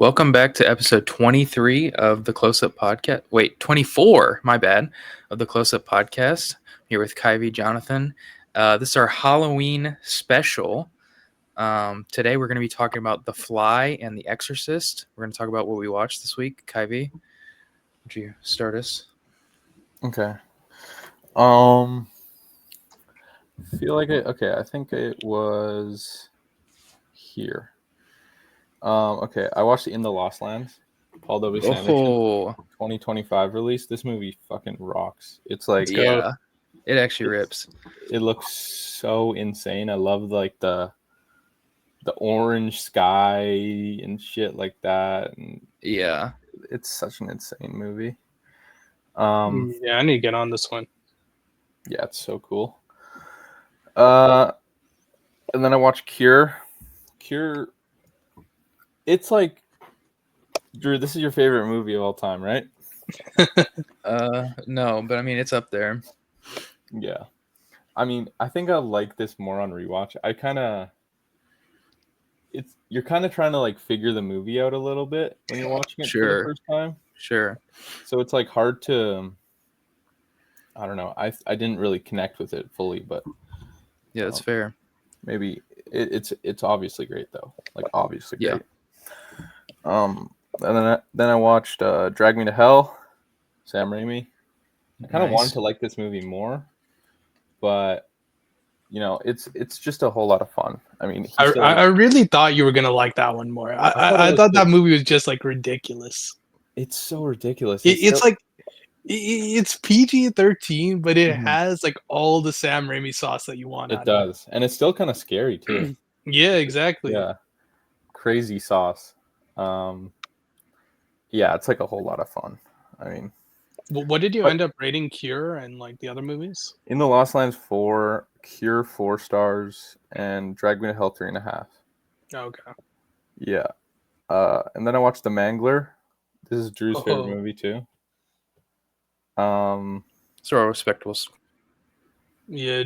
Welcome back to episode 23 of the Close Up Podcast. Wait, 24, my bad, of the Close Up Podcast. I'm here with Kuyve, Jonathan. This is our Halloween special. Today we're going to be talking about The Fly and The Exorcist. We're going to talk about what we watched this week. Kuyve, would you start us? Okay. I think it was here. Okay, I watched In the Lost Lands, Paul W. Sanderson, 2025 release. This movie fucking rocks. It's like, yeah, it actually rips. It looks so insane. I love like the orange sky and shit like that. And yeah, it's such an insane movie. Yeah, I need to get on this one. Yeah, it's so cool. And then I watched Cure. It's like, Drew, this is your favorite movie of all time, right? No, but I mean, it's up there. Yeah. I mean, I think I like this more on rewatch. You're kind of trying to like figure the movie out a little bit when you're watching it for the first time. Sure. So it's like hard to, I don't know. I didn't really connect with it fully, but yeah, that's fair. Maybe it's obviously great though. Like obviously great. Yeah. And then I watched Drag Me to Hell, Sam Raimi. I kind of wanted to like this movie more, but you know, it's just a whole lot of fun. I mean, I really thought you were gonna like that one more. I thought that movie was just like ridiculous. It's so ridiculous. It's like it's PG-13, but it has like all the Sam Raimi sauce that you want. It does, and it's still kind of scary too. Yeah, exactly. Yeah, crazy sauce. Yeah, it's like a whole lot of fun. I mean, what did you end up rating Cure and like the other movies? In the Lost Lands 4, Cure 4 stars, and Drag Me to Hell 3.5. Okay. Yeah. And then I watched The Mangler. This is Drew's favorite movie too. So all respectables. Yeah.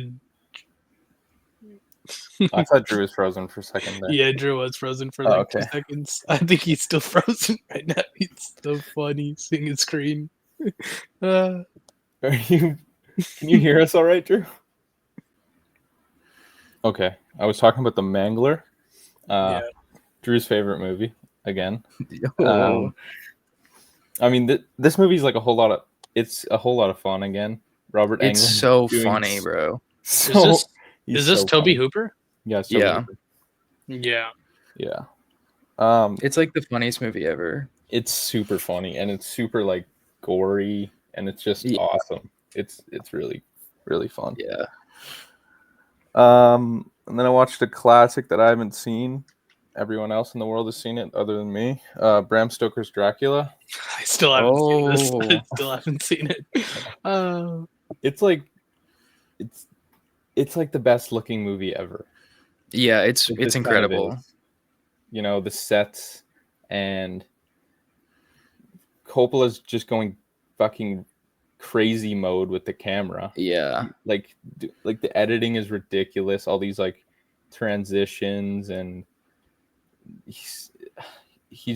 I thought Drew was frozen for a second there. Yeah, Drew was frozen for 2 seconds. I think he's still frozen right now. It's so funny seeing his screen. Can you hear us all right, Drew? Okay. I was talking about The Mangler. Drew's favorite movie again. I mean, this movie's like a whole lot of fun again. Robert Englund. It's so funny, bro. Is this Toby Hooper? Yeah. Hooper. Yeah. It's like the funniest movie ever. It's super funny and it's super like gory and it's just awesome. It's really, really fun. Yeah. And then I watched a classic that I haven't seen. Everyone else in the world has seen it other than me. Bram Stoker's Dracula. I still haven't seen this. I still haven't seen it. It's like the best looking movie ever. Yeah, it's incredible. Kind of you know, the sets and Coppola's just going fucking crazy mode with the camera. Yeah. Like the editing is ridiculous. All these like transitions and he's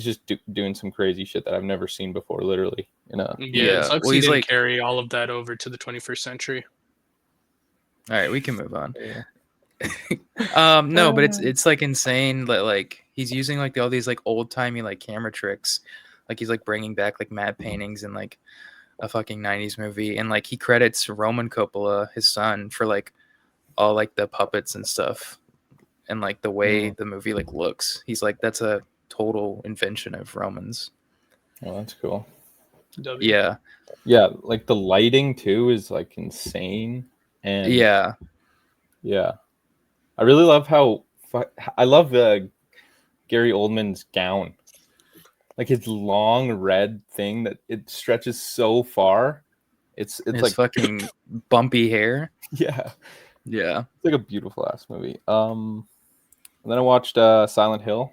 just doing some crazy shit that I've never seen before, literally. It sucks he didn't carry all of that over to the 21st century. All right, we can move on. Yeah. No, but it's like insane that like he's using like all these like old timey like camera tricks, like he's like bringing back like mad paintings in like a fucking 90s movie, and like he credits Roman Coppola, his son, for like all like the puppets and stuff, and like the way the movie like looks. He's like, that's a total invention of Roman's. Oh, that's cool. Yeah, like the lighting too is like insane. And yeah, I really love I love Gary Oldman's gown, like his long red thing that it stretches so far. It's like fucking bumpy hair. Yeah, it's like a beautiful ass movie. And then I watched Silent Hill.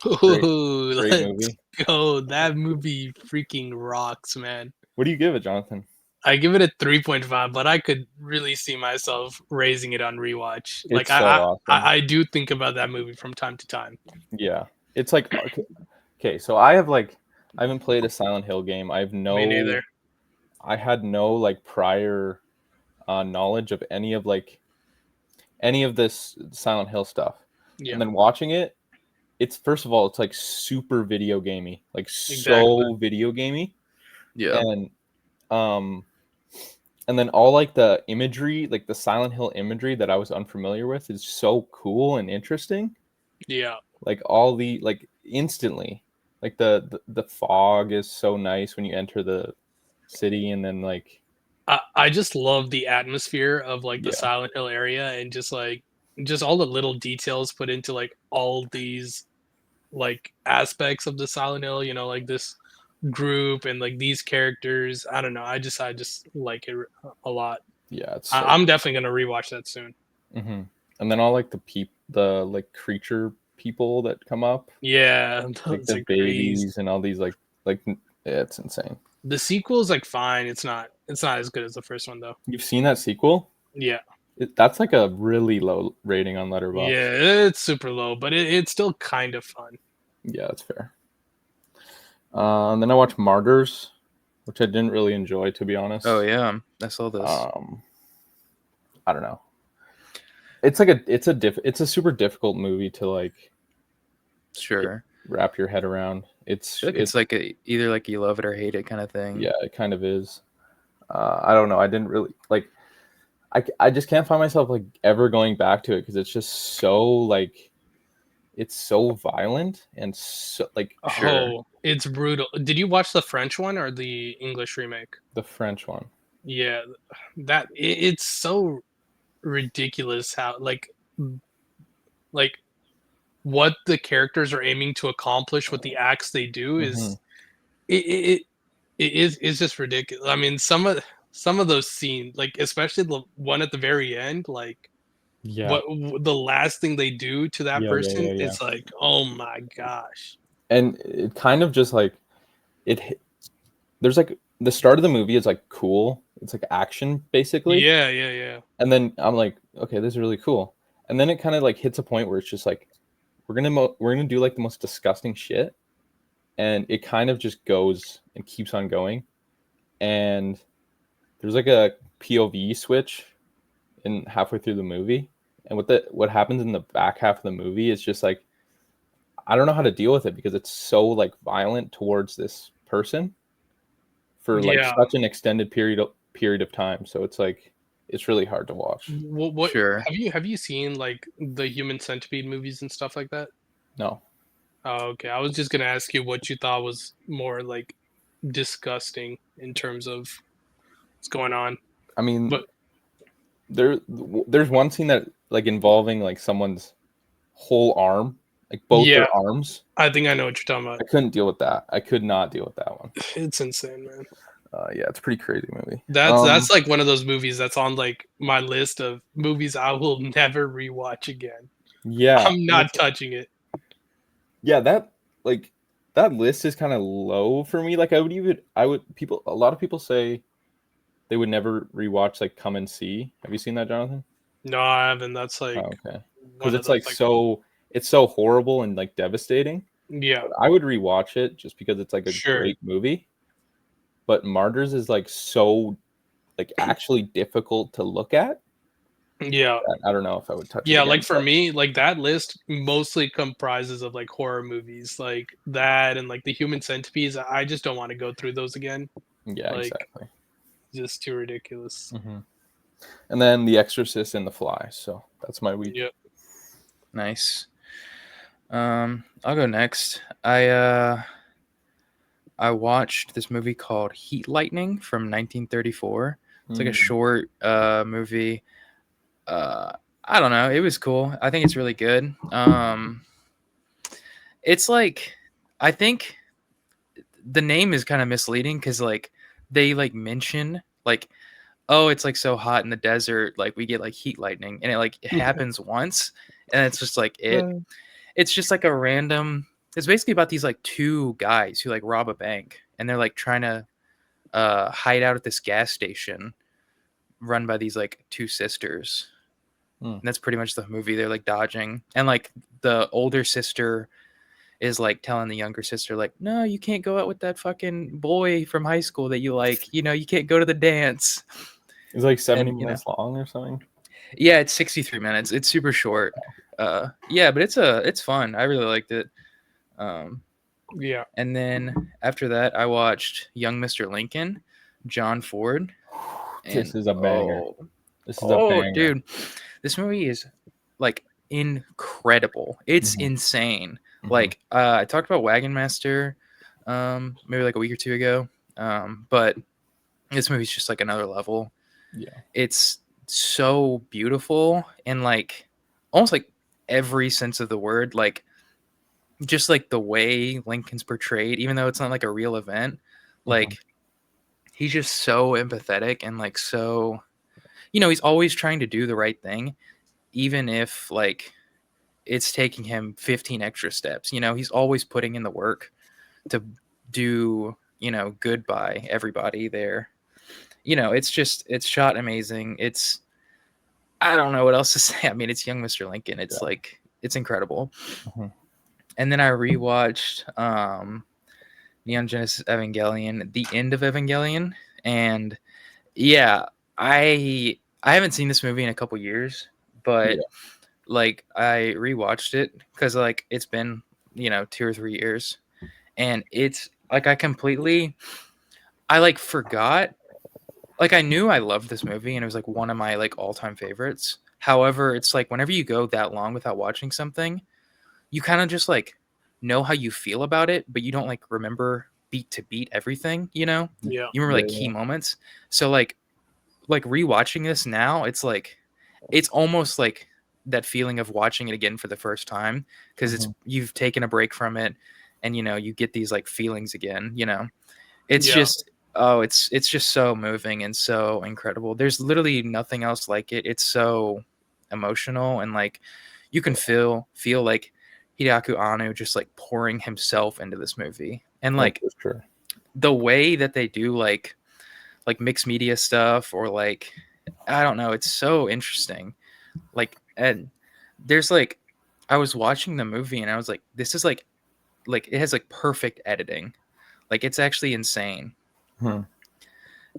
Great movie. Go, that movie freaking rocks, man. What do you give it, Jonathan? I give it a 3.5, but I could really see myself raising it on rewatch. Like awesome. I do think about that movie from time to time. Yeah, it's like, okay, so I haven't played a Silent Hill game. Me neither. I had no like prior knowledge of any of this Silent Hill stuff. Yeah. And then watching it, it's first of all, it's like super video gamey, like so Exactly. video gamey. Yeah. And then all like the imagery, like the Silent Hill imagery that I was unfamiliar with is so cool and interesting. Yeah. Like all the like instantly, like the fog is so nice when you enter the city, and then like I just love the atmosphere of like the yeah, Silent Hill area, and just all the little details put into like all these like aspects of the Silent Hill, like this group and like these characters. I don't know. I just like it a lot. yeah, it's so. I'm definitely gonna rewatch that soon. Hmm. And then all like the like creature people that come up, Yeah, like those the are crazy. babies and all these like yeah, it's insane. The sequel's like fine. It's not as good as the first one though. You've seen that sequel? Yeah. That's like a really low rating on Letterboxd. Yeah, it's super low, but it's still kind of fun. Yeah, that's fair. And then I watched Martyrs, which I didn't really enjoy, to be honest. Oh yeah, I saw this. I don't know. It's like it's a super difficult movie to like Sure. wrap your head around. It's like either like you love it or hate it kind of thing. Yeah, it kind of is. I don't know. I didn't really like. I just can't find myself like ever going back to it because it's just so like, it's so violent and so like. Sure. Oh, it's brutal. Did you watch the French one or the English remake? The French one. Yeah, it's so ridiculous how like what the characters are aiming to accomplish with the acts they do is it is just ridiculous. I mean, some of those scenes, like especially the one at the very end, like Yeah. the last thing they do to that person, Yeah. it's like, oh my gosh. And it kind of just like there's like the start of the movie is like cool. It's like action basically. Yeah. And then I'm like, okay, this is really cool. And then it kind of like hits a point where it's just like, we're gonna do like the most disgusting shit, and it kind of just goes and keeps on going. And there's like a POV switch in halfway through the movie, and what happens in the back half of the movie is just like, I don't know how to deal with it because it's so like violent towards this person for like such an extended period of time. So it's like, it's really hard to watch. What Sure. have you seen like the Human Centipede movies and stuff like that? No. Oh, okay. I was just gonna ask you what you thought was more like disgusting in terms of what's going on. I mean, But there's one scene that like involving like someone's whole arm, like both yeah, their arms. I think I know what you're talking about. I couldn't deal with that. I could not deal with that one. It's insane, man. Yeah, it's a pretty crazy movie. That's like one of those movies that's on like my list of movies I will never rewatch again. Yeah, I'm not touching it. Yeah, that list is kind of low for me. Like a lot of people say they would never rewatch like Come and See. Have you seen that, Jonathan? No, I haven't. That's like okay, because it's like so it's so horrible and like devastating. Yeah, but I would rewatch it just because it's like a great movie. But Martyrs is like so like actually difficult to look at. Yeah, I don't know if I would touch it. Yeah, again, like for me, like that list mostly comprises of like horror movies, like that and like the Human Centipedes. I just don't want to go through those again. Yeah, like, exactly. Just too ridiculous. Mm-hmm. And then The Exorcist and The Fly. So that's my week. Yep. Nice. I'll go next. I watched this movie called Heat Lightning from 1934. It's like a short movie. I don't know. It was cool. I think it's really good. It's like, I think the name is kind of misleading because like they like mention like, oh, it's like so hot in the desert, like we get like heat lightning, and it happens once, and it's just like it's just like a random. It's basically about these like two guys who like rob a bank, and they're like trying to hide out at this gas station run by these like two sisters. And that's pretty much the movie. They're like dodging, and like the older sister is like telling the younger sister, like, no, you can't go out with that fucking boy from high school that you like. You know, you can't go to the dance. It's like 70 And, you know, minutes long or something. yeah, it's 63 minutes. It's super short. Yeah, but it's fun. I really liked it. Yeah. And then after that, I watched Young Mr. Lincoln, John Ford. And This is a banger. This is a banger. dude, this movie is like incredible. It's Mhm. insane. Mhm. Like I talked about Wagon Master maybe like a week or two ago. But this movie's just like another level. Yeah. It's so beautiful and like almost like every sense of the word, like just like the way Lincoln's portrayed, even though it's not like a real event, like he's just so empathetic and like so, you know, he's always trying to do the right thing, even if like it's taking him 15 extra steps. You know, he's always putting in the work to do, you know, good by everybody there. You know, it's shot amazing. I don't know what else to say. I mean, it's young Mr. Lincoln. It's like, it's incredible. Mhm. And then I rewatched Neon Genesis Evangelion, the end of Evangelion. And yeah, I haven't seen this movie in a couple years, but like I rewatched it because like it's been, you know, 2 or 3 years, and it's like I like forgot, like I knew I loved this movie and it was like one of my like all-time favorites. However, it's like whenever you go that long without watching something, you kind of just like know how you feel about it, but you don't like remember beat to beat everything, you know? Yeah. You remember like key moments. So like rewatching this now, it's like it's almost like that feeling of watching it again for the first time because it's you've taken a break from it and you know you get these like feelings again, you know. It's just it's just so moving and so incredible. There's literally nothing else like it. It's so emotional and like you can feel like Hideaki Anno just like pouring himself into this movie. And like the way that they do like mixed media stuff or like I don't know, it's so interesting. Like and there's like I was watching the movie and I was like this is like it has like perfect editing. Like it's actually insane.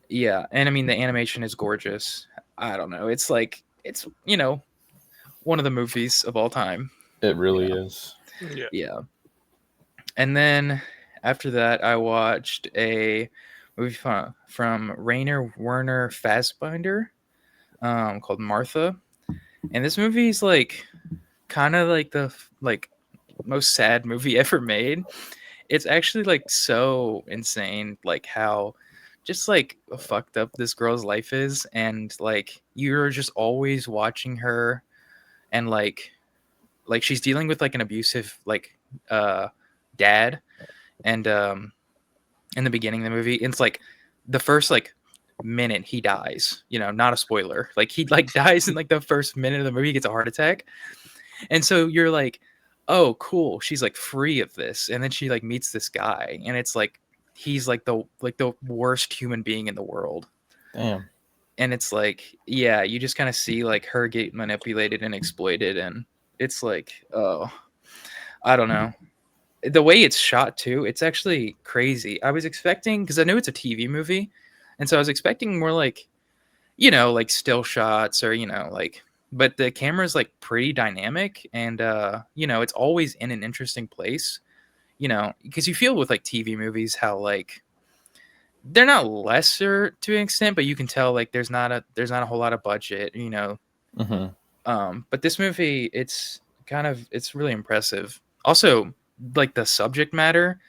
Yeah, and I mean the animation is gorgeous. I don't know. It's like it's, you know, one of the movies of all time. It really is. Yeah. And then after that I watched a movie from Rainer Werner Fassbinder called Martha. And this movie is like kind of like the like most sad movie ever made. It's actually like so insane like how just like fucked up this girl's life is, and like you're just always watching her and like she's dealing with like an abusive like dad, and in the beginning of the movie it's like the first like minute he dies, you know, not a spoiler, like he like dies in like the first minute of the movie, he gets a heart attack. And so you're like, oh, cool. She's like free of this. And then she like meets this guy, and it's like he's like the worst human being in the world. Damn. And it's like, yeah, you just kind of see like her get manipulated and exploited, and it's like, oh, I don't know. The way it's shot too, it's actually crazy. I was expecting, because I knew it's a TV movie, and so I was expecting more like, you know, like still shots or, you know, like, but the camera's like pretty dynamic, and you know, it's always in an interesting place, you know, because you feel with like TV movies how like they're not lesser to an extent, but you can tell like there's not a whole lot of budget, you know. But this movie, it's really impressive. Also, like the subject matter,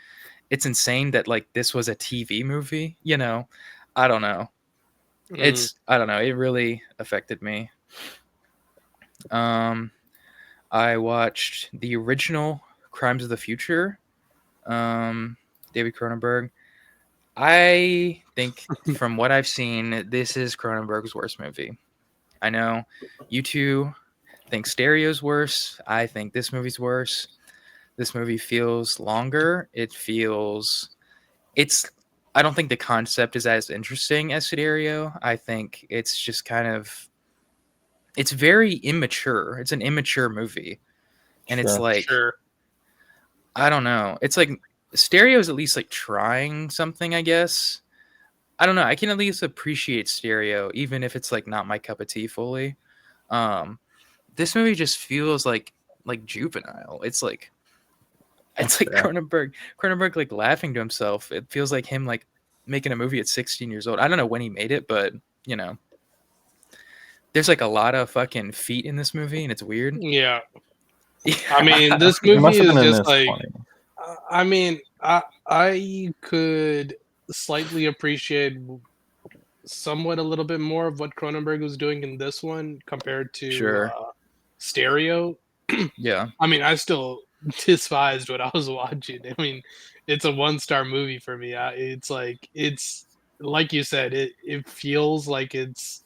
it's insane that like this was a TV movie, you know. I don't know. I don't know. It really affected me. I watched the original Crimes of the Future, David Cronenberg. I think from what I've seen, this is Cronenberg's worst movie. I know you two think Stereo's worse. I think this movie's worse. This movie feels longer. It's I don't think the concept is as interesting as Stereo. I think it's just kind of it's very immature. It's an immature movie. And it's like I don't know. It's like Stereo is at least like trying something, I guess. I don't know. I can at least appreciate Stereo, even if it's like not my cup of tea fully. This movie just feels like juvenile. It's like Cronenberg like laughing to himself. It feels like him like making a movie at 16 years old. I don't know when he made it, but you know, there's like a lot of fucking feet in this movie, and it's weird. Yeah. I mean, this movie is just like, I mean, I could slightly appreciate somewhat a little bit more of what Cronenberg was doing in this one compared to Stereo. Yeah. I mean, I still despised what I was watching. I mean, it's a 1-star movie for me. It's like you said, it feels like it's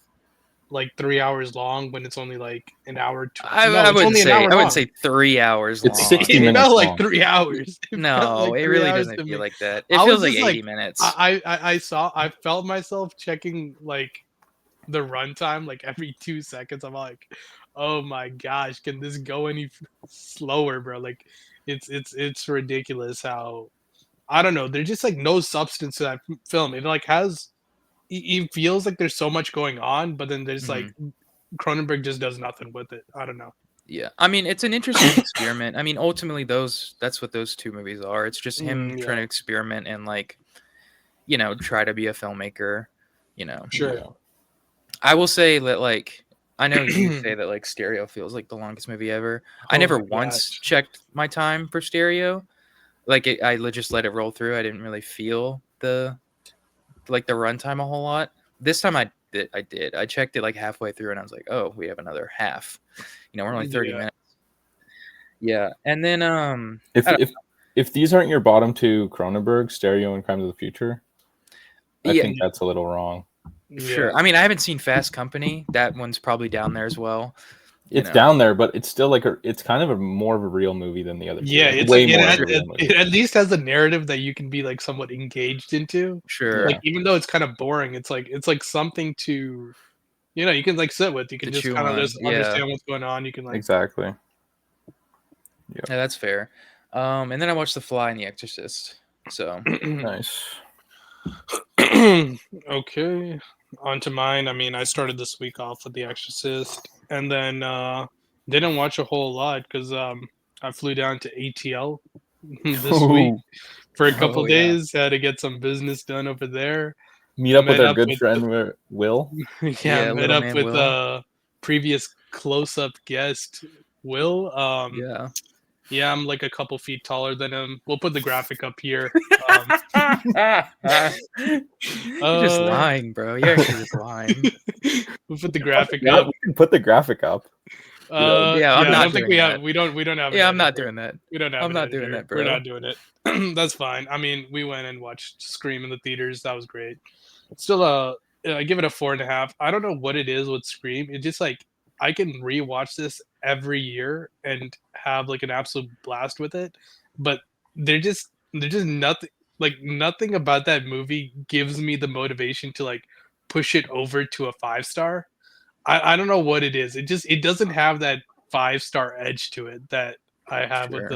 like 3 hours long when it's only like an hour. I wouldn't say 3 hours long. It's 60 It minutes felt like long. 3 hours. No, it really doesn't feel like that. It feels like 80 minutes. I felt myself checking like the runtime like every 2 seconds. I'm like, oh my gosh, can this go any slower, bro? Like, it's ridiculous how, I don't know. There's just like no substance to that film. It like has, it feels like there's so much going on, but then there's like Cronenberg just does nothing with it. I don't know. Yeah, I mean, it's an interesting experiment. I mean, ultimately, that's what those two movies are. It's just him trying to experiment and like, you know, try to be a filmmaker. You know, Sure. Yeah. I will say that like I know you say that like Stereo feels like the longest movie ever. I never once checked my time for Stereo. Like I just let it roll through. I didn't really feel the runtime a whole lot. This time I did. I checked it like halfway through and I was like, oh, we have another half. You know, we're only 30 minutes. Yeah, and then if these aren't your bottom two Cronenberg, Stereo and Crimes of the Future, I think that's a little wrong. Sure. I mean, I haven't seen Fast Company. That one's probably down there as well. It's down there, but it's still like it's kind of more of a real movie than the other two. Yeah, like, it's way like, more. it at least has a narrative that you can be like somewhat engaged into. Sure. Like, even though it's kind of boring, it's like something to, you know, you can like sit with. You can just kind of just understand what's going on. You can like exactly. Yeah, that's fair. And then I watched The Fly and The Exorcist. So nice. Okay, on to mine. I mean, I started this week off with The Exorcist, and then didn't watch a whole lot because I flew down to ATL this week for a couple days. Had to get some business done over there. Meet up with our good friend Will. Met up with previous close-up guest Will. Yeah, I'm like a couple feet taller than him. We'll put the graphic up here. You're just lying, bro. You're actually just lying. We'll put the graphic up. We can put the graphic up. I'm not I don't think doing that. we don't have. Yeah, I'm not doing that. We don't have. I'm not doing that, bro. We're not doing it. That's fine. I mean, we went and watched Scream in the theaters. That was great. Still, I give it a 4.5. I don't know what it is with Scream. It just like I can rewatch this every year and have like an absolute blast with it. But they're just nothing about that movie gives me the motivation to like push it over to a 5-star. I don't know what it is. It doesn't have that 5-star edge to it that I have with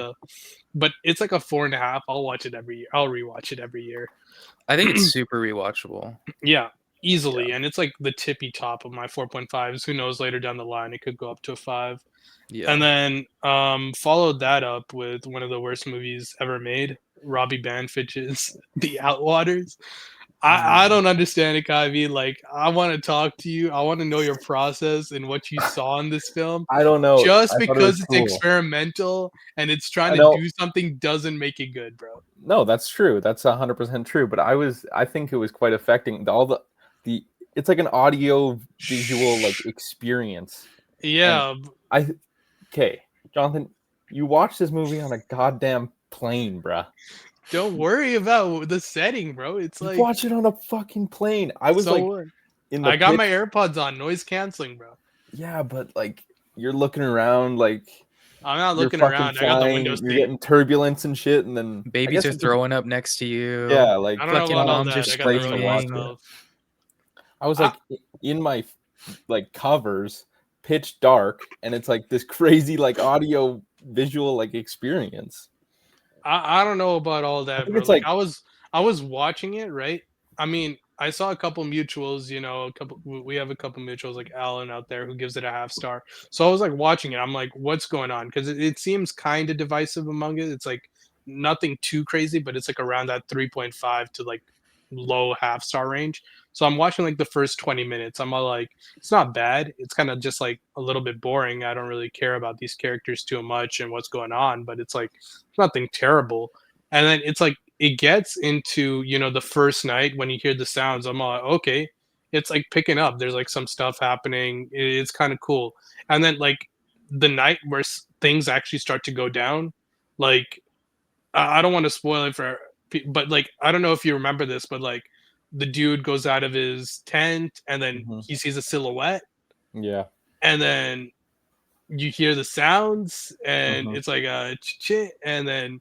but it's like a 4.5. I'll watch it every year. I'll rewatch it every year. I think it's super rewatchable. Yeah, easily. Yeah. And it's like the tippy top of my 4.5s. Who knows, later down the line it could go up to a 5. Yeah. And then followed that up with one of the worst movies ever made, Robbie Banfich's The Outwaters. I don't understand it, Kuyve. Like, I want to talk to you. I want to know your process and what you saw in this film. I don't know. Just because it's experimental and it's trying to do something doesn't make it good, bro. No, that's true. That's 100% true. But I think it was quite affecting. It's like an audio visual like experience. Yeah. Okay, Jonathan, you watched this movie on a goddamn plane, bruh. Don't worry about the setting, bro. It's like watch it on a fucking plane. I was like, I got my AirPods on, noise canceling, bro. Yeah, but like you're looking around, like I'm not looking around. Flying, I got the windows. You're getting turbulence and shit, and then babies are throwing up next to you. Yeah, like I don't know about all that. I was like in my like covers, pitch dark, and it's like this crazy like audio visual like experience. I don't know about all that, think bro. it's Like like I was watching it, right? I mean, I saw a couple mutuals, you know, a couple we have a couple mutuals like Alan out there who gives it a half star. So I was like watching it. I'm like, what's going on? Because it seems kind of divisive among it. It's like nothing too crazy, but it's like around that 3.5 to like low half star range. So I'm watching like the first 20 minutes. I'm all like, it's not bad. It's kind of just like a little bit boring. I don't really care about these characters too much and what's going on, but it's like nothing terrible. And then it's like it gets into, you know, the first night when you hear the sounds, I'm like, okay, it's like picking up. There's like some stuff happening. It's kind of cool. And then like the night where things actually start to go down, like I don't want to spoil it for, but like I don't know if you remember this, but like the dude goes out of his tent and then Mhm. he sees a silhouette, Yeah. and then you hear the sounds and Mhm. it's like a and then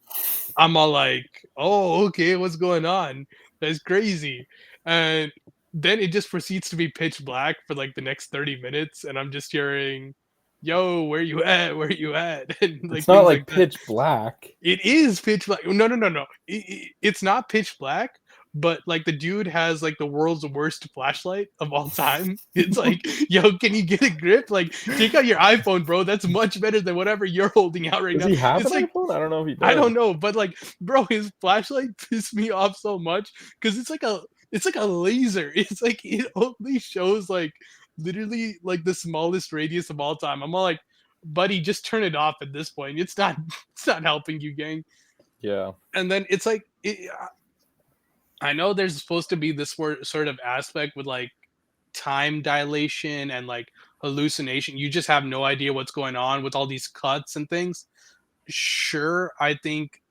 I'm all like, oh, okay, what's going on? That's crazy. And then it just proceeds to be pitch black for like the next 30 minutes. And I'm just hearing, yo, where you at? Where you at? And like It's not things like like that. pitch black. It is pitch black. No, no, no, no. It's not pitch black, but like the dude has like the world's worst flashlight of all time. It's like, yo, can you get a grip? Like, take out your iPhone, bro. That's much better than whatever you're holding out right Does now. he have It's an like, iPhone? I don't know if he I does. don't know, but like, bro, his flashlight pissed me off so much because it's like a laser. It's like it only shows like literally like the smallest radius of all time. I'm all like, buddy, just turn it off at this point. It's not it's not helping you, gang. Yeah. And then it's like I know there's supposed to be this sort of aspect with like time dilation and like hallucination. You just have no idea what's going on with all these cuts and things. Sure, I think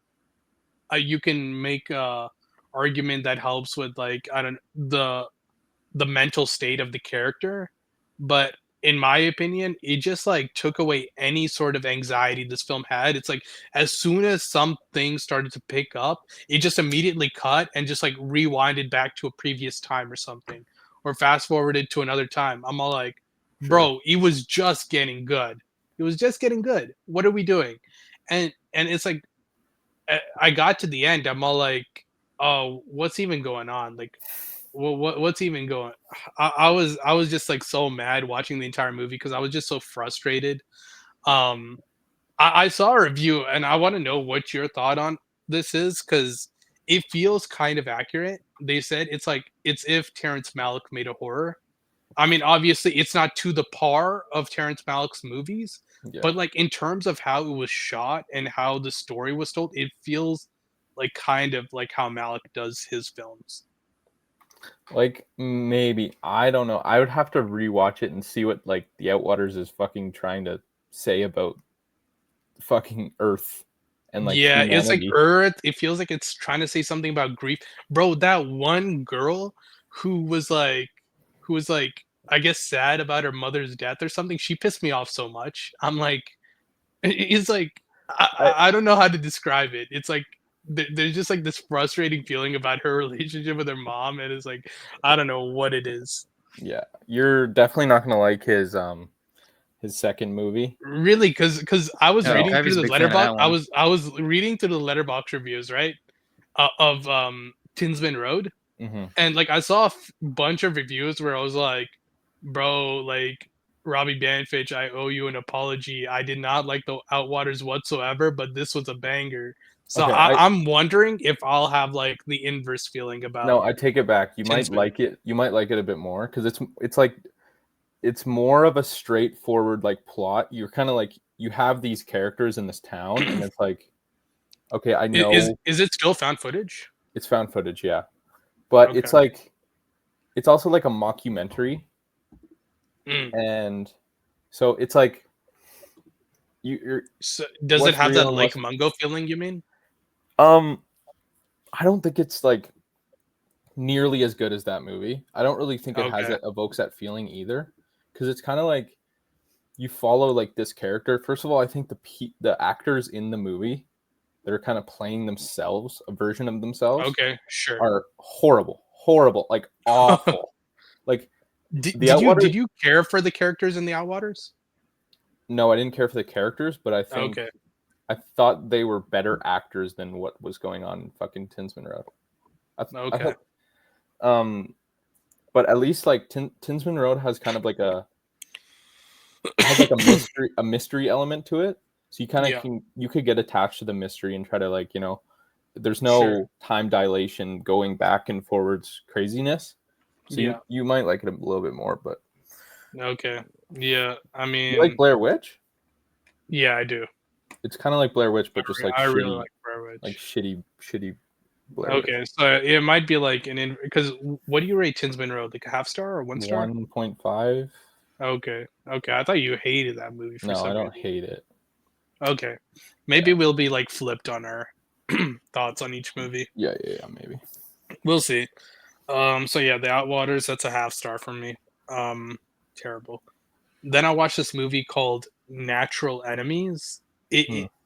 you can make a argument that helps with like I don't the mental state of the character, but in my opinion, it just like took away any sort of anxiety this film had. It's like as soon as some things started to pick up, it just immediately cut and just like rewinded back to a previous time or something, or fast forwarded to another time. I'm all like, Sure. bro, it was just getting good. It was just getting good. What are we doing? And it's like I got to the end. I'm all like, oh, what's even going on? Like, what's even going? I was just like so mad watching the entire movie because I was just so frustrated. Um, I saw a review and I want to know what your thought on this is because it feels kind of accurate. They said it's like it's if Terrence Malick made a horror. I mean, obviously, it's not to the par of Terrence Malick's movies, Yeah. but like in terms of how it was shot and how the story was told, it feels like kind of like how Malick does his films. Like maybe I don't know. I would have to rewatch it and see what like the Outwaters is fucking trying to say about fucking Earth and like Yeah, it's like humanity. Earth. It feels like it's trying to say something about grief, bro. That one girl who was like, who was like, I guess sad about her mother's death or something. She pissed me off so much. I'm like, it's like I I don't know how to describe it. It's like there's just like this frustrating feeling about her relationship with her mom, and it's like I don't know what it is. yeah, you're definitely not gonna like his second movie. Really, because I was Oh, reading through Kyvie's a the big fan of letterbox. that one. I was reading through the letterbox reviews, right, of Tinsman Road, Hmm. and like I saw a bunch of reviews where I was like, bro, like Robbie Banfitch, I owe you an apology. I did not like the Outwaters whatsoever, but this was a banger. So Okay, I'm wondering if I'll have like the inverse feeling no, about I take it back. You might Tinsman. like it. You might like it a bit more because it's like it's more of a straightforward like plot. You're kind of like you have these characters in this town, and it's like okay, I know Is it still found footage? it's found footage, yeah, but Okay. it's like it's also like a mockumentary, Mm. and so it's like you're So does it what's have that real and Lake what's Mungo feeling? You mean? um I don't think it's like nearly as good as that movie. I don't really think it has Okay. that evokes that feeling either because it's kind of like you follow like this character. First of all, I think the actors in the movie that are kind of playing themselves, a version of themselves, Okay. Sure. are horrible, like awful. Like the Did Outwater. you care for the characters in the Outwaters? No, I didn't care for the characters, but I thought they were better actors than what was going on in fucking Tinsman Road. I Okay. thought, but at least like Tinsman Road has kind of like a mystery element to it. So you kind of you could get attached to the mystery and try to like, there's no time dilation going back and forwards craziness. So you might like it a little bit more, but okay. Yeah, I mean, you like Blair Witch? Yeah, I do. It's kind of like Blair Witch, but just like I shitty, really like Blair Witch. like shitty Blair Okay, Witch. so it might be like because what do you rate Tinsman Road? Like a half star or 1 star? 1.5. Okay. I thought you hated that movie for some reason. No, I don't hate it. Okay, maybe we'll be like flipped on our thoughts on each movie. Yeah, maybe. We'll see. So yeah, The Outwaters, that's a half star from me. Terrible. Then I watched this movie called Natural Enemies.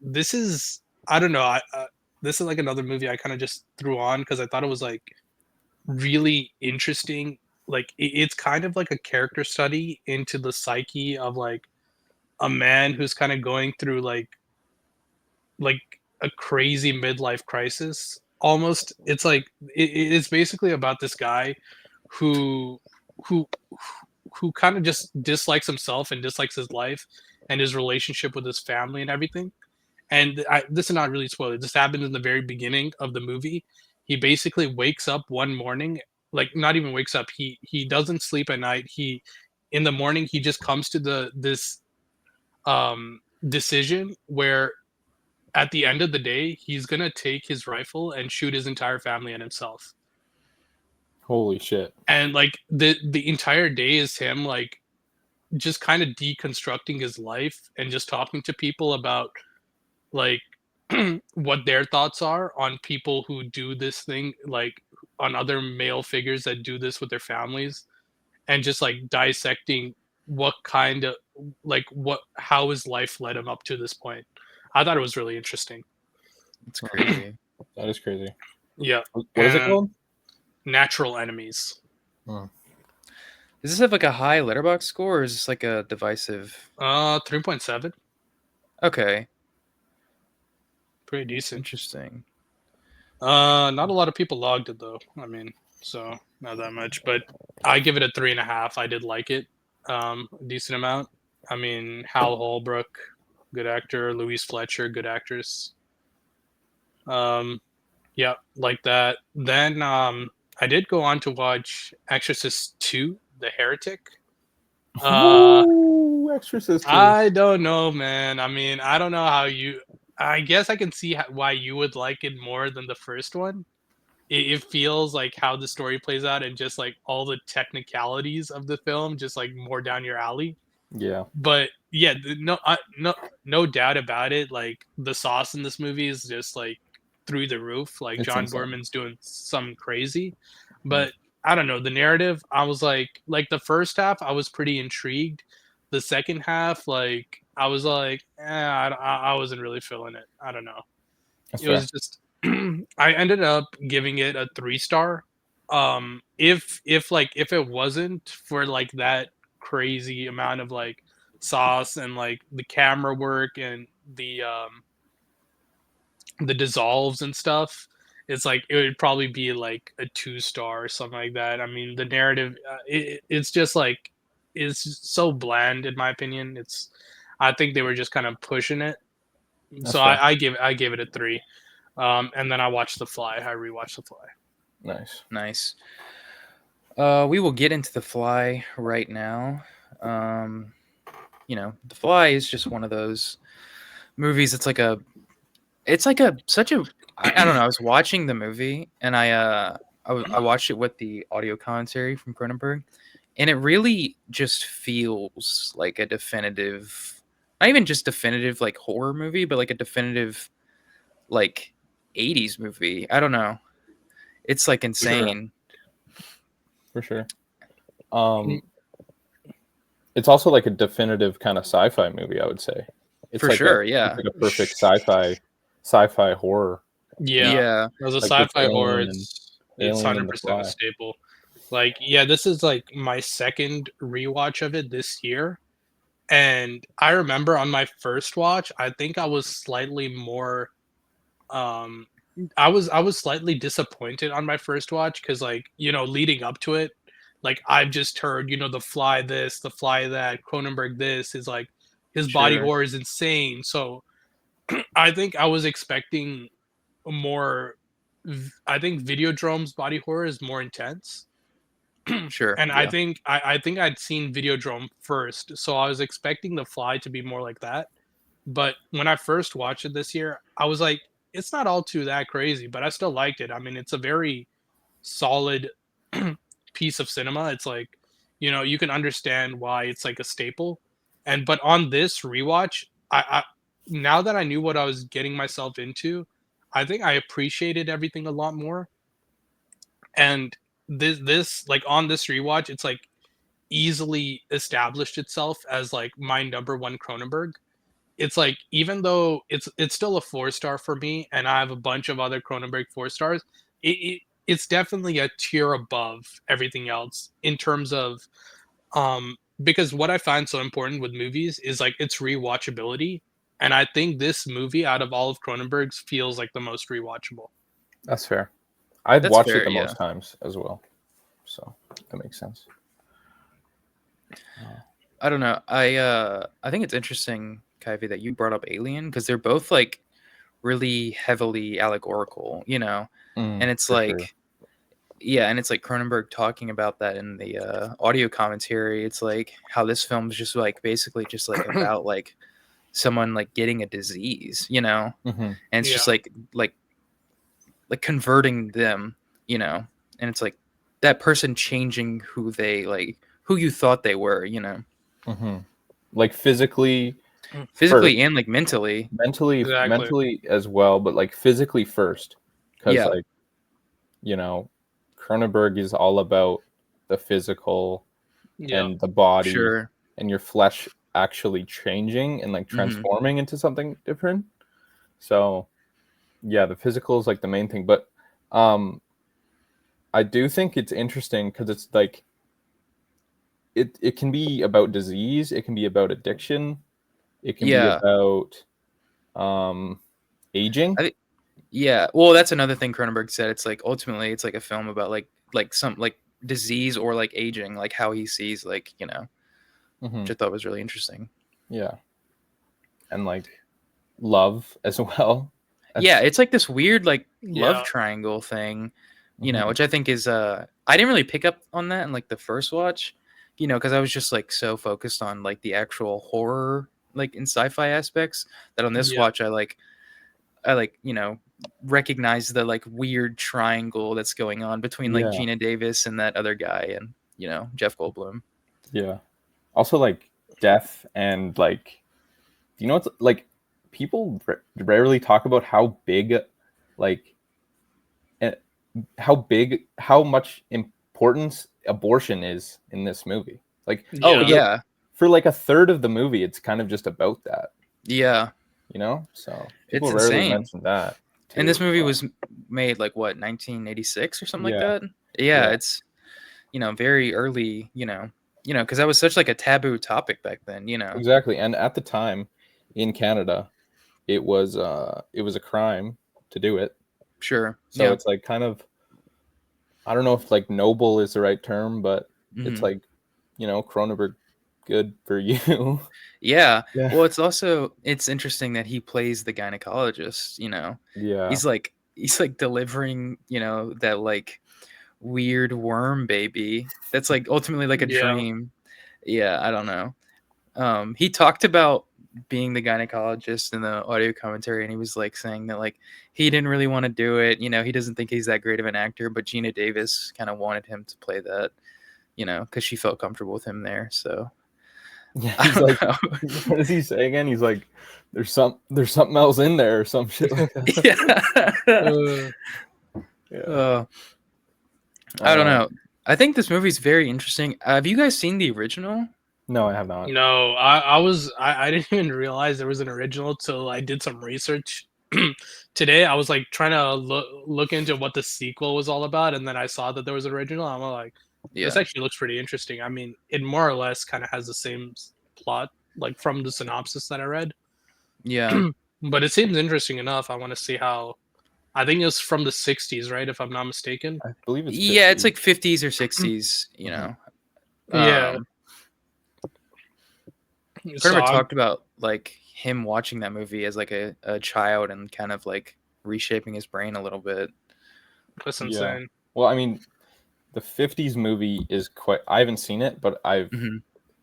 This is, I don't know. This is like another movie I kind of just threw on because I thought it was like really interesting. Like it's kind of like a character study into the psyche of like a man who's kind of going through like a crazy midlife crisis. Almost, it's like it's basically about this guy who who who kind of just dislikes himself and dislikes his life and his relationship with his family and everything. And this is not really spoiler. This happened in the very beginning of the movie. He basically wakes up one morning, like not even wakes up. He doesn't sleep at night. He in the morning he just comes to this decision where at the end of the day he's gonna take his rifle and shoot his entire family and himself. Holy shit. And like the entire day is him like just kind of deconstructing his life and just talking to people about like what their thoughts are on people who do this thing, like on other male figures that do this with their families, and just like dissecting what kind of how his life led him up to this point. I thought it was really interesting. It's crazy. That is crazy. Yeah. What is it called? Natural Enemies. Oh. Does this have like a high letterbox score, or is this like a divisive? 3.7. Okay. Pretty decent. Interesting. Not a lot of people logged it though. I mean, so not that much, but I give it a 3.5. I did like it, a decent amount. I mean, Hal Holbrook, good actor. Louise Fletcher, good actress. Yeah, like that. Then I did go on to watch Exorcist 2, The Heretic. Exorcist 2. I don't know, man. I mean, I don't know how you. I guess I can see why you would like it more than the first one. It feels like how the story plays out and just like all the technicalities of the film, just like more down your alley. Yeah. But yeah, no doubt about it. Like the sauce in this movie is just like through the roof. Like It's John insane. Borman's doing some crazy, but I don't know the narrative. I was like the first half, I was pretty intrigued. The second half, like I was like, I wasn't really feeling it. I don't know. That's It was just I ended up giving it a 3 star. If it wasn't for like that crazy amount of like sauce and like the camera work and the dissolves and stuff, it's like it would probably be like a 2 star or something like that. I mean, the narrative, it's just like it's so bland in my opinion. I think they were just kind of pushing it. That's so fair. I gave it a 3. And then I watched The Fly. I rewatched The Fly. Nice. We will get into The Fly right now. The Fly is just one of those movies. It's like such a. I don't know. I was watching the movie and I watched it with the audio commentary from Cronenberg, and it really just feels like a definitive, not even just definitive like horror movie, but like a definitive like 80s movie. I don't know. It's like insane. For sure. It's also like a definitive kind of sci-fi movie, I would say. It's for like sure, it's like a perfect sci-fi horror. Yeah. As a Like sci-fi horror, it's Alien and 100% The Fly. a staple. Like, yeah, this is like my second rewatch of it this year. And I remember on my first watch, I think I was slightly more um I was slightly disappointed on my first watch because, like, leading up to it, like, I've just heard, the Fly this, the Fly that, Cronenberg this is like his body Sure. horror is insane. So I think I was expecting more I think Videodrome's body horror is more intense. Sure. And I Yeah. think I think I'd seen Videodrome first, so I was expecting The Fly to be more like that. But when I first watched it this year, I was like, it's not all too that crazy, but I still liked it. I mean, it's a very solid piece of cinema. It's like, you can understand why it's like a staple. But on this rewatch, I now that I knew what I was getting myself into, I think I appreciated everything a lot more. And this like on this rewatch, it's like easily established itself as like my number one Cronenberg. It's like, even though it's still a 4-star for me, and I have a bunch of other Cronenberg 4 stars, it's definitely a tier above everything else in terms of because what I find so important with movies is like its rewatchability. And I think this movie out of all of Cronenberg's feels like the most rewatchable. That's fair. I've That's watched fair. it the Yeah. most times as well, so that makes sense. I don't know. I think it's interesting, Kuyve, that you brought up Alien, because they're both like really heavily allegorical, and it's For like sure. yeah, and it's like Cronenberg talking about that in the audio commentary. It's like how this film is just like basically just like about like someone like getting a disease, Mm-hmm. and it's Yeah. just like converting them, and it's like that person changing who you thought they were, Mm-hmm. Like physically physically first, and like mentally. Exactly. mentally as well, but like physically first, because Yeah, like you know, Cronenberg is all about the physical Yeah. and the body sure. and your flesh actually changing and like Hmm. transforming into something different. So yeah, the physical is like the main thing, but um I do think it's interesting because it's like it can be about disease, it can be about addiction, it can be Yeah, about um aging. I think. Yeah, well, that's another thing Cronenberg said. It's like ultimately, it's like a film about some like disease or like aging, like how he sees Hmm. which I thought was really interesting. Yeah, and like love as well. Yeah, That's it's like this weird like love Yeah. triangle thing, mhm. which I think is I didn't really pick up on that in like the first watch, because I was just like so focused on like the actual horror like in sci-fi aspects that on this Yeah. watch I recognize the like weird triangle that's going on between like Yeah, Gina Davis and that other guy and Jeff Goldblum. yeah. Also, like death and like, it's like people rarely talk about how big, like, eh, how much importance abortion is in this movie. Like, Oh Yeah. for like yeah, for like a third of the movie, it's kind of just about that, yeah, So people it's rarely insane. mention that And this too. movie So, was made like what 1986 or something like yeah, that. Yeah, yeah, it's very early. Because that was such like a taboo topic back then. exactly. And at the time, in Canada, it was a crime to do it. Sure. So Yeah. it's like kind of, I don't know if like noble is the right term, but it's Hmm. like, Cronenberg, good for you. Yeah. Yeah. Well, it's interesting that he plays the gynecologist. Yeah. He's like delivering that like weird worm baby that's like ultimately like a Yeah. dream. Yeah, I don't know. He talked about being the gynecologist in the audio commentary, and he was like saying that like he didn't really want to do it. He doesn't think he's that great of an actor, but Gina Davis kind of wanted him to play that, because she felt comfortable with him there. So Yeah. I He's don't like, know. what does he say again? He's like, there's something else in there or some shit like that. Yeah. Uh, Yeah. uh, I don't Um, know. I think this movie's very interesting. Have you guys seen the original? no, I have not. no, I didn't even realize there was an original till I did some research today. I was like trying to look into what the sequel was all about, and then I saw that there was an original. I'm like, this Yeah. actually looks pretty interesting. I mean, it more or less kind of has the same plot. like from the synopsis that I read. Yeah. But it seems interesting enough. I want to see how. I think it's from the '60s, right? If I'm not mistaken. I believe it's Yeah, it's 50. like 50s or 60s, you Mhm. know. Yeah. So Cronenberg I'm. talked about like him watching that movie as like a child and kind of like reshaping his brain a little bit. That's Yeah. insane. Well, I mean, the 50s movie is quite. I haven't seen it, but I've Hmm.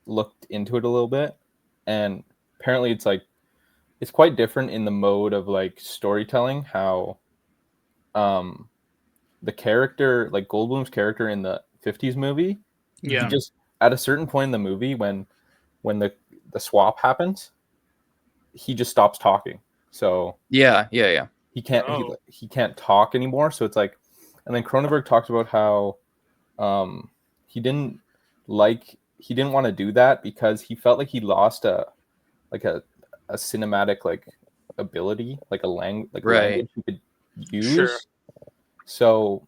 looked into it a little bit, and apparently it's like it's quite different in the mode of like storytelling. How um the character, like Goldblum's character in the 50s movie, he Yeah. just at a certain point in the movie when the swap happens, he just stops talking. So Yeah, yeah, yeah. Oh. he can't talk anymore. So it's like, and then Cronenberg talks about how um, he didn't he didn't want to do that because he felt like he lost like a cinematic like ability, like Right. language he could Sure. use. So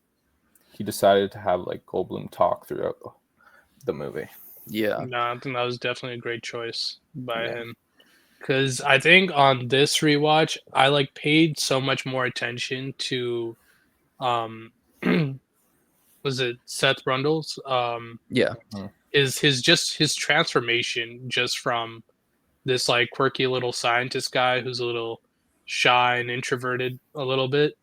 he decided to have like Goldblum talk throughout the movie. Yeah. No, I think that was definitely a great choice by Yeah. him. Because I think on this rewatch, I like paid so much more attention to, um, was it Seth Brundle's? Yeah. Mhm. Is his transformation just from this like quirky little scientist guy who's a little shy and introverted a little bit,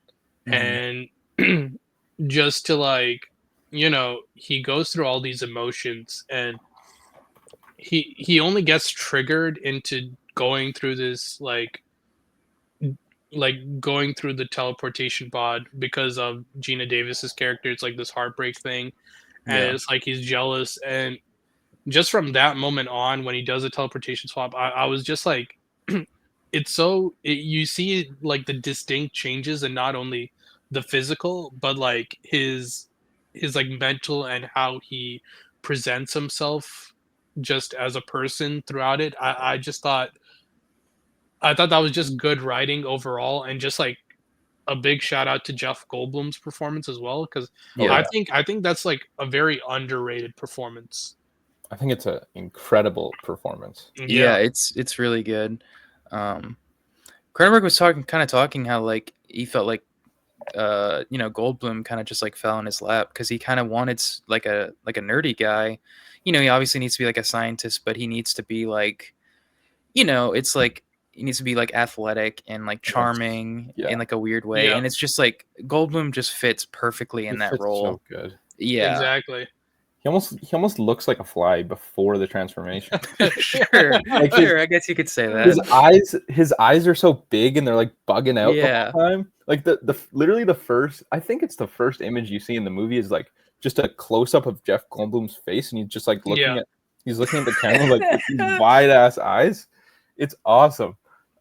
Hmm. and just to like, he goes through all these emotions, and he only gets triggered into going through this like going through the teleportation pod because of Gina Davis's character. It's like this heartbreak thing, and Yeah. it's like he's jealous. And just from that moment on, when he does a teleportation swap, I was just like, you see like the distinct changes, and not only the physical, but like his like mental and how he presents himself just as a person throughout it. I thought that was just good writing overall, and just like a big shout out to Jeff Goldblum's performance as well, because Oh Yeah. I think that's like a very underrated performance. I think it's an incredible performance. Yeah, Yeah, it's really good. Um Cronenberg was talking how like he felt like Goldblum kind of just like fell in his lap because he kind of wanted like a nerdy guy. He obviously needs to be like a scientist, but he needs to be like, it's like he needs to be like athletic and like charming Yeah, in like a weird way. yeah, And it's just like Goldblum just fits perfectly he in that fits role. so good. Yeah. exactly. He almost looks like a fly before the transformation. Sure. Like Sure. I guess you could say that. his eyes are so big and they're like bugging out the Yeah. whole time. Like the literally the first, I think it's the first image you see in the movie is like just a close up of Jeff Goldblum's face, and he's just like Yeah, he's looking at the camera like with these wide ass eyes. It's awesome.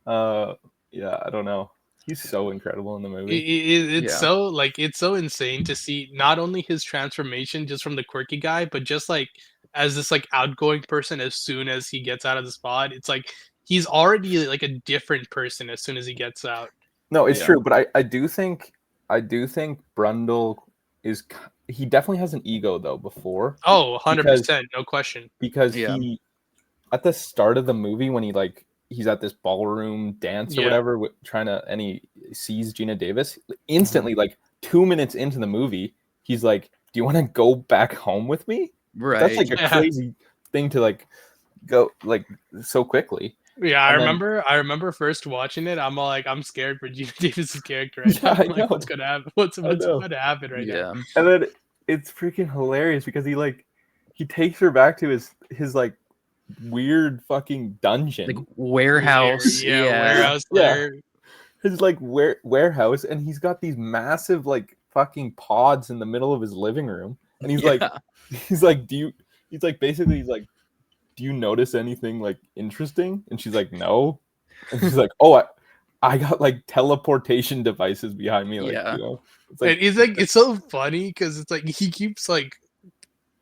Uh, yeah, I don't know. He's so incredible in the movie. it's Yeah. so like it's so insane to see not only his transformation just from the quirky guy, but just like as this like outgoing person. As soon as he gets out of the spot, it's like he's already like a different person as soon as he gets out. No, it's Yeah. true, but I do think Brundle is he definitely has an ego though before Oh, because 100%, no question. Yeah. he at the start of the movie when he like he's at this ballroom dance or Yeah, whatever trying to and he sees Gina Davis Mhm. instantly like 2 minutes into the movie he's like, do you want to go back home with me? That's Right. like a yeah. crazy thing to like go like so quickly. Yeah, I And then remember. I remember first watching it. I'm all like, I'm scared for Gina Davis's character right now. yeah, I I'm like, what's know. gonna happen? What's I what's know. about to happen right now? Yeah. And then it's freaking hilarious because he takes her back to his like weird fucking Like dungeon. warehouse. Yeah, Yeah. warehouse Yeah, lair. his like warehouse, and he's got these massive like fucking pods in the middle of his living room, and Yeah. he's like, do you? He's like basically he's like, do you notice anything like interesting? And she's like, no, and she's like, oh, I got like teleportation devices behind me, like Yeah. it's And like it's so funny because it's like he keeps like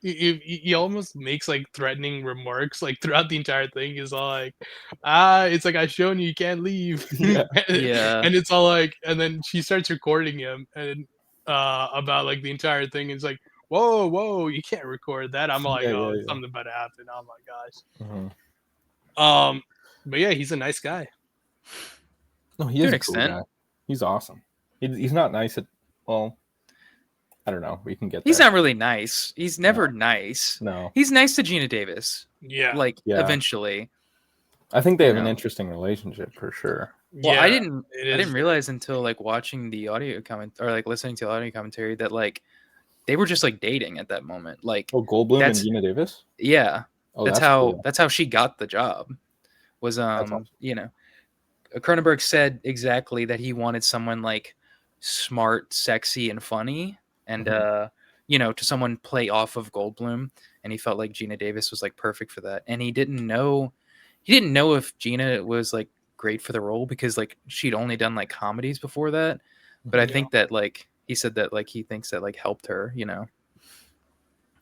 he almost makes like threatening remarks like throughout the entire thing. He's all like, it's like I've shown you, you can't leave, yeah, Yeah. and it's all like, and then she starts recording him and about like the entire thing. It's like, whoa, you can't record that. I'm like, yeah, oh, yeah, yeah. something about to happen. Oh my gosh. Mhm. But yeah, he's a nice guy. No, he To is an a cool extent. guy. He's awesome. He's not nice at well. I don't know. We can get. He's there. not really nice. He's never nice. No. He's nice to Gina Davis. Yeah. Like Yeah. eventually. I think they You have an know. interesting relationship for sure. Well, Yeah, I didn't it is. realize until like watching the audio comment or like listening to the audio commentary that like they were just like dating at that moment. Like Oh, Goldblum and that's Gina Davis. yeah. Oh, That's cool. how she got the job. Was awesome. you know, Cronenberg said exactly that he wanted someone like smart, sexy, and funny, and you know, to someone play off of Goldblum, and he felt like Gina Davis was like perfect for that. And he didn't know if Gina was like great for the role because like she'd only done like comedies before that. But I think that like he said that like he thinks that like helped her, you know.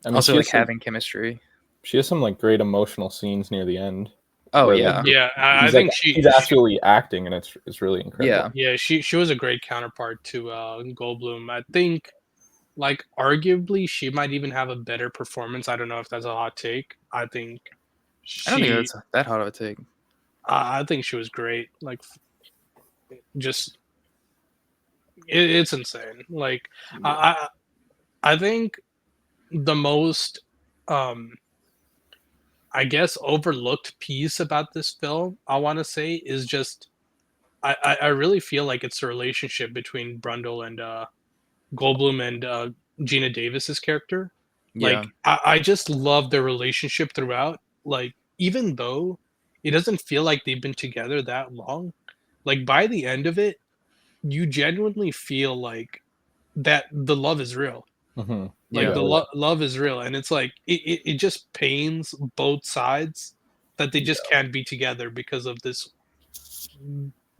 I mean, Also like having chemistry. She has some like great emotional scenes near the end. Oh where, yeah. like, Yeah, I he's, think like, she's he's actually acting, and it's really incredible. Yeah. Yeah, she was a great counterpart to Goldblum. I think, like, arguably, she might even have a better performance. I don't know if that's a hot take. I think I don't think that's that hot of a take. I think she was great. Like, just it's insane. Like, I think the most I guess overlooked piece about this film, I want to say, is just I really feel like it's the relationship between Brundle and Goldblum and Gina Davis's character. Yeah. Like I just love their relationship throughout. Like even though it doesn't feel like they've been together that long, like by the end of it, you genuinely feel like that the love is real. Mm-hmm. Like Yeah. the love is real, and it's like it just pains both sides that they just can't be together because of this,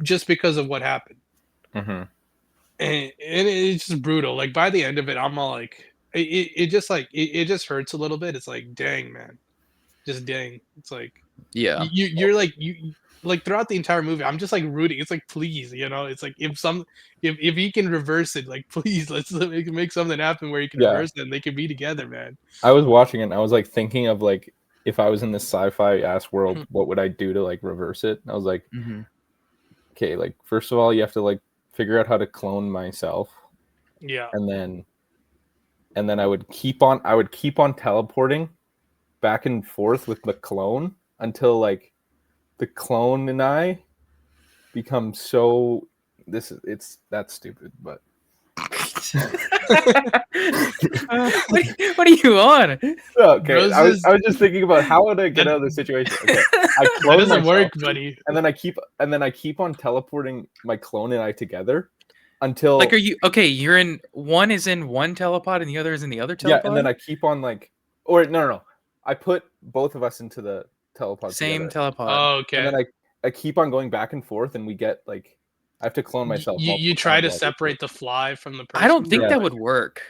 just because of what happened. Mm-hmm. And it's just brutal. Like by the end of it, I'm all like, it just like it just hurts a little bit. It's like, dang man, just dang. It's like Yeah. you're like you like throughout the entire movie, I'm just like rooting. It's like please, you know, it's like if he can reverse it, like please let's make something happen where he can reverse it and they can be together, man. I was watching it and I was like thinking of like if I was in this sci-fi ass world, what would I do to like reverse it? And I was like, okay, like first of all, you have to like figure out how to clone myself. Yeah. And then I would keep on teleporting back and forth with the clone until like the clone and I become so that's stupid, but what are you on? Okay, Roses, I was just thinking about how would I get out of the situation. Okay, I clone that doesn't myself, work, buddy. and then I keep on teleporting my clone and I together until like, are you okay? You're in one is in one telepod and the other is in the other telepod. Yeah, and then I keep on like, or no. I put both of us into the telepod same together. telepod. Oh, okay. And then I keep on going back and forth, and we get like I have to clone myself. You try to separate the fly from the person. I don't think that would work.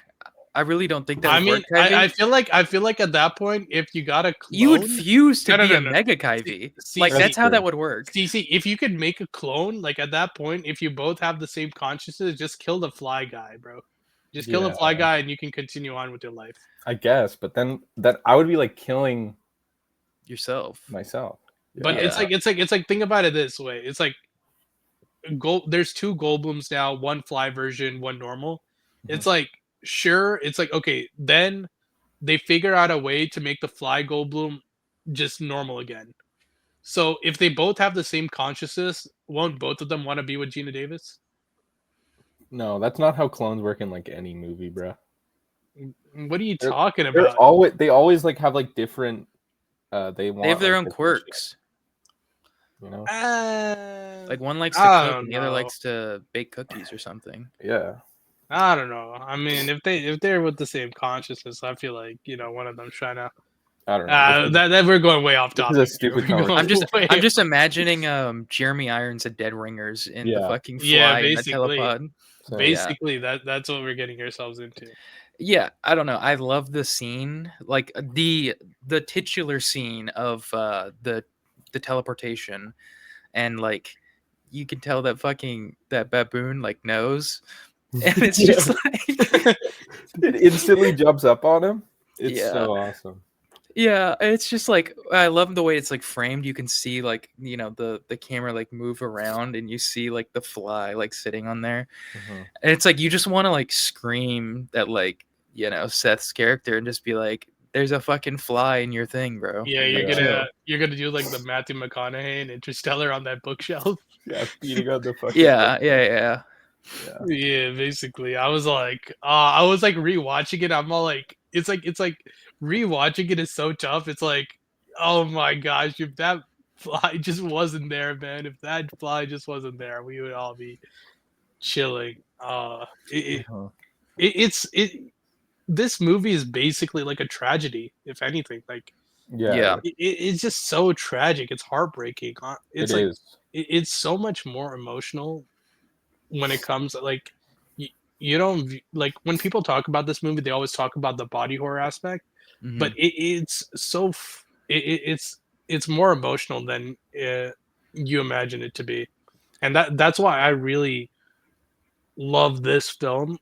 I really don't think that would work. I feel like at that point, if you got a clone, you would fuse to be a mega Kuyve. Like that's how that would work. See, if you could make a clone, like at that point, if you both have the same consciousness, just kill the fly guy, bro. Just kill the fly guy, and you can continue on with your life. I guess, but then that I would be like killing myself. But it's like think about it this way. It's like there's two Goldblums now, one fly version, one normal. It's like sure, it's like okay, then they figure out a way to make the fly Goldblum just normal again. So if they both have the same consciousness, won't both of them want to be with Gina Davis? No, that's not how clones work in like any movie, bro. What are you talking about? They always like have like different. They have their own quirks. You know, like one likes to cook and the other likes to bake cookies or something. Yeah. I don't know. I mean, if they're with the same consciousness, I feel like one of them's trying to. I don't know. That we're going way off topic. This is a stupid I'm just imagining Jeremy Irons at Dead Ringers in the fucking fly in the telepod. So, basically, that's what we're getting ourselves into. Yeah, I don't know. I love the scene, like the titular scene of the teleportation, and like you can tell that that baboon like knows, and it's just like it instantly jumps up on him. It's so awesome. Yeah, it's just like I love the way it's like framed. You can see like the camera like move around, and you see like the fly like sitting on there, Mhm. and it's like you just want to like scream at like Seth's character and just be like, "There's a fucking fly in your thing, bro." Yeah, Like, Yeah. you're gonna do like the Matthew McConaughey and Interstellar on that bookshelf. Yeah, beating on the fucking Yeah, book. yeah. Yeah. Yeah, basically. I was like rewatching it. I'm all like, it's like rewatching it is so tough. It's like, oh my gosh, if that fly just wasn't there, man, if that fly just wasn't there, we would all be chilling. Mhm. It's it. This movie is basically like a tragedy, if anything. Like Yeah, Yeah. it's just so tragic. It's heartbreaking. it It's like is. it's so much more emotional when it comes like you, you don't like when people talk about this movie they always talk about the body horror aspect but Hmm. it's more emotional than you imagine it to be and that's why I really love this film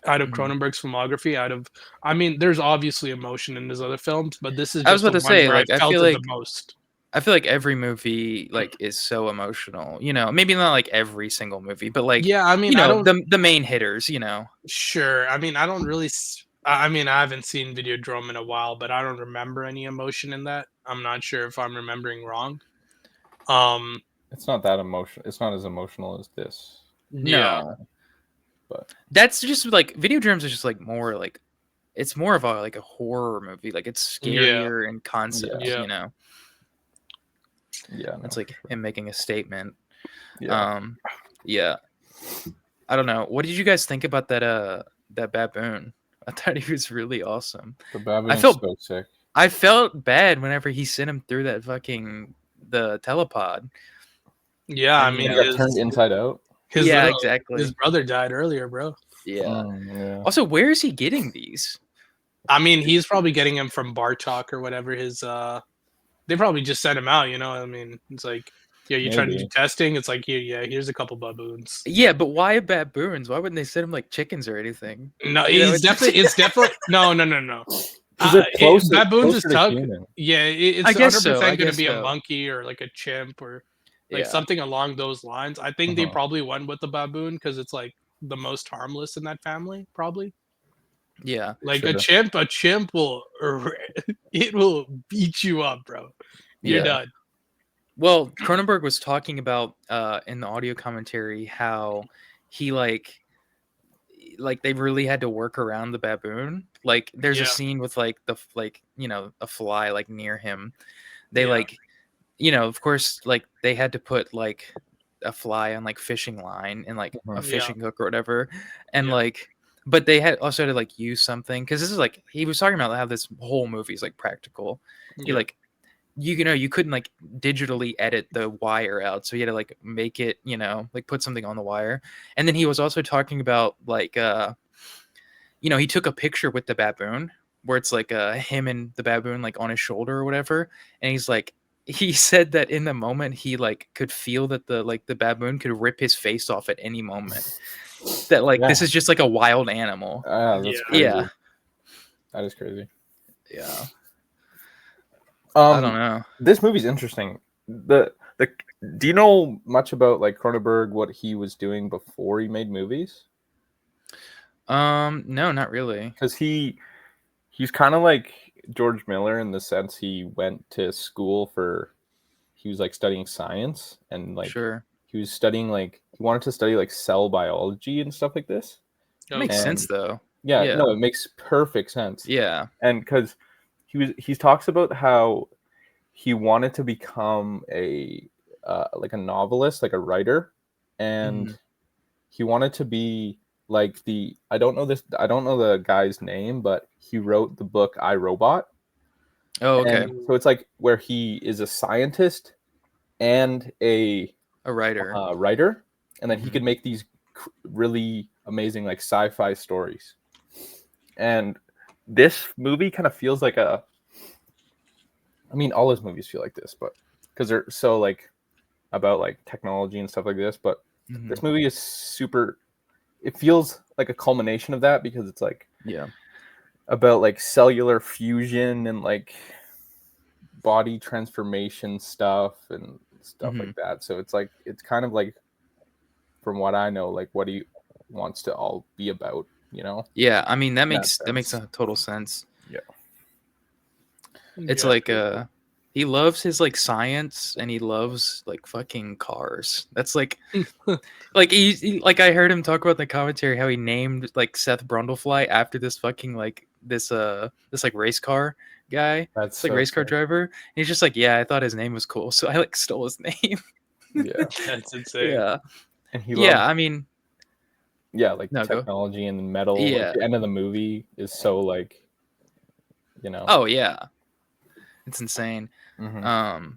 out of Hmm. Cronenberg's filmography out of I mean there's obviously emotion in his other films but this is I was just about the to one say, where I like, I felt feel it the like most. every movie like is so emotional. Maybe not like every single movie, but like Yeah, I mean I don't the main hitters. Sure. I mean, I don't really. I mean, I haven't seen Videodrome in a while, but I don't remember any emotion in that. I'm not sure if I'm remembering wrong. Um. It's not that emotional. It's not as emotional as this. Yeah. No, But that's just like Video Germs is just like more like it's more of a like a horror movie. Like it's Yeah. scarier in concept. yeah, Yeah. yeah, no, It's for like sure. him making a statement. Yeah, Um, yeah. I don't know. What did you guys think about that baboon? I thought he was really awesome. the I baboon's felt so sick. I felt bad whenever he sent him through that fucking the telepod. Yeah. I And mean, He got turned inside out. his yeah, his exactly. brother died earlier, bro. Yeah. Yeah, Also, where is he getting these? I mean, he's probably getting him from Bartok or whatever. His they probably just sent him out. You know, I mean, it's like, yeah, you trying to do maybe. testing? It's like, here, yeah, here's a couple baboons. Yeah, but why baboons? Why wouldn't they send him like chickens or anything? No, it's definitely no. Because they're Baboons is closer to tough. human. Yeah, I it's guess hundred so. I percent going to guess be a so. monkey or like a chimp or like Yeah. something along those lines. I think they Uh-huh. probably went with the baboon because it's like the most harmless in that family. Probably Yeah. like Sure. a chimp will it will beat you up, bro. You're Yeah. done. Well, Cronenberg was talking about in the audio commentary how he like they really had to work around the baboon. Like there's a Yeah, scene with like a fly like near him. They yeah, like of course like they had to put like a fly on like fishing line and like a Uh-huh. yeah, fishing hook or whatever. And yeah, like but they had also had to like use something because this is like he was talking about how this whole movie is like practical. He yeah, like you couldn't like digitally edit the wire out, so you had to like make it like put something on the wire. And then he was also talking about like he took a picture with the baboon where it's like him and the baboon like on his shoulder or whatever, and he's like he said that in the moment he like could feel that the baboon could rip his face off at any moment, that like Yeah. this is just like a wild animal. That's yeah. crazy. Yeah. That is crazy. Yeah, I don't know. This movie's interesting. The Do you know much about like Cronenberg, what he was doing before he made movies? No, not really. Because he's kind of like George Miller in the sense he went to school for he was like studying science and like Sure. he was studying like he wanted to study like cell biology and stuff like this. It makes Okay. sense though. Yeah, Yeah. no, it makes perfect sense. Yeah. And because he talks about how he wanted to become a like a novelist, like a writer, and Mhm. he wanted to be like I don't know the guy's name, but he wrote the book I, Robot. Oh, okay. And so it's like where he is a scientist and a A writer. writer, and then he Mhm. could make these really amazing like sci-fi stories. And this movie kind of feels like I mean, all his movies feel like this, but because they're so like about like technology and stuff like this. But Mhm. this movie is super. It feels like a culmination of that because it's like Yeah. about like cellular fusion and like body transformation stuff and stuff like that. So it's like, it's kind of like, from what I know, like what he wants to all be about, you know? Yeah, I mean that makes a total sense. Yeah. It's like he loves his like science and he loves like fucking cars. That's like like he like I heard him talk about in the commentary how he named like Seth Brundlefly after this fucking like this like race car guy. That's It's like so race car sick. driver. And he's just like, yeah, I thought his name was cool, so I like stole his name. Yeah. That's insane. Yeah. And he Yeah, loves, I mean, like no, go. technology and metal. Yeah. Like, the end of the movie is so like, you know. Oh yeah. It's insane. Mhm.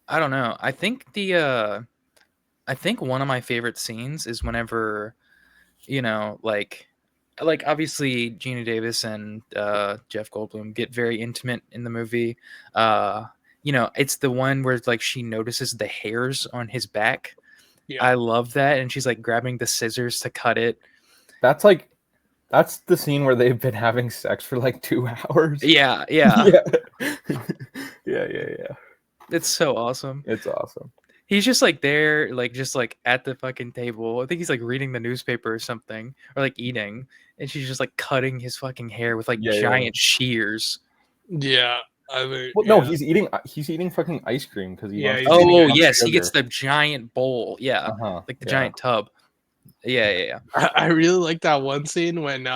I don't know. I think I think one of my favorite scenes is whenever, you know, like obviously Gina Davis and Jeff Goldblum get very intimate in the movie. You know, it's the one where like she notices the hairs on his back. Yeah. I love that, and she's like grabbing the scissors to cut it. That's the scene where they've been having sex for like 2 hours. Yeah. Yeah. Yeah. It's so awesome. It's awesome. He's just like there, like just like at the fucking table. I think he's like reading the newspaper or something, or like eating, and she's just like cutting his fucking hair with like giant shears. Yeah. I mean, Well, no, he's eating fucking ice cream because he wants. Oh yes, he gets the giant bowl. Yeah, like the giant tub. Yeah. I really like that one scene when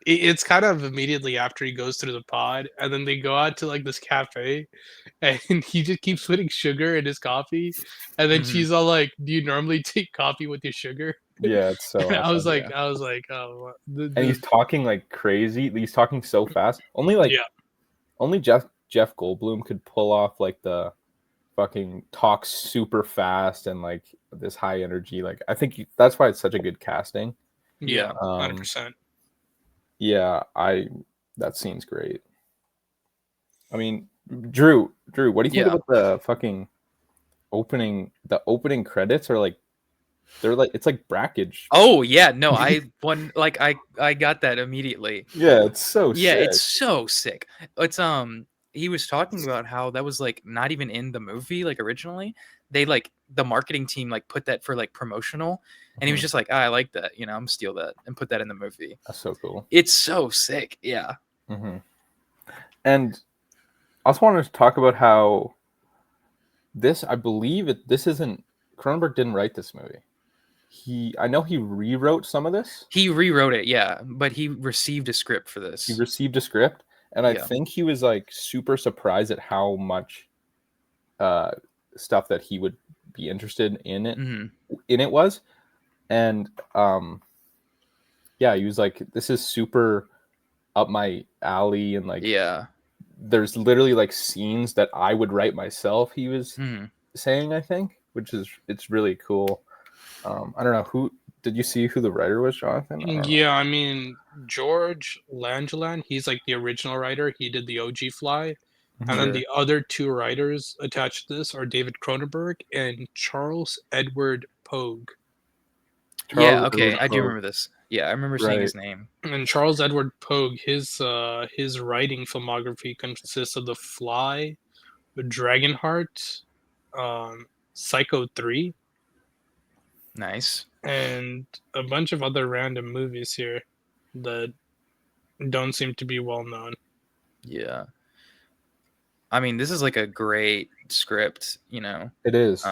it's kind of immediately after he goes through the pod, and then they go out to like this cafe, and he just keeps putting sugar in his coffee, and then she's all like, "Do you normally take coffee with your sugar?" Yeah, it's so. I was awesome, like, oh. And he's talking like crazy. He's talking so fast. Only Jeff Goldblum could pull off like the fucking talk super fast and like this high energy. Like I think that's why it's such a good casting. Yeah, 100%. Yeah, that scene's great. I mean, Drew, what do you think about the fucking opening? The opening credits are like, they're like, it's like brackage. Oh yeah, no, I got that immediately. Yeah, it's so sick. It's so sick. It's he was talking about how that was like not even in the movie like originally. They like the marketing team like put that for like promotional, and he was just like, I like that, you know, I'm steal that and put that in the movie. That's so cool. It's so sick. Yeah. And I also wanted to talk about how this, I believe this isn't, Cronenberg didn't write this movie. I know he rewrote some of this. He rewrote it, yeah, but he received a script for this. He received a script, and I think he was like super surprised at how much stuff that he would be interested in it was. And he was like, this is super up my alley, and like there's literally like scenes that I would write myself, he was saying, I think, it's really cool. I don't know, who did you see who the writer was, Jonathan? I mean, George Langeland, he's like the original writer. He did the OG Fly. And then the other 2 writers attached to this are David Cronenberg and Charles Edward Pogue. I do remember this. Yeah, I remember seeing his name. And Charles Edward Pogue, his writing filmography consists of The Fly, Dragonheart, Psycho 3. Nice. And a bunch of other random movies here that don't seem to be well known. Yeah. I mean, this is like a great script, you know. It is.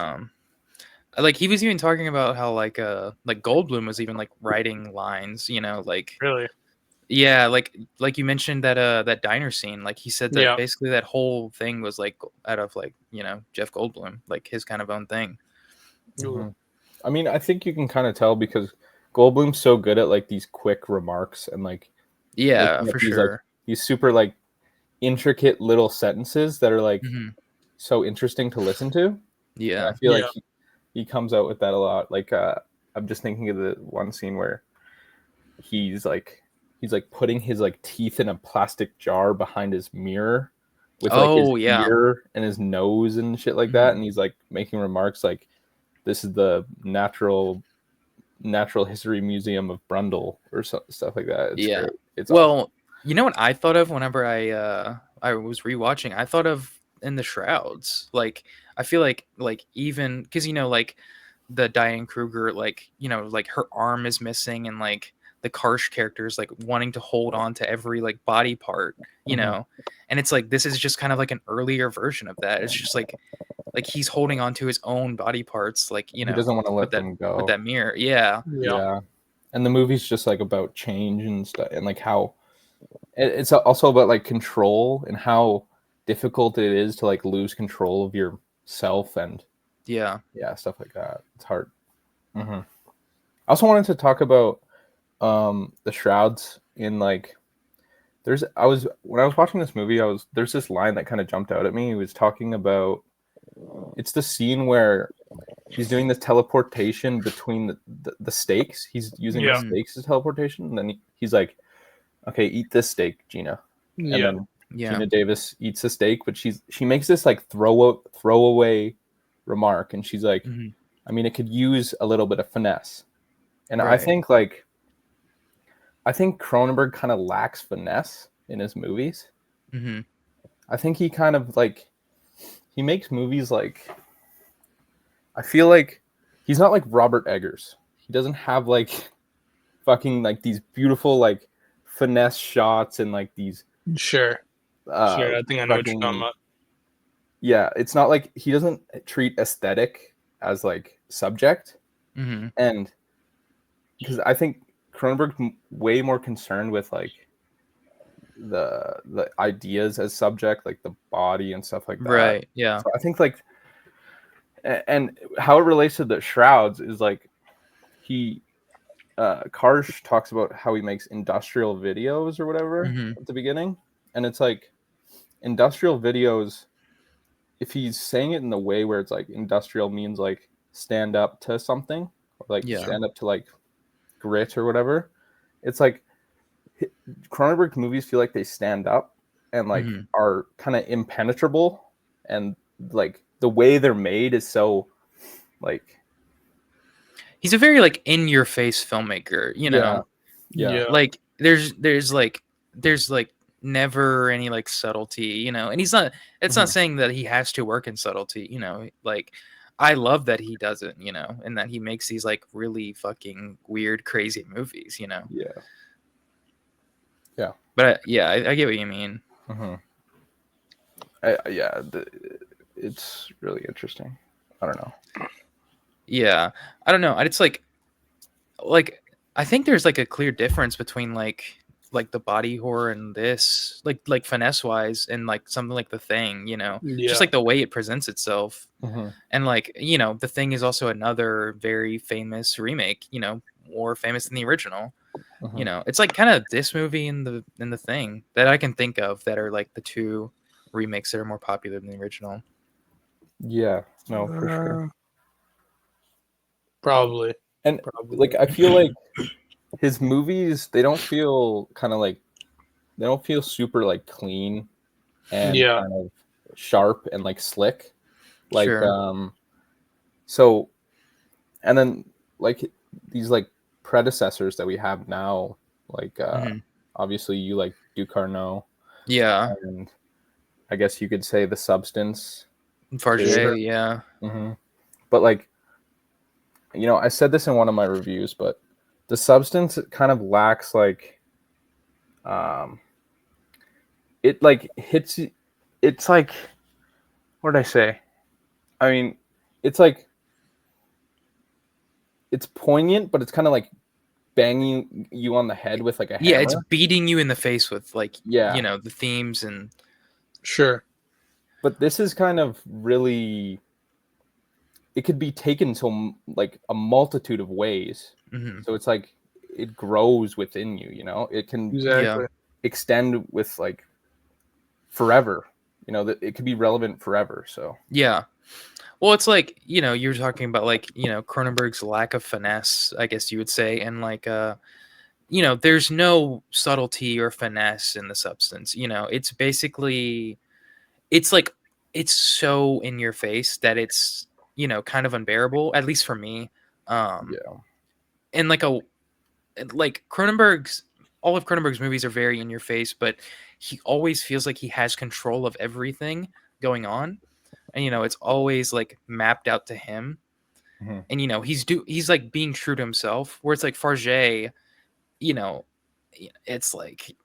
Like he was even talking about how like Goldblum was even like writing lines, you know, like really. Yeah, like you mentioned that diner scene. Like he said that basically that whole thing was like out of like, you know, Jeff Goldblum, like his kind of own thing. I mean, I think you can kind of tell because Goldblum's so good at like these quick remarks and like for sure. Like, these super like intricate little sentences that are like so interesting to listen to. Yeah, and I feel like he comes out with that a lot. Like I'm just thinking of the one scene where he's like putting his like teeth in a plastic jar behind his mirror with like his ear and his nose and shit like that, and he's like making remarks like, this is the natural history museum of Brundle or stuff like that. It's great. It's awesome. You know what I thought of whenever I I was rewatching, I thought of in the Shrouds. Like I feel like even because like the Diane Kruger, like like her arm is missing, and like the Karsh character is like wanting to hold on to every like body part, and it's like this is just kind of like an earlier version of that. It's just like he's holding on to his own body parts, like He doesn't want to let with them go. that mirror. Yeah. Yeah. And the movie's just like about change and stuff, and like how it's also about like control and how difficult it is to like lose control of yourself and stuff like that. It's hard. I also wanted to talk about the Shrouds in like when I was watching this movie, there's this line that kind of jumped out at me. He was talking about, it's the scene where she's doing this teleportation between the stakes. He's using the stakes as teleportation, and then he's like, okay, eat this steak, Gina. And then Gina Davis eats the steak, but she makes this like throwaway remark, and she's like, I mean, it could use a little bit of finesse. And I think Cronenberg kind of lacks finesse in his movies. I think he kind of like, he makes movies like, I feel like he's not like Robert Eggers. He doesn't have like fucking like these beautiful like finesse shots and like these sure, I think I know what you're talking about. Yeah, it's not like he doesn't treat aesthetic as like subject. And because I think Cronenberg's way more concerned with like the ideas as subject, like the body and stuff like that. Right. Yeah. So I think like, and how it relates to the Shrouds is like Karsh talks about how he makes industrial videos or whatever at the beginning, and it's like industrial videos, if he's saying it in the way where it's like industrial means like stand up to something, or like stand up to like grit or whatever, it's like Cronenberg's movies feel like they stand up and like are kind of impenetrable, and like the way they're made is so like, he's a very like in your face filmmaker, like there's like never any like subtlety, and he's not, it's not saying that he has to work in subtlety, like I love that he doesn't, and that he makes these like really fucking weird crazy movies, but I get what you mean. It's really interesting. I don't know. Yeah, I don't know. It's like I think there's like a clear difference between like the body horror and this, like finesse wise, and like something like The Thing, just like the way it presents itself. And like The Thing is also another very famous remake, more famous than the original. It's like kind of this movie and the Thing that I can think of that are like the two remakes that are more popular than the original. Yeah, no, for sure. Probably. And like I feel like his movies, they don't feel super like clean and kind of sharp and like slick, like so. And then like these like predecessors that we have now, like obviously you like Ducarneau, and I guess you could say The Substance, Farge, but like, I said this in one of my reviews, but The Substance kind of lacks like, it like hits. It's like, what did I say? I mean, it's like, it's poignant, but it's kind of like banging you on the head with like a hammer. Yeah, it's beating you in the face with like, the themes and. Sure. But this is kind of really, it could be taken to like a multitude of ways. So it's like it grows within you, it can extend with like forever, that it could be relevant forever. So well, it's like, you're talking about like, Cronenberg's lack of finesse, I guess you would say, and like there's no subtlety or finesse in The Substance. It's basically, it's like, it's so in your face that it's kind of unbearable, at least for me. And like Cronenberg's all of Cronenberg's movies are very in your face, but he always feels like he has control of everything going on, and it's always like mapped out to him. Mhm. And he's like being true to himself. Where it's like Farge, it's like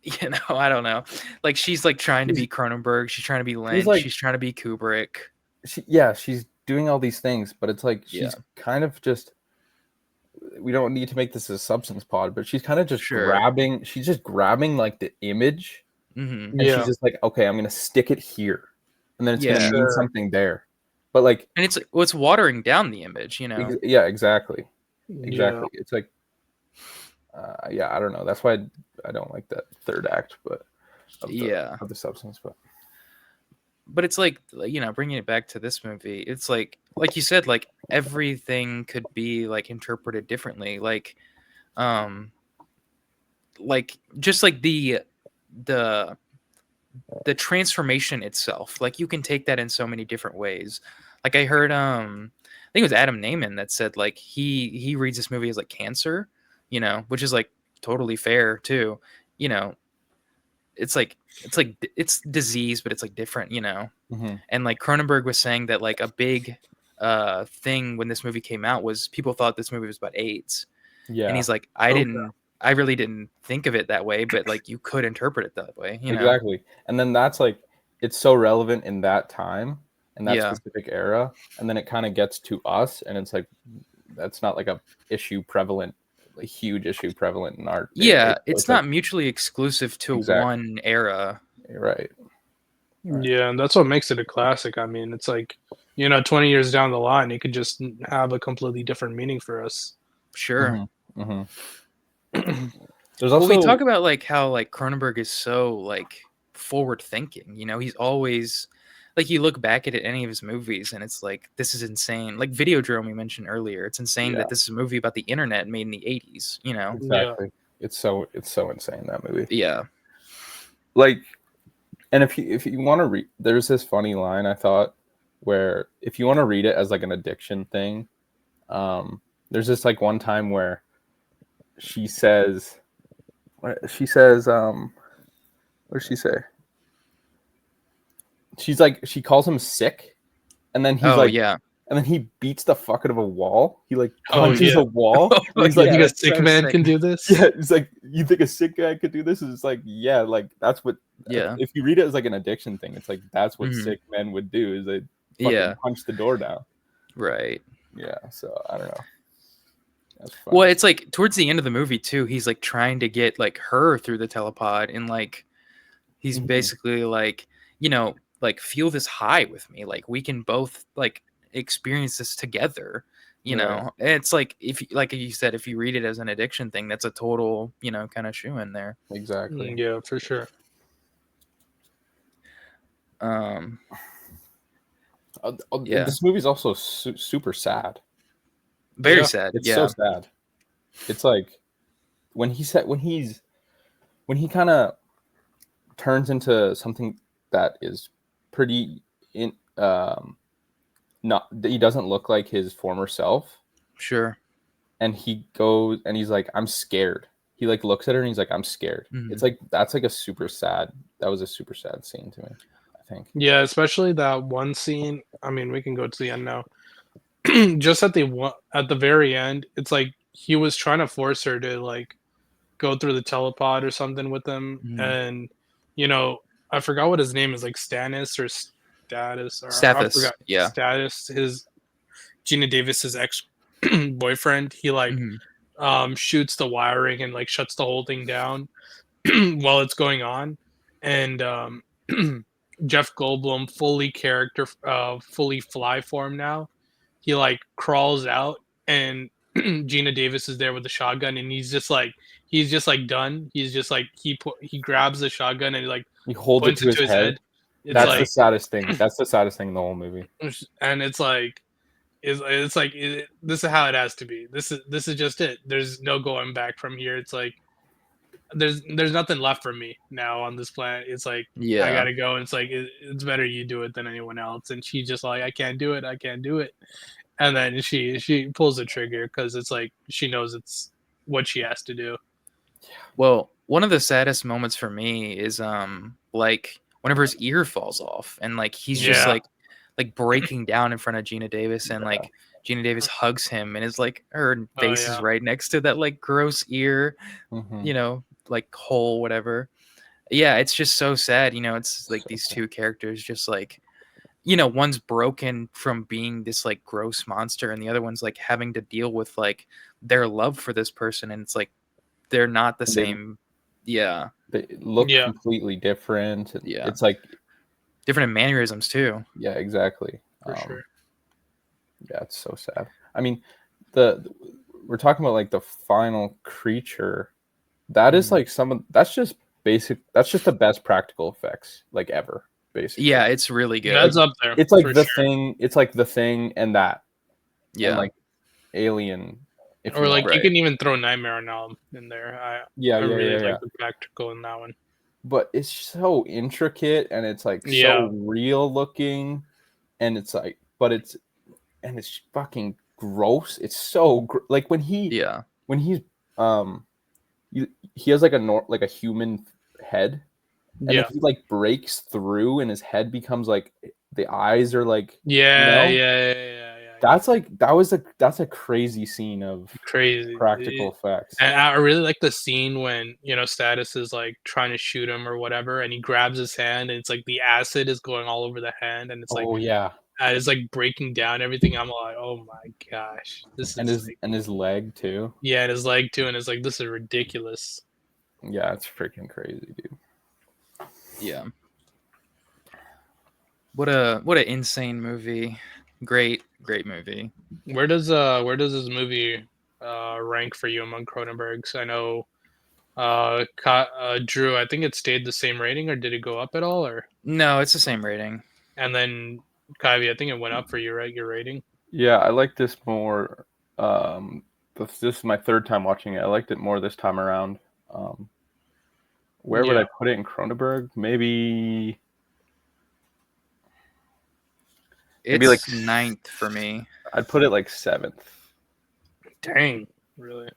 I don't know, like she's like trying to be Cronenberg, she's trying to be Lynch, like she's trying to be Kubrick. She's doing all these things, but it's like she's kind of just. We don't need to make this a substance pod, but she's kind of just grabbing. She's just grabbing like the image, and she's just like, okay, I'm gonna stick it here, and then it's gonna mean something there. But like, and it's watering down the image, Yeah, exactly. It's like, I don't know. That's why I don't like that third act, but of the substance, but it's like, bringing it back to this movie, it's like you said, like everything could be like interpreted differently, like just like the transformation itself, like you can take that in so many different ways. Like I heard I think it was Adam Naiman that said like he reads this movie as like cancer, which is like totally fair too. It's like it's disease, but it's like different, Mm-hmm. And like Cronenberg was saying that like a big thing when this movie came out was people thought this movie was about AIDS. Yeah. And he's like, I really didn't think of it that way, but like you could interpret it that way, Exactly. And then that's like, it's so relevant in that time and that specific era, and then it kind of gets to us, and it's like that's not like a huge issue prevalent in art. It's not like, mutually exclusive to one era. Right. Yeah, and that's what makes it a classic. I mean, it's like, 20 years down the line, it could just have a completely different meaning for us. Sure. Mm-hmm. There's also, we talk about like how like Cronenberg is so like forward thinking. He's always like, you look back at any of his movies and it's like, this is insane. Like Videodrome we mentioned earlier, it's insane that this is a movie about the internet made in the 80s. Exactly. Yeah. It's so insane, that movie. Yeah. Like, and if you want to read, there's this funny line I thought where if you want to read it as like an addiction thing, there's this like one time where she says, what does she say? She's like, she calls him sick, and then he's and then he beats the fuck out of a wall. He like punches a wall. He's like, a sick man can do this? Yeah, it's like, you think a sick guy could do this? And it's like, yeah, like that's what. Yeah. If you read it as like an addiction thing, it's like that's what sick men would do, is they fucking punch the door down. Right. Yeah. So I don't know. Well, it's like towards the end of the movie too, he's like trying to get like her through the telepod, and like he's basically like, like feel this high with me, like we can both like experience this together, know. And it's like, if like you said, if you read it as an addiction thing, that's a total kind of shoe in there. Exactly. Yeah, for sure. This movie's also super sad. Very sad. It's so sad. It's like when he kind of turns into something that is pretty he doesn't look like his former self. Sure. And he goes and he's like, I'm scared. He like looks at her and he's like, I'm scared. It's like, that was a super sad scene to me, I think. Yeah, especially that one scene. I mean, we can go to the end now. Just at the very end, it's like he was trying to force her to like go through the telepod or something with him, and I forgot what his name is, like Status, or Status, his Gina Davis's ex boyfriend. He like shoots the wiring and like shuts the whole thing down while it's going on, and Jeff Goldblum, fully fly form now. He like crawls out, and Gina Davis is there with the shotgun, and he's just like done. He's just like, he grabs the shotgun and he holds it to his head. That's like, the saddest thing. That's the saddest thing in the whole movie. And it's like, this is how it has to be. This is just it. There's no going back from here. It's like, there's nothing left for me now on this planet. It's like, I gotta go. And it's like, it's better you do it than anyone else. And she's just like, I can't do it. And then she pulls the trigger because it's like, she knows it's what she has to do. Well, one of the saddest moments for me is like whenever his ear falls off and like he's just Yeah. like breaking down in front of Gina Davis and like Gina Davis hugs him and is like her Oh, face is yeah. right next to that like gross ear, Mhm. you know, like hole, whatever. Yeah, it's just so sad, you know, it's like So these sad. two characters just like, you know, one's broken from being this like gross monster and the other one's like having to deal with like their love for this person and it's like they're not the And they same. Yeah. they look Yeah. completely different. Yeah. It's like, Different in mannerisms too. yeah, exactly. For sure. Yeah, it's so sad. I mean, the we're talking about like the final creature. That is like that's just basic. That's just the best practical effects like ever. Basically, Yeah, it's really good. That's up there. it's like for the sure. thing. It's like the thing and that and Yeah. like Alien. If Or you like want. you Right. can even throw Nightmare on Elm in there. Yeah, I yeah, really yeah, like yeah. the practical in that one. But it's so intricate and it's like Yeah. so real looking, and it's like, but it's fucking gross. It's so like when Yeah. he's um he has like like a human head, and then Yeah. he like breaks through and his head becomes like the eyes are like, Yeah. Yeah. that's like that's a crazy scene of Crazy. practical effects. And I really like the scene when, Status is like trying to shoot him or whatever, and he grabs his hand, and it's like the acid is going all over the hand, and Oh yeah, it's like breaking down everything. I'm like, oh my gosh, this and is like, his leg too. yeah, and his leg too, and it's like, this is ridiculous. Yeah, it's freaking crazy, dude. Yeah. What an insane movie. Great movie. Where does this movie rank for you among Cronenberg's? I know Drew, I think it stayed the same rating, or did it go up at all, or? No, it's the same rating. And then Kuyve, I think it went up for you, right? Your rating? Yeah, I like this more. This is my third time watching it. I liked it more this time around. Where would I put it in Cronenberg? Maybe It's like ninth for me. I'd put it like 7th. Dang, really?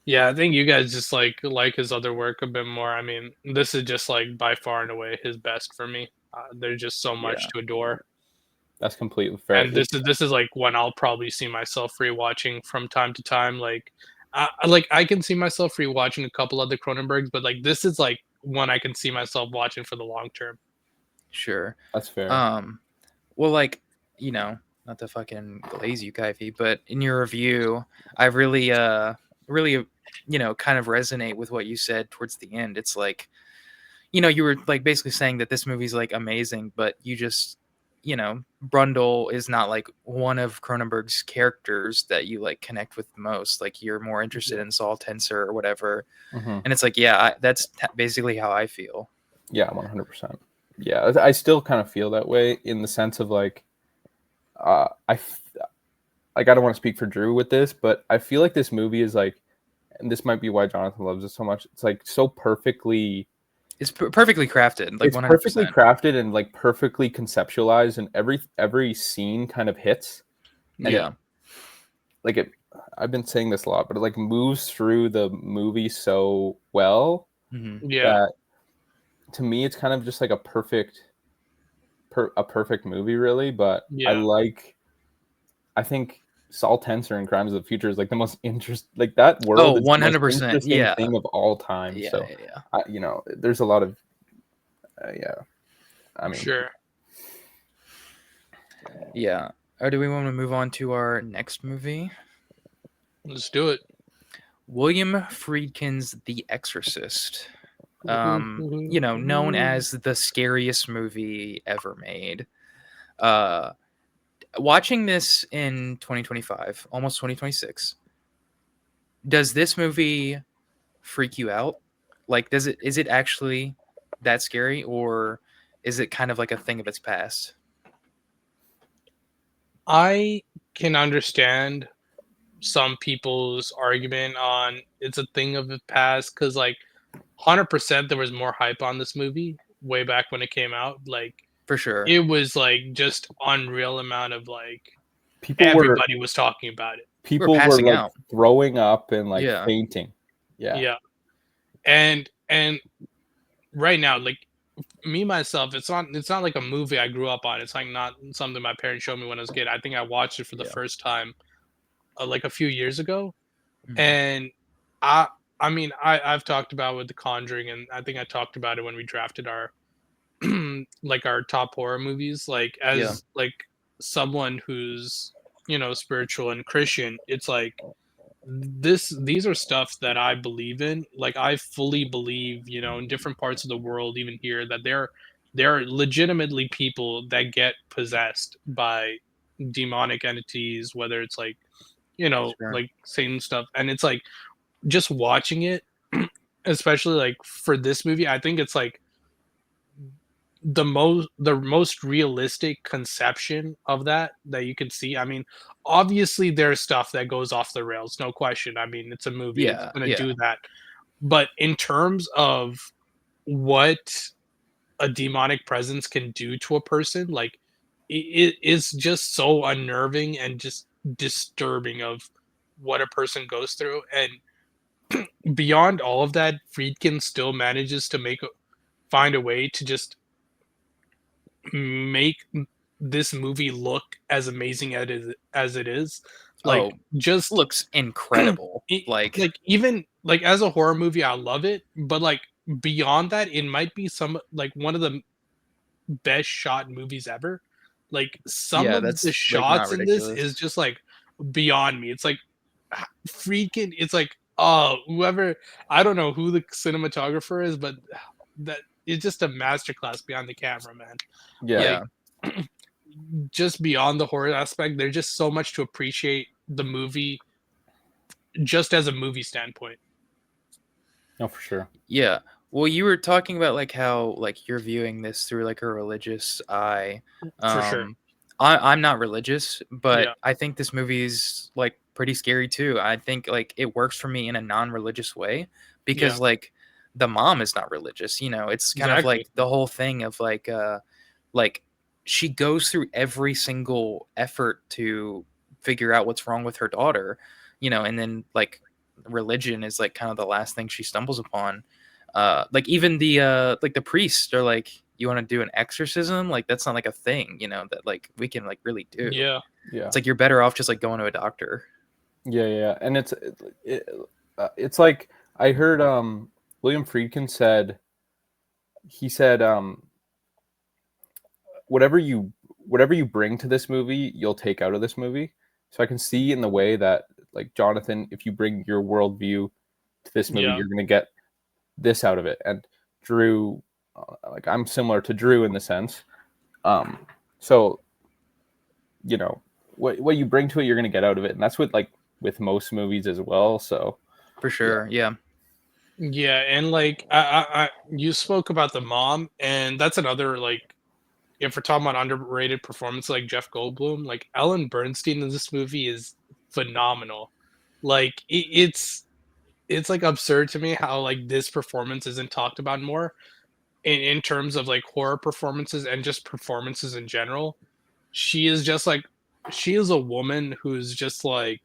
Yeah, I think you guys just like his other work a bit more. I mean, this is just like by far and away his best for me. There's just so much to adore. That's completely fair. And this is like when I'll probably see myself rewatching from time to time. Like I can see myself rewatching a couple other Cronenbergs, but like this is like one I can see myself watching for the long term. Sure. That's fair. Well, like, you know, not to fucking glaze you, Kuyve, but in your review, I really, you know, kind of resonate with what you said towards the end. It's like, you know, you were like basically saying that this movie's like amazing, but you just, you know, Brundle is not like one of Cronenberg's characters that you like connect with the most. Like you're more interested in Saul Tenser or whatever. Mm-hmm. And it's like, yeah, that's basically how I feel. Yeah, 100%. Yeah, I still kind of feel that way in the sense of like, I don't want to speak for Drew with this, but I feel like this movie is like, and this might be why Jonathan loves it so much. It's like so perfectly. It's perfectly crafted. Like it's 100%. perfectly crafted and like perfectly conceptualized, and every scene kind of hits. And yeah. I've been saying this a lot, but it like moves through the movie so well that to me it's kind of just like a perfect movie, really. But I think Saul Tenser in Crimes of the Future is like the most interesting, like that world. Oh, 100%. Is the most interesting thing of all time. Yeah, so, you know, there's a lot of, I mean, sure. Yeah. Or do we want to move on to our next movie? Let's do it. William Friedkin's The Exorcist. You know, known as the scariest movie ever made. Watching this in 2025, almost 2026, does this movie freak you out? Like, is it actually that scary, or is it kind of like a thing of its past? I can understand some people's argument on it's a thing of the past, because like 100% there was more hype on this movie way back when it came out. Like, for sure, it was like just unreal amount of like was talking about it. People were like out, throwing up and like fainting. Yeah. and right now, like me myself, it's not like a movie I grew up on. It's like not something my parents showed me when I was a kid. I think I watched it for the first time like a few years ago, Mhm. and I I mean I've talked about with The Conjuring, and I think I talked about it when we drafted our like our top horror movies. Like Yeah, as like someone who's spiritual and Christian, it's like these are stuff that I believe in. Like I fully believe, in different parts of the world, even here, that there are legitimately people that get possessed by demonic entities, whether it's like, sure. like Satan stuff. And it's like just watching it, especially like for this movie, I think it's like the most realistic conception of that you can see. I mean, obviously there's stuff that goes off the rails, no question. I mean, it's a movie, it's Yeah, going to yeah, do that. But in terms of what a demonic presence can do to a person, like it is just so unnerving and just disturbing of what a person goes through. And beyond all of that, Friedkin still manages to find a way to just make this movie look as amazing as it is. Like Oh, just looks incredible. Like, like even like as a horror movie, I love it, but like beyond that, it might be some like one of the best shot movies ever. Like some yeah, of the that's like not shots in this ridiculous. is just like beyond me. It's like freaking. It's like oh, whoever, I don't know who the cinematographer is, but that it's just a masterclass behind the camera, man. Yeah. Like Yeah, just beyond the horror aspect, there's just so much to appreciate the movie just as a movie standpoint. No, for sure. yeah. Well, you were talking about like how like you're viewing this through like a religious eye. For sure. Um, I'm not religious, but Yeah. I think this movie's like pretty scary too. I think like it works for me in a non-religious way Yeah. because like the mom is not religious. It's kind of Exactly. like the whole thing of like she goes through every single effort to figure out what's wrong with her daughter, and then like religion is like kind of the last thing she stumbles upon. Like even the priests are like, you want to do an exorcism? Like that's not like a thing, that like we can like really do. Yeah. Yeah. It's like you're better off just like going to a doctor. Yeah, yeah, and it's like I heard William Friedkin said he said whatever you bring to this movie, you'll take out of this movie. So I can see in the way that like Jonathan, if you bring your worldview to this movie, Yeah. you're gonna get this out of it. And Drew, like I'm similar to Drew in the sense. Um, so what you bring to it, you're gonna get out of it, and that's what like with most movies as well. So For yeah. sure. Yeah. Yeah, and like you spoke about the mom, and that's another like if we're talking about underrated performance like Jeff Goldblum, like Ellen Bernstein in this movie is phenomenal. Like it's like absurd to me how like this performance isn't talked about more in terms of like horror performances and just performances in general. She is just like she is a woman who's just like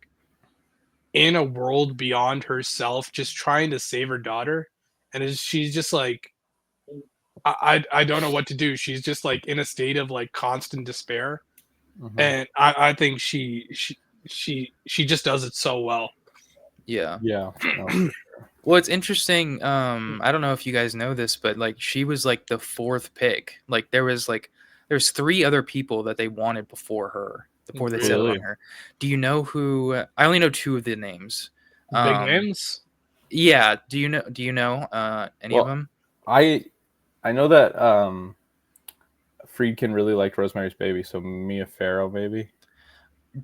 in a world beyond herself, just trying to save her daughter, and she's just like I don't know what to do. She's just like in a state of like constant despair, Mhm. and I think she just does it so well. Yeah. Yeah, no, Well, it's interesting. I don't know if you guys know this, but like she was like the fourth pick. Like there's three other people that they wanted before her, before they settled Really on her. Do you know who? I only know two of the names. big Um, names. yeah. Do you know any of well, them? I I know that Friedkin really liked Rosemary's Baby, so Mia Farrow maybe.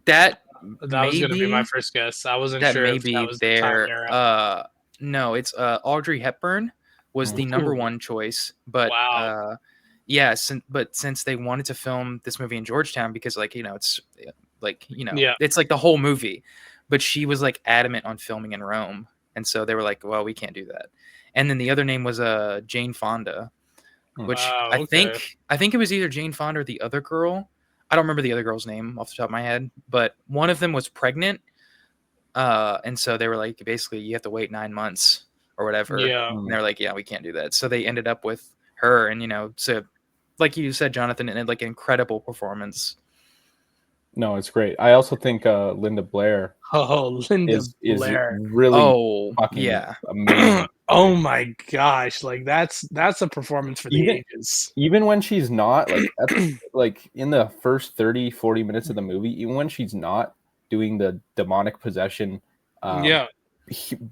That That was gonna be my maybe first guess. I wasn't that sure may if that be was the time there. era. No, it's Audrey Hepburn was the number Ooh, one choice, but wow. yeah, since they wanted to film this movie in Georgetown because like it's like Yeah. it's like the whole movie, but she was like adamant on filming in Rome, and so they were like, well, we can't do that. And then the other name was Jane Fonda, Hmm. which Wow. I Okay. think I think it was either Jane Fonda or the other girl. I don't remember the other girl's name off the top of my head, but one of them was pregnant, and so they were like, basically, you have to wait 9 months or whatever. Yeah. And they're like, yeah, we can't do that. So they ended up with her, and so like you said, Jonathan, and like incredible performance. No, it's great. I also think Linda Blair Oh, Linda is Blair. really fucking yeah. amazing. Oh my gosh, like that's a performance for the ages. Even when she's not like like in the first 30-40 minutes of the movie, even when she's not doing the demonic possession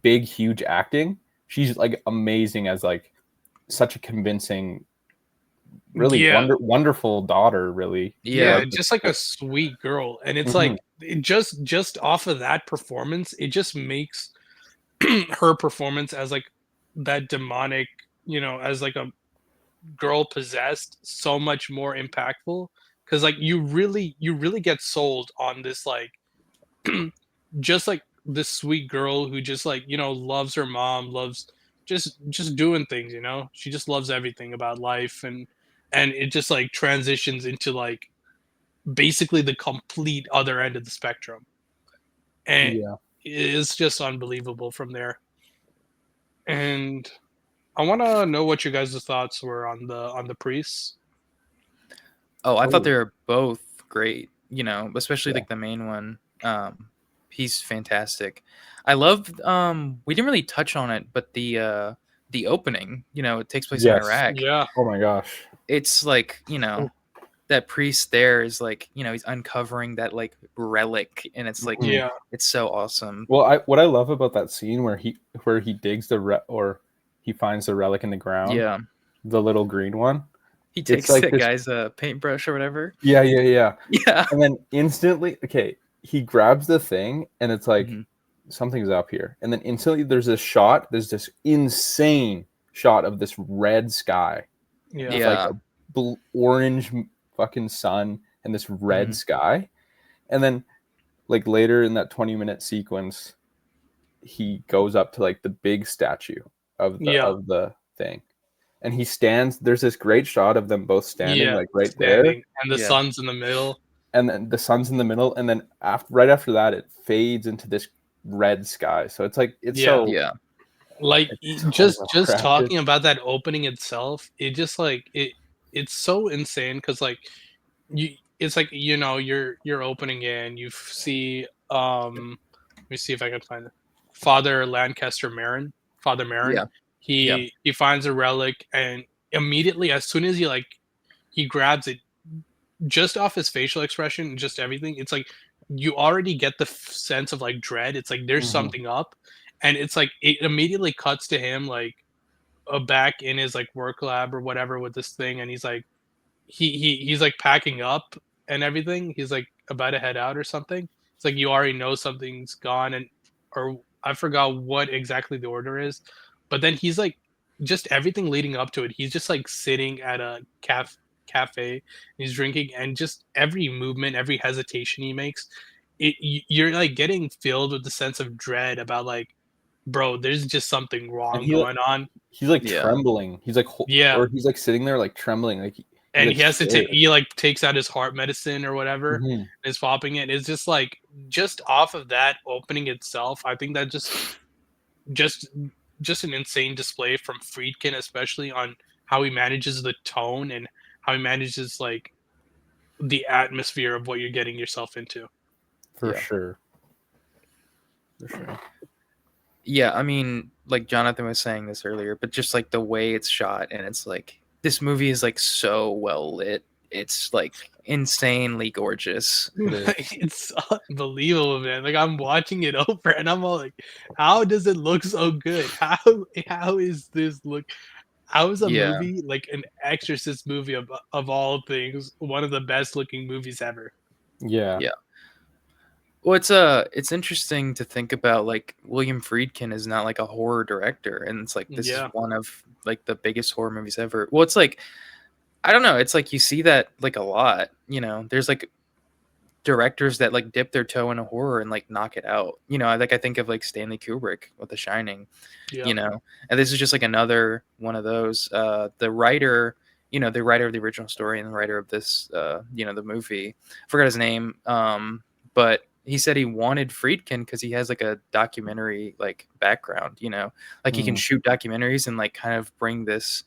big huge acting, she's like amazing as like such a convincing, really wonderful daughter, really. Yeah, just like a sweet girl. And it's like just off of that performance, it just makes her performance as like that demonic, as like a girl possessed so much more impactful, because like you really get sold on this, like just like this sweet girl who just like loves her mom, loves just doing things, she just loves everything about life, and it just like transitions into like basically the complete other end of the spectrum, and it's just unbelievable from there. And I want to know what you guys' thoughts were on the priests. Oh, I thought they were both great, especially like the main one. He's fantastic. I love we didn't really touch on it, but the opening, it takes place in Iraq. Yeah. Oh my gosh. It's like, that priest there is like, he's uncovering that like relic, and it's like it's so awesome. Well, what I love about that scene where he digs or he finds the relic in the ground. Yeah. The little green one. He takes like that guy's paintbrush or whatever. Yeah. Yeah. And then instantly, he grabs the thing, and it's like something's up here. And then instantly there's this insane shot of this red sky. Yeah. With like a orange fucking sun and this red sky. And then like later in that 20-minute sequence, he goes up to like the big statue of the thing. And he stands. There's this great shot of them both standing, like there, and the sun's in the middle. And then the sun's in the middle, and then right after that, it fades into this red sky. So it's like like just talking about that opening itself, it just like it's so insane, because like it's like you're opening in, you see let me see if I can find it. Father Marin. He finds a relic, and immediately as soon as he grabs it, just off his facial expression and just everything, it's like you already get the sense of like dread. It's like there's something up, and it's like it immediately cuts to him like back in his like work lab or whatever with this thing, and he's like he's like packing up and everything. He's like about to head out or something. It's like you already know something's gone, or I forgot what exactly the order is, but then he's like just everything leading up to it. He's just like sitting at a cafe, and he's drinking, and just every movement, every hesitation he makes, you're like getting filled with the sense of dread about like, bro, there's just something wrong going on. He's like trembling. He's like or he's like sitting there like trembling, like. And he has to take. He like takes out his heart medicine or whatever, and is popping it. It's just like just off of that opening itself. I think that just an insane display from Friedkin, especially on how he manages the tone and how he manages like the atmosphere of what you're getting yourself into. For sure. Yeah, I mean, like Jonathan was saying this earlier, but just like the way it's shot, and it's like this movie is like so well lit. It's like insanely gorgeous. It's unbelievable, man. Like I'm watching it over, and I'm all like, how does it look so good? How is this look? How is a movie like an Exorcist movie of all things one of the best looking movies ever? Yeah. Well, it's interesting to think about, like William Friedkin is not like a horror director, and it's like this is one of like the biggest horror movies ever. Well, it's like I don't know, it's like you see that like a lot, there's like directors that like dip their toe in a horror and like knock it out. Like I think of like Stanley Kubrick with The Shining, and this is just like another one of those. The writer of the original story and the writer of this, the movie, I forgot his name, but he said he wanted Friedkin because he has like a documentary like background, like he can shoot documentaries and like kind of bring this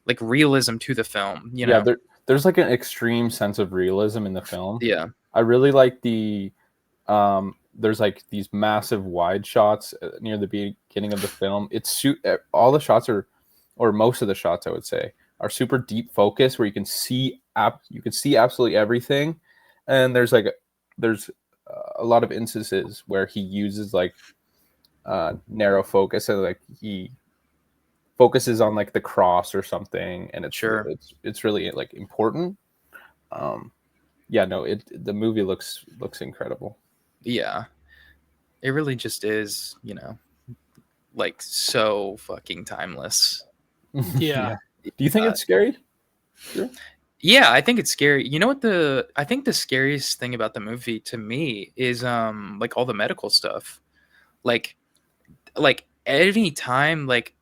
like realism to the film, Yeah, there's like an extreme sense of realism in the film. Yeah. I really like there's like these massive wide shots near the beginning of the film. All the shots or most of the shots, I would say, are super deep focus where you can see absolutely everything. And there's a lot of instances where he uses like narrow focus, and like he focuses on like the cross or something, and it's really like important. Yeah, no, the movie looks incredible. Yeah, it really just is, like so fucking timeless. Yeah. Do you think it's scary? Sure. Yeah, I think it's scary. You know what I think the scariest thing about the movie to me is like all the medical stuff. Like any time like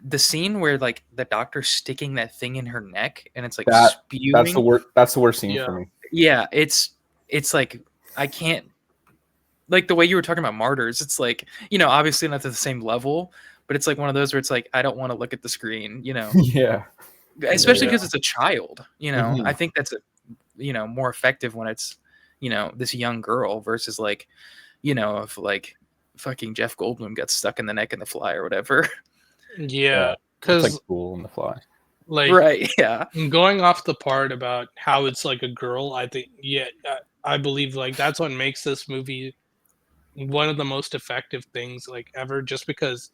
the scene where like the doctor's sticking that thing in her neck and it's like spewing. That's the worst scene for me. Yeah, it's like I can't, like the way you were talking about Martyrs, it's like, obviously not to the same level, but it's like one of those where it's like I don't want to look at the screen, Yeah. Especially because it's a child, Mm-hmm. I think that's more effective when it's, this young girl versus like, if like fucking Jeff Goldblum got stuck in the neck in The Fly or whatever. Yeah, It's because like cool in The Fly. like right, yeah. Going off the part about how it's like a girl, I think I believe like that's what makes this movie one of the most effective things like ever, just because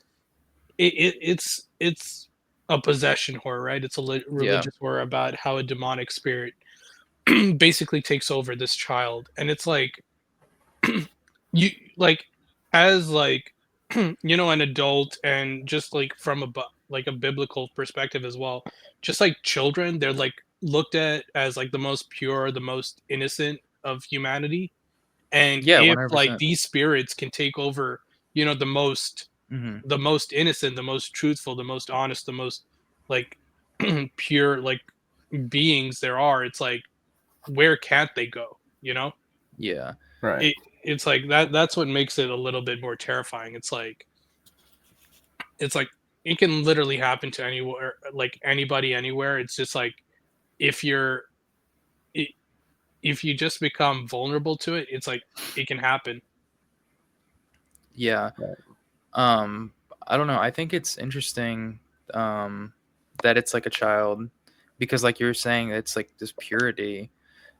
it's a possession horror, right? It's a religious horror about how a demonic spirit basically takes over this child, and it's like you like as like an adult, and just like from like a biblical perspective as well, just like children, they're like looked at as like the most pure, the most innocent of humanity. And Yeah, if like 100%. these spirits can take over, the most innocent, the most truthful, the most honest, the most like pure like beings there are, it's like, where can't they go, Yeah. Right. It's like that's what makes it a little bit more terrifying. It's like it can literally happen to anywhere, like anybody anywhere. It's just like if you're I- if you just become vulnerable to it, it's like it can happen. Yeah. Right. I don't know. I think it's interesting that it's like a child because like you were saying, it's like this purity.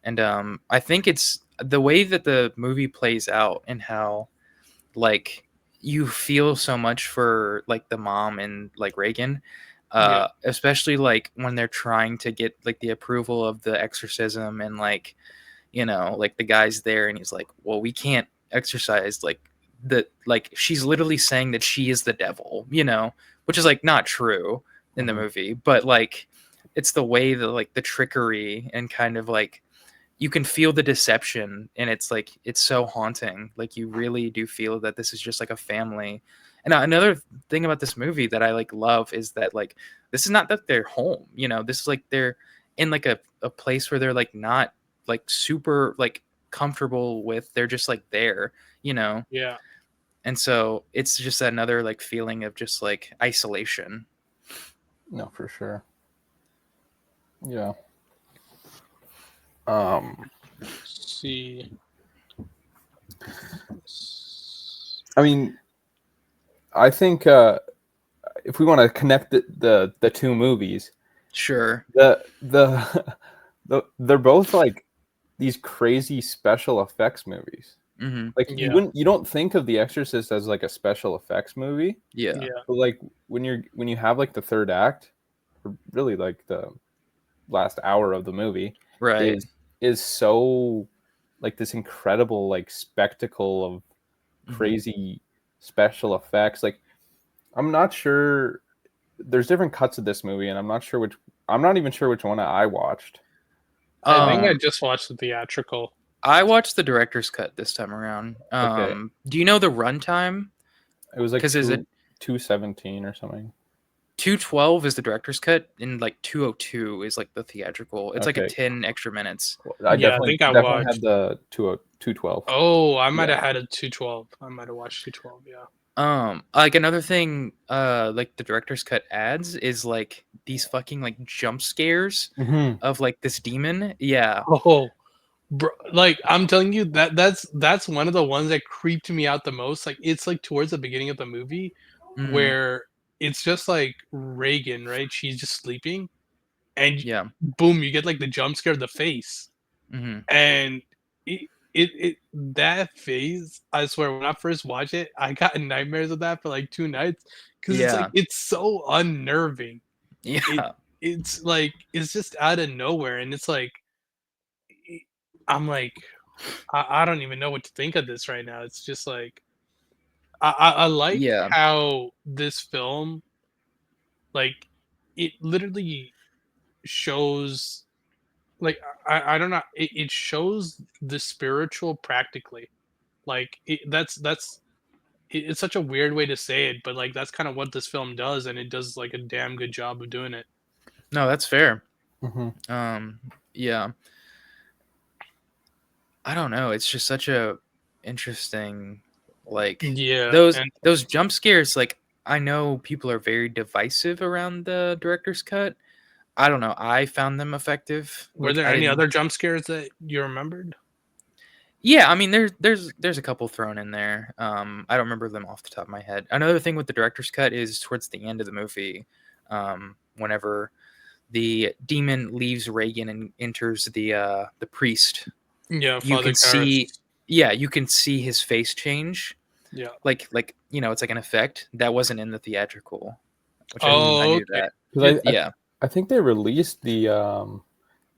And I think it's the way that the movie plays out and how like you feel so much for like the mom and like Reagan, Yeah. especially like when they're trying to get like the approval of the exorcism and like, like the guy's there and he's like, well, we can't exercise like she's literally saying that she is the devil, which is like not true in the movie, but like it's the way that like the trickery and kind of like you can feel the deception and it's like it's so haunting. Like you really do feel that this is just like a family. And another thing about this movie that I like love is that like this is not that they're home, this is like they're in like a place where they're like not like super like comfortable with, they're just like there, Yeah. and so it's just another like feeling of just like isolation. No, for sure. Yeah. Let's see. I mean, I think if we want to connect the two movies, Sure. They're both like these crazy special effects movies. Mm-hmm. Like you don't think of The Exorcist as like a special effects movie. Yeah. But like when you have like the third act, or really like the last hour of the movie, Right. is so like this incredible like spectacle of crazy special effects. Like I'm not sure, there's different cuts of this movie and I'm not even sure which one I watched. I think I just watched the theatrical. I watched the director's cut this time around. Do you know the runtime? It was like is it 2:17 or something? 212 is the director's cut, and like 202 is like the theatrical. It's like a Okay. 10 extra minutes. I Yeah, I definitely think I definitely had watched. the 212. Oh, I might Yeah. have had a 212. I might have watched 212. Yeah. Like another thing, like the director's cut adds is like these fucking like jump scares of like this demon. Yeah. Oh, bro, like I'm telling you that's one of the ones that creeped me out the most. Like it's like towards the beginning of the movie Mm, where it's just like Reagan, right? She's just sleeping, and yeah. boom, you get like the jump scare of the face, Hmm. and it that phase. I swear, when I first watched it, I got nightmares of that for like 2 nights because it's like Yeah. it's so unnerving. It Yeah. it's like it's just out of nowhere, and it's like I'm like I don't even know what to think of this right now. It's just like I like Yeah. how this film, like, it literally shows, like, I don't know, it shows the spiritual practically. Like, it's such a weird way to say it, but, like, that's kinda what this film does, and it does, like, a damn good job of doing it. No, that's fair. Mm-hmm. Yeah. I don't know. It's just such a interesting, like Yeah, those and those jump scares. Like I know people are very divisive around the director's cut. I don't know. I found them effective. were Like there I any didn't. other jump scares that you remembered? Yeah, I mean there's a couple thrown in there. I don't remember them off the top of my head. Another thing with the director's cut is towards the end of the movie, whenever the demon leaves Reagan and enters the priest, Yeah, you Father can see, Karras. yeah, you can see his face change. Yeah. Like it's like an effect that wasn't in the theatrical, which I Oh, knew okay. that. Because Yeah. I think they released the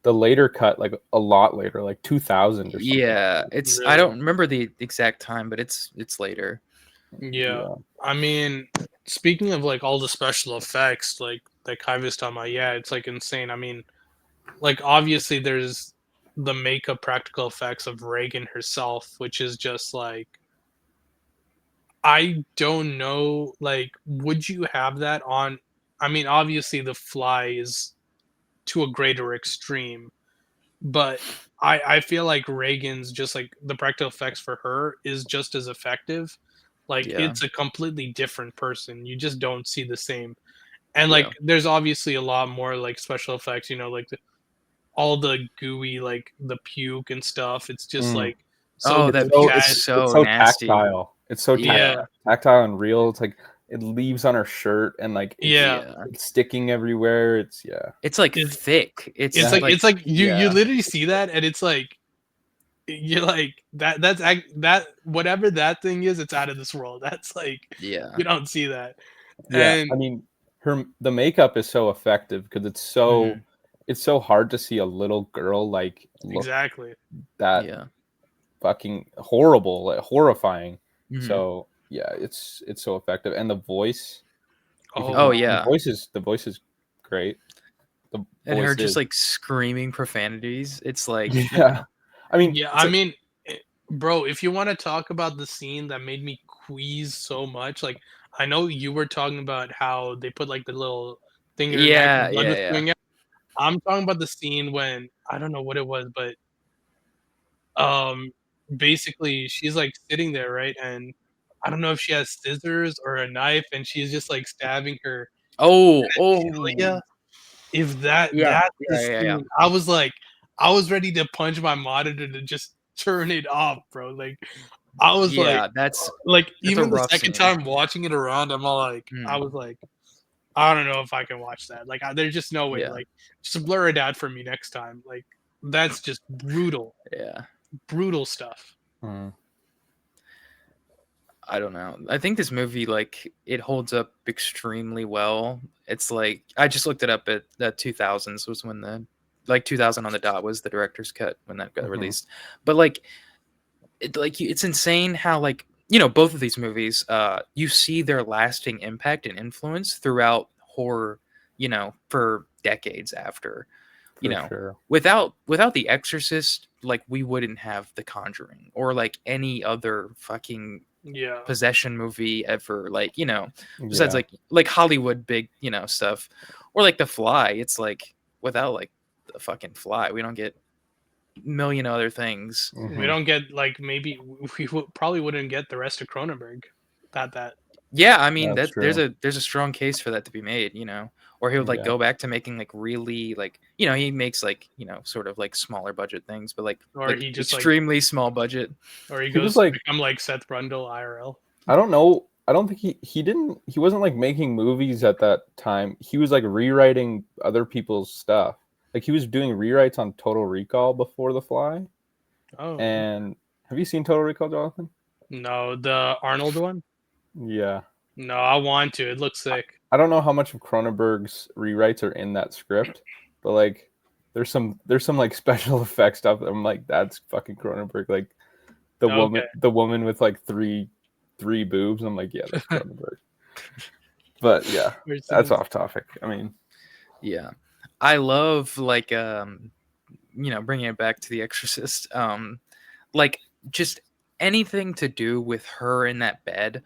later cut like a lot later, like 2000 or something. Yeah, it's I Really? don't remember the exact time, but it's later. Yeah. Yeah. I mean, speaking of like all the special effects, like that Kuyve's talking about, yeah, it's like insane. I mean, like obviously there's the makeup practical effects of Reagan herself, which is just like I don't know, like, would you have that on? I mean, obviously the fly is to a greater extreme, but I feel like Reagan's just like the practical effects for her is just as effective. Like Yeah. it's a completely different person. You just don't see the same. And like Yeah. there's obviously a lot more like special effects, like all the gooey like the puke and stuff. It's just Mm. like so Oh, It's that so puke is detached. it's so so nasty. tactile. It's so Yeah, tactile and real. It's like it leaves on her shirt and like yeah. Yeah. it's sticking everywhere. It's yeah. It's like It's thick. It's it's Yeah. like like it's like you yeah. literally see that and it's like you're like that whatever that thing is, it's out of this world. That's like Yeah. you don't see that. Yeah. And I mean the makeup is so effective because Mhm. it's so hard to see a little girl like look exactly. that Yeah. fucking horrible, like horrifying. Mhm. So yeah, it's so effective. And the voice, you can Oh, Oh, yeah. the voice is great. The And her voice just is like screaming profanities. It's like yeah. I mean, yeah, it's I like mean, bro, if you wanna talk about the scene that made me quease so much, like, I know you were talking about how they put, like, the little thing in her neck yeah, and blood yeah, was yeah. coming out. I'm talking about the scene when I don't know what it was, but, um, basically, she's, like, sitting there, right, and I don't know if she has scissors or a knife, and she's just, like, stabbing her Oh, oh. genitalia. If that's the Yeah, yeah, yeah. scene, I was like I was ready to punch my monitor to just turn it off, bro, like, I was Yeah, that's a even the rough second scene. time watching it around, I'm all like I Mm, was like, "I don't know if I can watch that." Like, there's just no way, yeah, like, just blur it out for me next time, like, that's just brutal, yeah. brutal stuff. mm, I don't know. I think this movie, like, it holds up extremely well. It's like I just looked it up at the 2000s was when the like 2000 on the dot was the director's cut when that got mhm, released. But like it's insane how like both of these movies you see their lasting impact and influence throughout horror for decades after you for know sure. without the Exorcist, like we wouldn't have the Conjuring or like any other fucking possession movie ever. Like, you know, besides like Hollywood big, you know, stuff, or like The Fly. It's like without like the fucking Fly, we don't get a million other things. We don't get like maybe probably wouldn't get the rest of Cronenberg. That. Yeah, I mean That's there's true. a strong case for that to be made, you know. Or he would like go back to making like really like, you know, he makes like, you know, sort of like smaller budget things, but Or he just extremely small budget. Or he was goes like, to become like Seth Brundle IRL. I don't know. I don't think he wasn't like making movies at that time. He was like rewriting other people's stuff. Like he was doing rewrites on Total Recall before The Fly. Oh. And have you seen Total Recall, Jonathan? No, the Arnold one? Yeah. No, I want to. It looks sick. I don't know how much of Cronenberg's rewrites are in that script, but like there's some like special effects stuff that I'm like, that's fucking Cronenberg. Like the woman with like three boobs. I'm like, yeah, that's Cronenberg. But yeah, that's off topic. I mean, yeah, I love like you know, bringing it back to The Exorcist, like just anything to do with her in that bed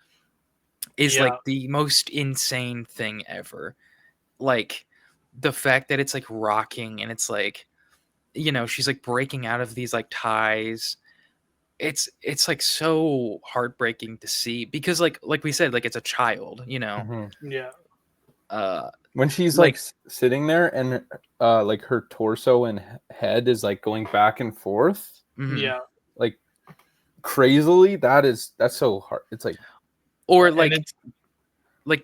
is like the most insane thing ever. Like the fact that it's like rocking and it's like, you know, she's like breaking out of these like ties. It's like so heartbreaking to see because like we said, like it's a child, you know. When she's like sitting there and like her torso and head is like going back and forth, like crazily, that's so hard. It's like, or like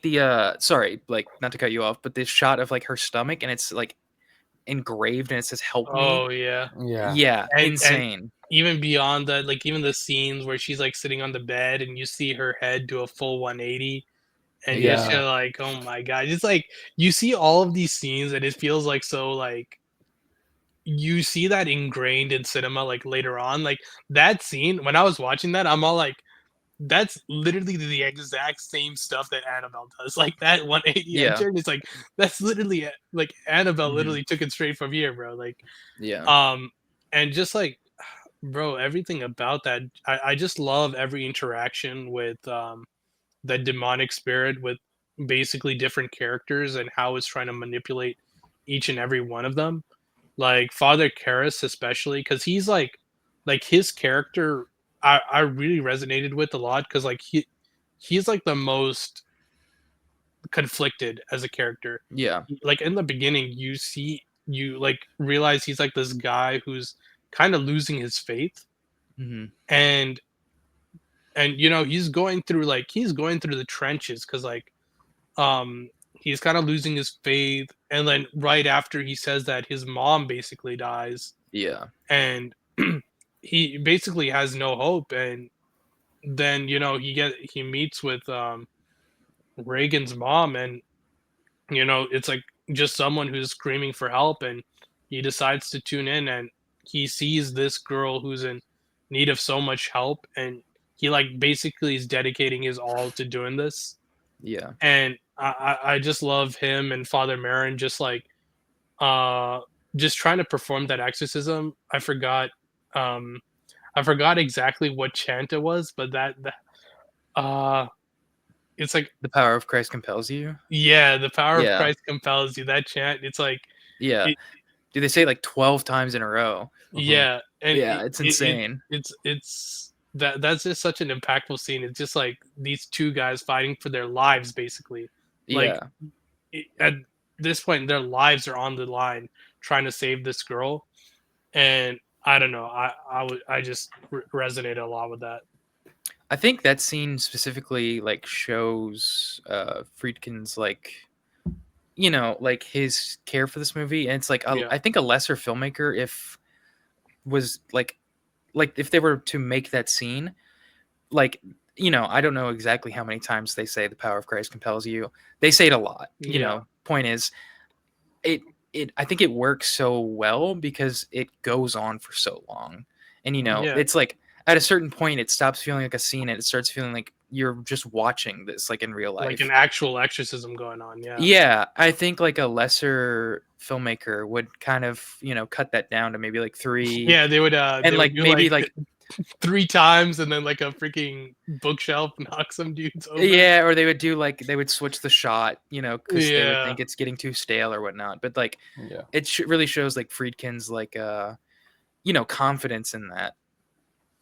the sorry, like not to cut you off, but this shot of like her stomach and it's like engraved and it says "help me." Oh yeah, insane. And even beyond that, like even the scenes where she's like sitting on the bed and you see her head do a full 180, and you're just like, oh my god, it's like you see all of these scenes and it feels like so like you see that ingrained in cinema like later on, like that scene when I was watching that, I'm all like, that's literally the exact same stuff that Annabelle does. Like that 180 turn is like that's literally like Annabelle literally took it straight from here, bro. Like and just like bro, everything about that, I just love every interaction with that demonic spirit with basically different characters and how it's trying to manipulate each and every one of them. Like Father Karras especially, because he's like his character I really resonated with a lot because like he's like the most conflicted as a character. Like in the beginning, you like realize he's like this guy who's kind of losing his faith, and you know he's going through the trenches because like he's kind of losing his faith, and then right after he says that his mom basically dies, and he basically has no hope, and then you know he meets with Reagan's mom, and you know it's like just someone who's screaming for help, and he decides to tune in, and he sees this girl who's in need of so much help, and he like basically is dedicating his all to doing this. And I just love him and Father Marin just trying to perform that exorcism. I forgot exactly what chant it was, but it's like the power of Christ compels you. Yeah, the power of Christ compels you. That chant, it's like do they say it like 12 times in a row? Yeah, and it's insane. It's that's just such an impactful scene. It's just like these two guys fighting for their lives, basically. Like at this point, their lives are on the line, trying to save this girl, and I don't know. I just resonated a lot with that. I think that scene specifically like shows Friedkin's like, you know, like his care for this movie, and it's like I think a lesser filmmaker if if they were to make that scene, like, you know, I don't know exactly how many times they say the power of Christ compels you. They say it a lot. You know, point is, I think it works so well because it goes on for so long, and you know, it's like at a certain point it stops feeling like a scene and it starts feeling like you're just watching this like in real life, like an actual exorcism going on. I think like a lesser filmmaker would kind of, you know, cut that down to maybe like 3. They would and like maybe like 3 times, and then like a freaking bookshelf knocks some dudes over. Yeah, or they would switch the shot, because they would Yeah. think it's getting too stale or whatnot. But like, Yeah. it really shows like Friedkin's like confidence in that.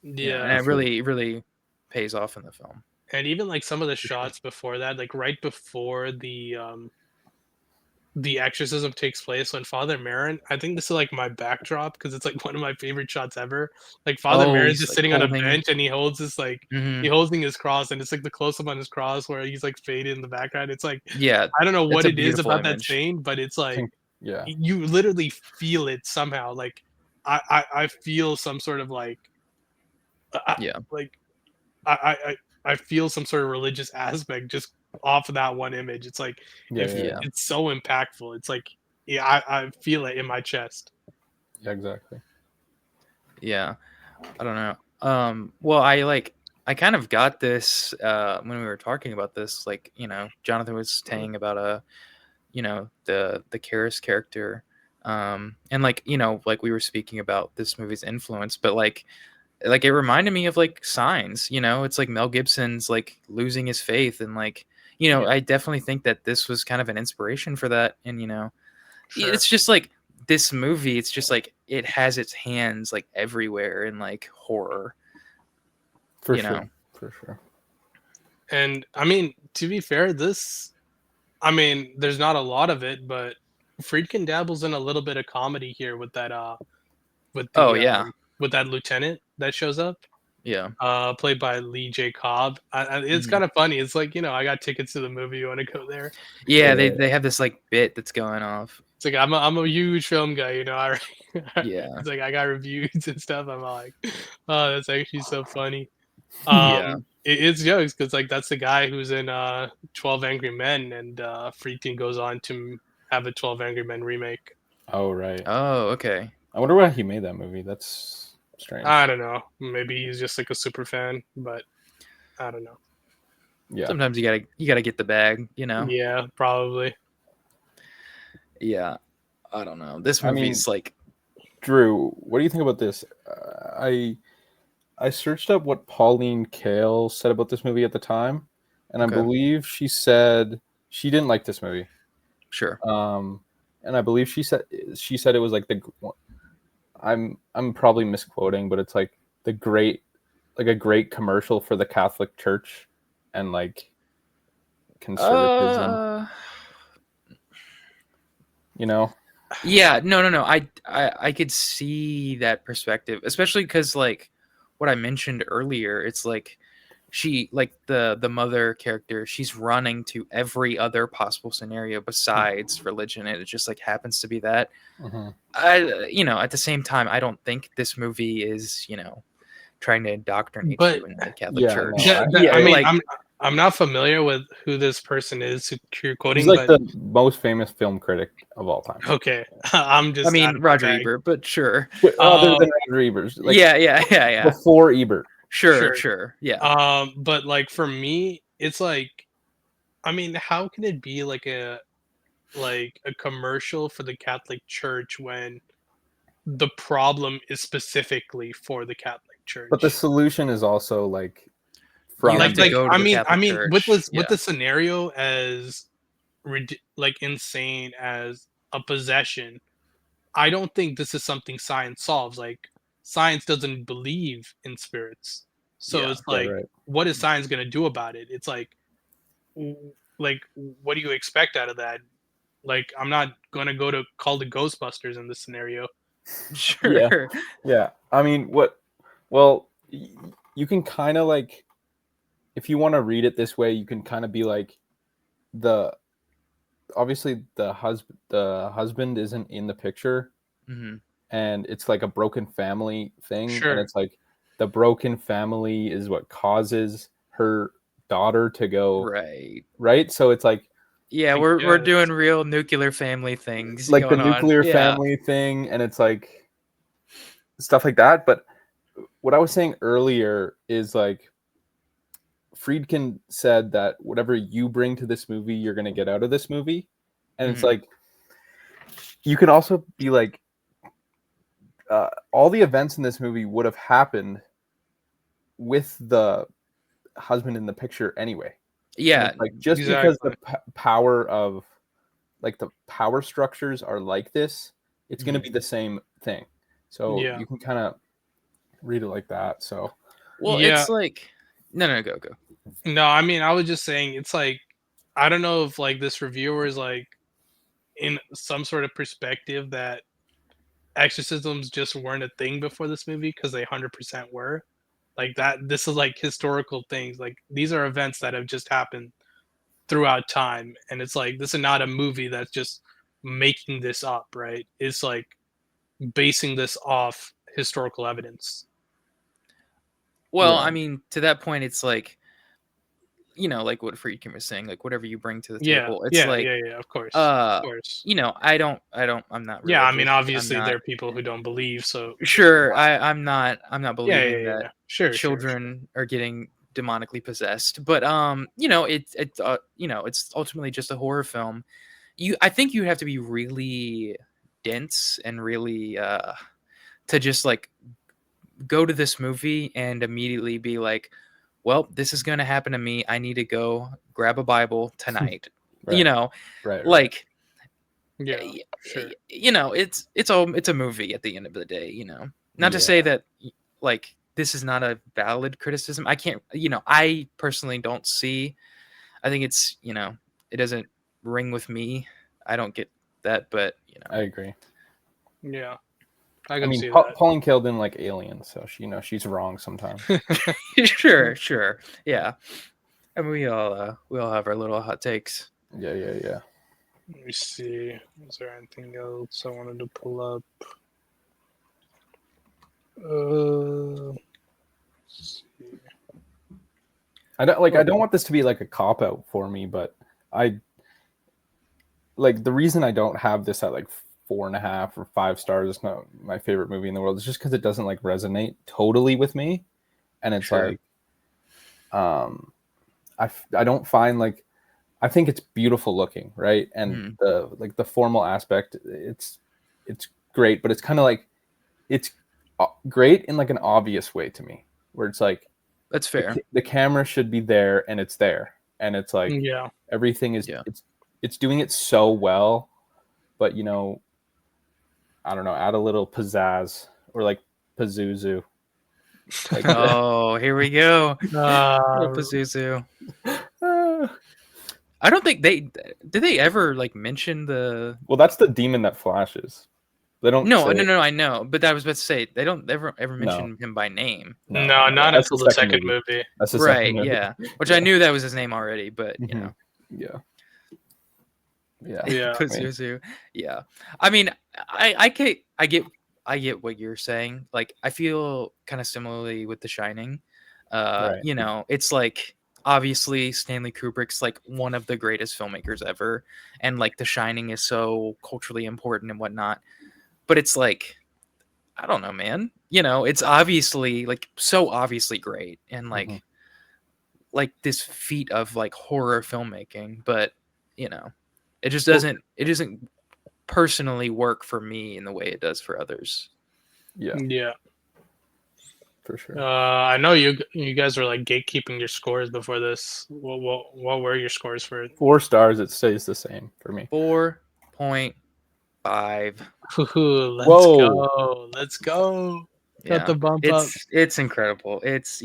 Yeah. And it really pays off in the film. And even like some of the shots before that, like right before the exorcism takes place, when Father Marin, I think this is like my backdrop because it's like one of my favorite shots ever. Like Father Marin's he's just like sitting on a holding. bench and he holds this like Mhm. he holding his cross, and it's like the close up on his cross where he's like faded in the background. It's like, Yeah, I don't know it's what a it is beautiful about that image. scene, but it's like Yeah. you literally feel it somehow. Like I feel some sort of like Yeah. like I feel some sort of religious aspect just off of that one image. It's like Yeah. it's so impactful. It's like, yeah, I feel it in my chest. Yeah, exactly. Yeah. I don't know. Well, I kind of got this when we were talking about this, like, Jonathan was saying about the Karis character. And like, like we were speaking about this movie's influence, but like it reminded me of like Signs, it's like Mel Gibson's like losing his faith, and like, Yeah. I definitely think that this was kind of an inspiration for that. And Sure. it's just like this movie, it's just like it has its hands like everywhere in like horror. For sure. And I mean, to be fair, there's not a lot of it, but Friedkin dabbles in a little bit of comedy here with that Oh yeah. with that lieutenant that shows up, Yeah. played by Lee J. Cobb. It's Mhm. kind of funny. It's like, I got tickets to the movie. You want to go there? Yeah, they have this like bit that's going off. It's like I'm a huge film guy. Yeah. It's like I got reviews and stuff. I'm like, oh, that's actually so funny. Yeah. It's jokes because like that's the guy who's in 12 Angry Men, and Friedkin goes on to have a 12 Angry Men remake. Oh right. Oh, okay. I wonder why he made that movie. That's strange. I don't know. Maybe he's just like a super fan, but I don't know. Yeah. Sometimes you gotta get the bag, Yeah, probably. Yeah. I don't know. This movie's like, Drew, what do you think about this? I searched up what Pauline Kael said about this movie at the time, and Okay. I believe she said she didn't like this movie. Sure. And I believe she said it was like I'm probably misquoting, but it's like a great commercial for the Catholic Church and like conservatism. Yeah, no. I could see that perspective, especially because like what I mentioned earlier, it's like she, like the mother character, she's running to every other possible scenario besides religion, and it just like happens to be that. Mm-hmm. At the same time, I don't think this movie is trying to indoctrinate you in the Catholic Church. I'm not familiar with who this person is who you're quoting. He's like the most famous film critic of all time. Okay, I'm just. I mean, Roger Ebert, but sure. Other than Roger Ebert, like, yeah. Before Ebert, sure, yeah. But like for me, it's like, I mean, how can it be like a commercial for the Catholic Church when the problem is specifically for the Catholic Church? But the solution is also like. With the scenario as like insane as a possession, I don't think this is something science solves. Like, science doesn't believe in spirits, so it's like, what is science going to do about it? It's like what do you expect out of that? Like, I'm not going to go to call the Ghostbusters in this scenario. Sure. Yeah. I mean, well, you can kind of like, if you want to read it this way, you can kind of be like, obviously the husband isn't in the picture, mm-hmm. and it's like a broken family thing. Sure. And it's like the broken family is what causes her daughter to go right. So it's like, yeah, we're doing real nuclear family things, like the nuclear family thing, and it's like stuff like that. But what I was saying earlier is like, Friedkin said that whatever you bring to this movie, you're going to get out of this movie. And it's like, you can also be like, all the events in this movie would have happened with the husband in the picture anyway. Yeah, like just because the power of like the power structures are like this, it's going to be the same thing. So you can kind of read it like that. So well, it's like no, go. No, I mean, I was just saying, it's like, I don't know if like this reviewer is like in some sort of perspective that exorcisms just weren't a thing before this movie, because they 100% were. Like that, this is like historical things. Like these are events that have just happened throughout time, and it's like this is not a movie that's just making this up, right? It's like basing this off historical evidence. Well, I mean, to that point, it's like, like what Friedkin was saying, like whatever you bring to the table, it's like, Of course, of course. I'm not religious. Yeah, I mean, obviously there are people who don't believe, so sure, I'm not believing that sure, children are getting demonically possessed, but it's ultimately just a horror film. I think you have to be really dense and really to just like go to this movie and immediately be like, well, this is going to happen to me. I need to go grab a Bible tonight. Right. Like, sure. It's a movie at the end of the day, not to say that like this is not a valid criticism. I can't, I personally don't see, I think it's, it doesn't ring with me. I don't get that, but I agree. Yeah. I mean, Pauline Kael didn't like Aliens, so she's wrong sometimes. Sure, yeah. And we all have our little hot takes. Yeah. Let me see. Is there anything else I wanted to pull up? I don't want this to be like a cop out for me, but I like the reason I don't have this at like 4.5 or 5 stars. It's not my favorite movie in the world. It's just because it doesn't like resonate totally with me, and it's like, I don't find like, I think it's beautiful looking, right? And the formal aspect, it's great, but it's kind of like, it's great in like an obvious way to me, where it's like, that's fair. The camera should be there, and it's there, and it's like, everything is it's doing it so well, but I don't know, add a little pizzazz or like Pazuzu. Like, oh, here we go. Pazuzu. I don't think did they ever like mention the. Well, that's the demon that flashes. They don't. No, I know, but I was about to say they don't ever mention him by name. No, not until the second movie. That's the right, second movie. Yeah. Which I knew that was his name already, but Yeah. Pazuzu. Yeah. I mean, I get what you're saying. Like, I feel kind of similarly with The Shining. It's like, obviously Stanley Kubrick's like one of the greatest filmmakers ever, and like The Shining is so culturally important and whatnot. But it's like, I don't know, man. It's obviously like so obviously great and like this feat of like horror filmmaking, but it just doesn't personally work for me in the way it does for others. Yeah. For sure. I know you guys were like gatekeeping your scores before this. What were your scores for it? 4 stars. It stays the same for me. 4.5. Let's go. Yeah. Got the bump up. It's incredible. It's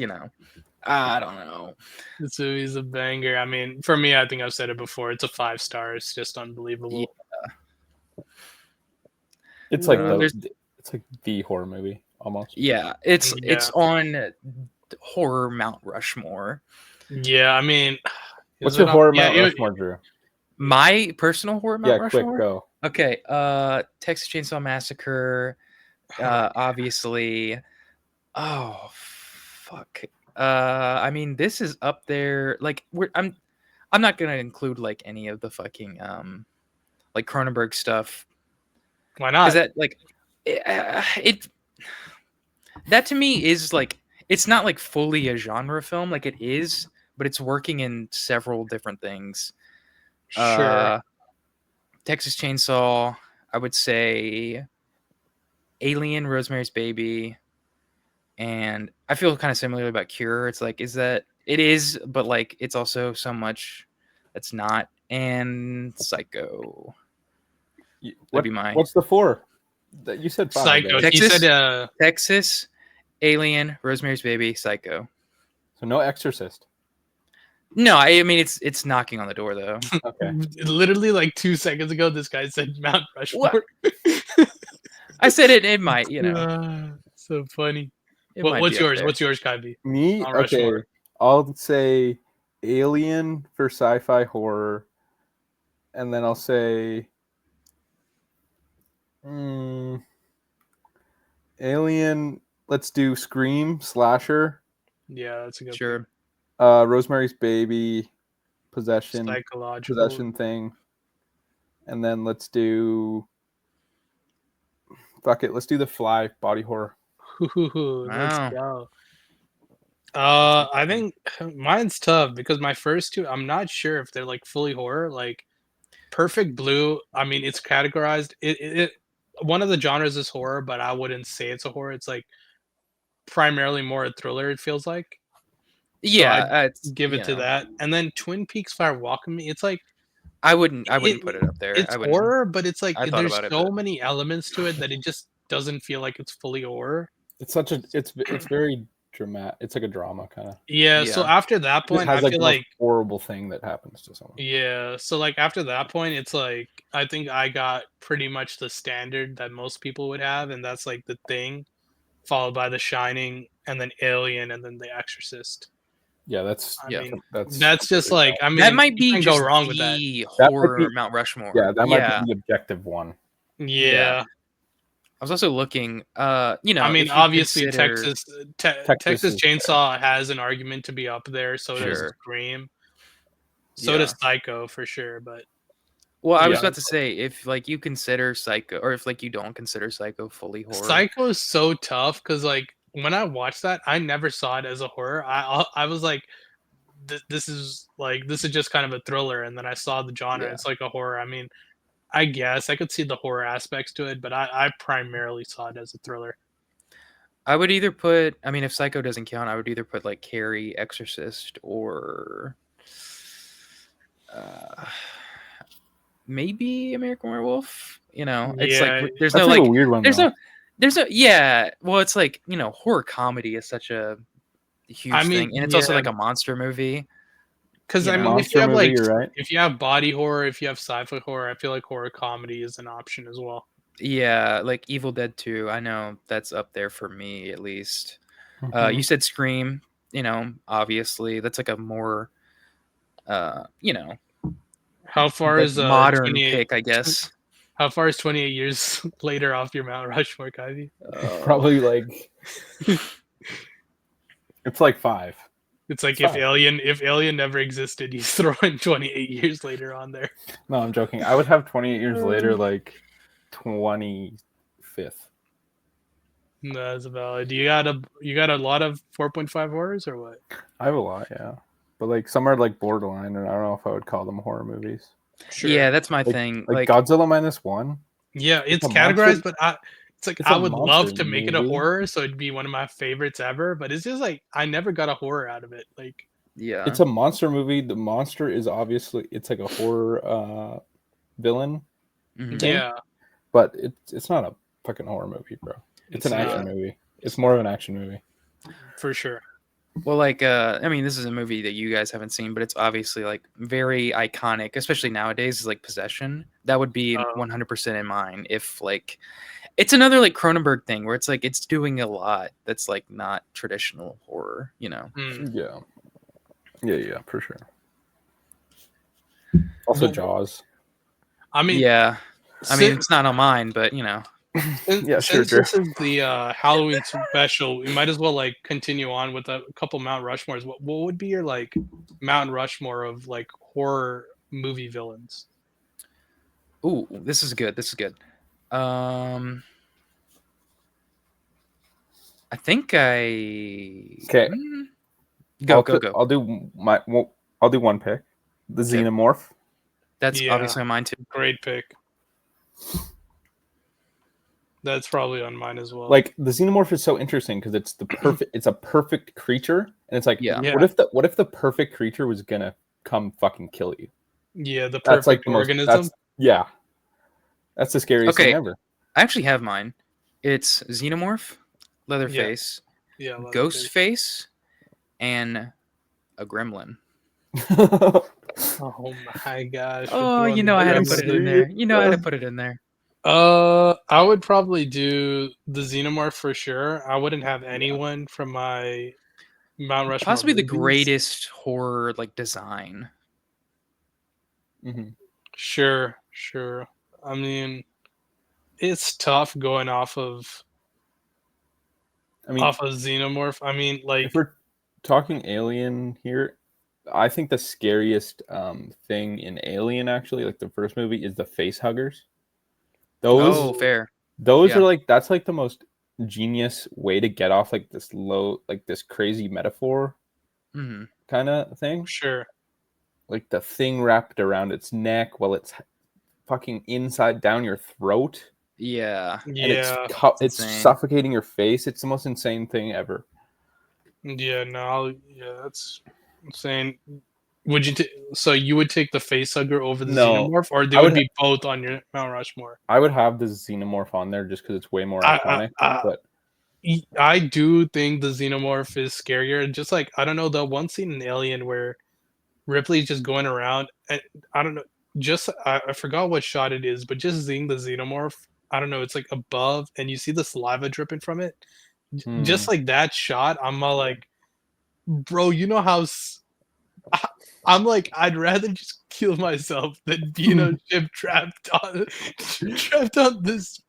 I don't know. This movie's a banger. I mean, for me, I think I've said it before. It's a 5 stars. It's just unbelievable. Yeah. It's like the horror movie almost. Yeah, it's on horror Mount Rushmore. Yeah, I mean, what's your horror Mount Rushmore, Drew? My personal horror Mount Rushmore? Quick, go. Okay, Texas Chainsaw Massacre, obviously. Oh, fuck. I mean, this is up there. Like, I'm not gonna include like any of the fucking like Cronenberg stuff. Why not? Because that like it that to me is like, it's not like fully a genre film. Like, it is, but it's working in several different things. Sure. Texas Chainsaw, I would say. Alien, Rosemary's Baby, And I feel kind of similarly about Cure. It's like, is that it is, but like it's also so much that's not. And Psycho. That'd be my What's the 4? That you said 5. Psycho. Right? He Texas? said Texas, Alien, Rosemary's Baby, Psycho. So no Exorcist. No, I mean it's knocking on the door though. Okay. literally like 2 seconds ago, this guy said Mount Rushmore. I said it might, you know. So funny. It might What's be up yours? there. What's yours, Kuyve? Me? Mount Okay. Rushmore. I'll say Alien for sci-fi horror, and then I'll say Alien. Let's do Scream, slasher. Yeah, that's a good Sure. Rosemary's Baby, possession thing, and then let's do. Fuck it. Let's do The Fly, body horror. Let's go. I think mine's tough because my first two, I'm not sure if they're like fully horror. Like Perfect Blue, I mean, it's categorized. It one of the genres is horror, but I wouldn't say it's a horror. It's like primarily more a thriller. It feels like. Yeah, So I'd it's, give it to that. And then Twin Peaks Fire Walk with Me. It's like I wouldn't put it up there. it's I wouldn't. horror, but it's like I thought there's about it, so but many elements to it that it just doesn't feel like it's fully horror. It's very dramatic. It's like a drama kind of. Yeah. So Yeah. after that point, It has I like feel the most like horrible thing that happens to someone. yeah. So like after that point, it's like I think I got pretty much the standard that most people would have, and that's like The Thing, followed by The Shining, and then Alien, and then The Exorcist. Yeah, that's I mean, that's just like I mean that might you be can't just go wrong with that. the That might horror be- Mount Rushmore. Yeah, that might be the objective one. Yeah. I was also looking, you know, I mean, if you obviously consider- Texas is- Chainsaw has an argument to be up there. So does Sure. Scream. So Yeah. does Psycho for sure. But Well, I was Yeah. about to say, if like you consider Psycho, or if like you don't consider Psycho fully horror, Psycho is so tough because like when I watched that, I never saw it as a horror. I was like, this is just kind of a thriller, and then I saw the genre. Yeah. It's like a horror. I mean, I guess I could see the horror aspects to it, but I primarily saw it as a thriller. I would either put, I mean, if Psycho doesn't count, I would either put like Carrie, Exorcist, or maybe American Werewolf. You know, it's Yeah. like there's That's no like like a weird one. there's though. no yeah. Well, it's like, you know, horror comedy is such a huge thing, and it's also like a monster movie. Because You I know? mean, if you Monster have movie, like you're right. if you have body horror, if you have sci-fi horror, I feel like horror comedy is an option as well. Yeah, like Evil Dead 2. I know that's up there for me at least. Mhm. You said Scream. You know, obviously that's like a more, you know, How far like is modern 28 pick, I guess. How far is 28 years later off your Mount Rushmore, Kuyve? Probably like it's like 5. It's like It's if Alien never existed, you throw in 28 years later on there. No, I'm joking. I would have 28 years later, like 25th. No, that's valid. You got a lot of 4.5 horrors or what? I have a lot, yeah. But like some are like borderline, and I don't know if I would call them horror movies. Sure. Yeah, that's my Like, thing. like Godzilla -1. Yeah, it's a categorized, monster- but it's I a would love monster to make it a movie. horror, so it'd be one of my favorites ever. But it's just like I never got a horror out of it. Like Yeah, It's a monster movie. The monster is obviously it's like a horror villain, Mhm. thing. yeah, but it's not a fucking horror movie, bro. It's an not, action movie. It's more of an action movie. for sure. Well, like, I mean, this is a movie that you guys haven't seen, but it's obviously like very iconic, especially nowadays. Is like Possession. That would be 100% in mine. If like, it's another like Cronenberg thing where it's like it's doing a lot that's like not traditional horror. You know. Yeah, for sure. Also, Jaws. I mean, Yeah, I mean, it's not on mine, but you know. Yeah, sure, Since this is the Halloween special, we might as well like continue on with a couple Mount Rushmores. What would be your like Mount Rushmore of like horror movie villains? Ooh, this is good. This is good. I think Okay. Go. I'll do one pick. The Xenomorph. That's obviously mine too. Great pick. That's probably on mine as well. Like the xenomorph is so interesting because it's it's a perfect creature, and it's like, Yeah. what if the perfect creature was gonna come fucking kill you? Yeah, the That's like perfect the most. organism. That's the scariest thing ever. I actually have mine. It's Xenomorph, Leatherface, Yeah, Ghostface, and a Gremlin. Oh my gosh! Oh, you know I had to put it in there. You know I had to Serious? put it in there. I would probably do the Xenomorph for sure. I wouldn't have anyone from my Mount Rushmore. Possibly the movies. greatest horror like design. Mm-hmm. Sure. I mean, it's tough going off of Xenomorph. I mean, like, if we're talking Alien here, I think the scariest thing in Alien, actually, like the first movie, is the face huggers. Those fair. are like, that's like the most genius way to get off like this this crazy metaphor kind of thing. Sure. Like the thing wrapped around its neck while it's fucking inside down your throat. Yeah. And it's suffocating your face. It's the most insane thing ever. Yeah, no, that's insane. Would you? So you would take the facehugger over the Xenomorph, or they would be both on your Mount Rushmore? I would have the Xenomorph on there just because it's way more iconic. But I do think the Xenomorph is scarier. Just like, I don't know, the one scene in Alien where Ripley's just going around, and I don't know, just I forgot what shot it is, but just seeing the Xenomorph, I don't know, it's like above, and you see the saliva dripping from it. Just like that shot, I'm all like, bro, you know how I'm like, I'd rather just kill myself than be in a ship trapped on this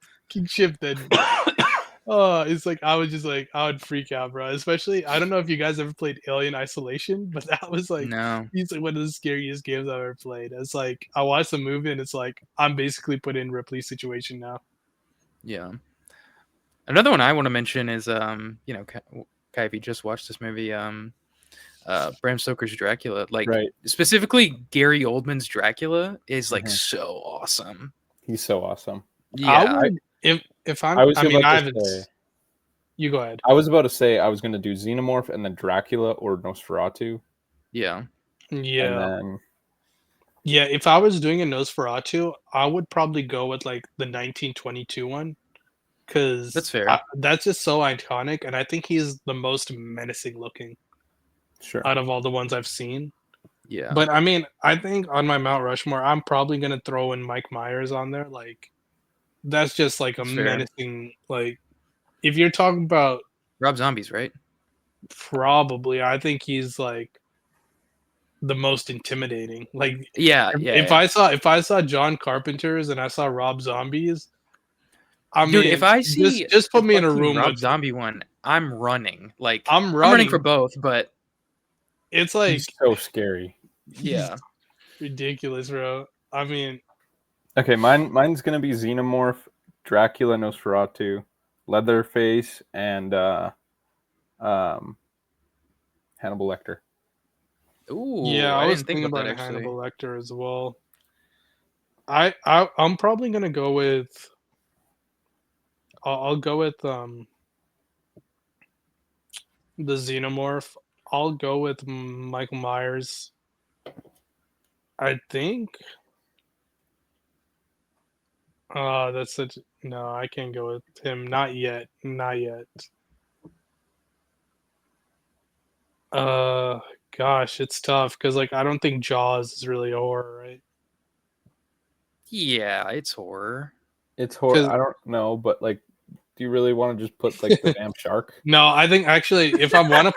ship than it's like, I would freak out, bro. Especially, I don't know if you guys ever played Alien Isolation, but that was like, it's like one of the scariest games I've ever played. It's like, I watched the movie and it's like, I'm basically put in Ripley's situation now. Yeah. Another one I want to mention is Kuyve just watched this movie, Bram Stoker's Dracula. Like, specifically Gary Oldman's Dracula is like so awesome. He's so awesome. Yeah. If I'm, you go ahead. I was about to say I was going to do Xenomorph and then Dracula or Nosferatu. Yeah. Yeah. If I was doing a Nosferatu, I would probably go with like the 1922 one. Because that's fair. That's just so iconic, and I think he's the most menacing looking. Sure. Out of all the ones I've seen. Yeah. But I mean, I think on my Mount Rushmore, I'm probably gonna throw in Mike Myers on there. Like, that's just like that's menacing. Like, if you're talking about Rob Zombie's, right? Probably, I think he's like the most intimidating. Like, if I saw John Carpenter's and I saw Rob Zombie's. Dude, if I see just put me in a room Rob with Zombie one, I'm running. Like, I'm running for both, but it's like he's so scary. Yeah, ridiculous, bro. I mean, okay, mine's gonna be Xenomorph, Dracula, Nosferatu, Leatherface, and Hannibal Lecter. Ooh, yeah, I was thinking about that, Hannibal Lecter as well. I'm probably gonna go with. I'll go with the Xenomorph. I'll go with Michael Myers. I think. That's such. No, I can't go with him. Not yet. Not yet. Gosh, it's tough because like I don't think Jaws is really horror, right? Yeah, it's horror. It's horror. I don't know, but like, do you really want to just put like the damn shark? No, I think actually, if I want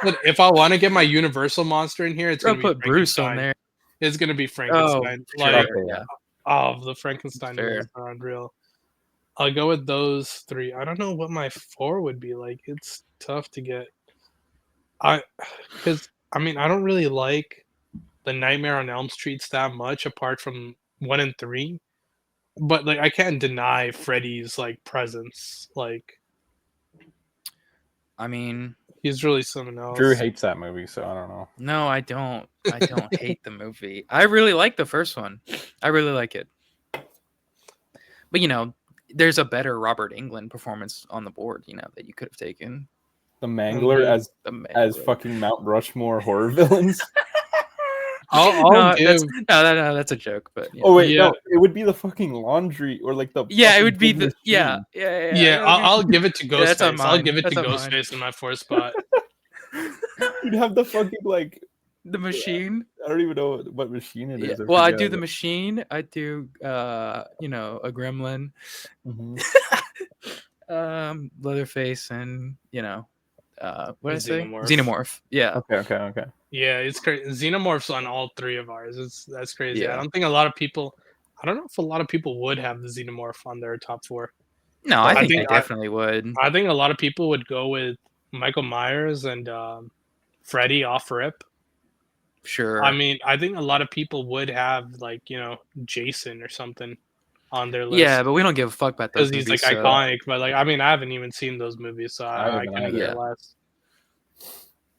to get my Universal monster in here, it's gonna be put Bruce on there. It's gonna be Frankenstein. The Frankenstein movies are unreal. I'll go with those three. I don't know what my 4 would be like. It's tough to get. Because I mean, I don't really like the Nightmare on Elm Streets that much, apart from 1 and 3. But like, I can't deny Freddy's like presence. Like, I mean, he's really something else. Drew hates that movie, so I don't know. No, I don't. I don't hate the movie. I really like the first one. I really like it. But there's a better Robert Englund performance on the board, that you could have taken. The Mangler as fucking Mount Rushmore horror villains. I'll give. No, that's a joke. But oh wait, no, it would be the fucking laundry or like the it would be the machine. Yeah. I'll give it to Ghostface. I'll give it to Ghostface in my fourth spot. You'd have the fucking like the machine. I don't even know what machine it is. Well, I do the machine. I do a gremlin, Leatherface, and what did I say? Xenomorph. Yeah. Okay. Yeah, it's crazy. Xenomorph's on all three of ours. That's crazy. Yeah. I don't think a lot of people. I don't know if a lot of people would have the Xenomorph on their top 4. No, I think they definitely would. I think a lot of people would go with Michael Myers and Freddy off rip. Sure. I mean, I think a lot of people would have like Jason or something on their list. Yeah, but we don't give a fuck about those because movies. He's like iconic. But like, I mean, I haven't even seen those movies, so I couldn't care less.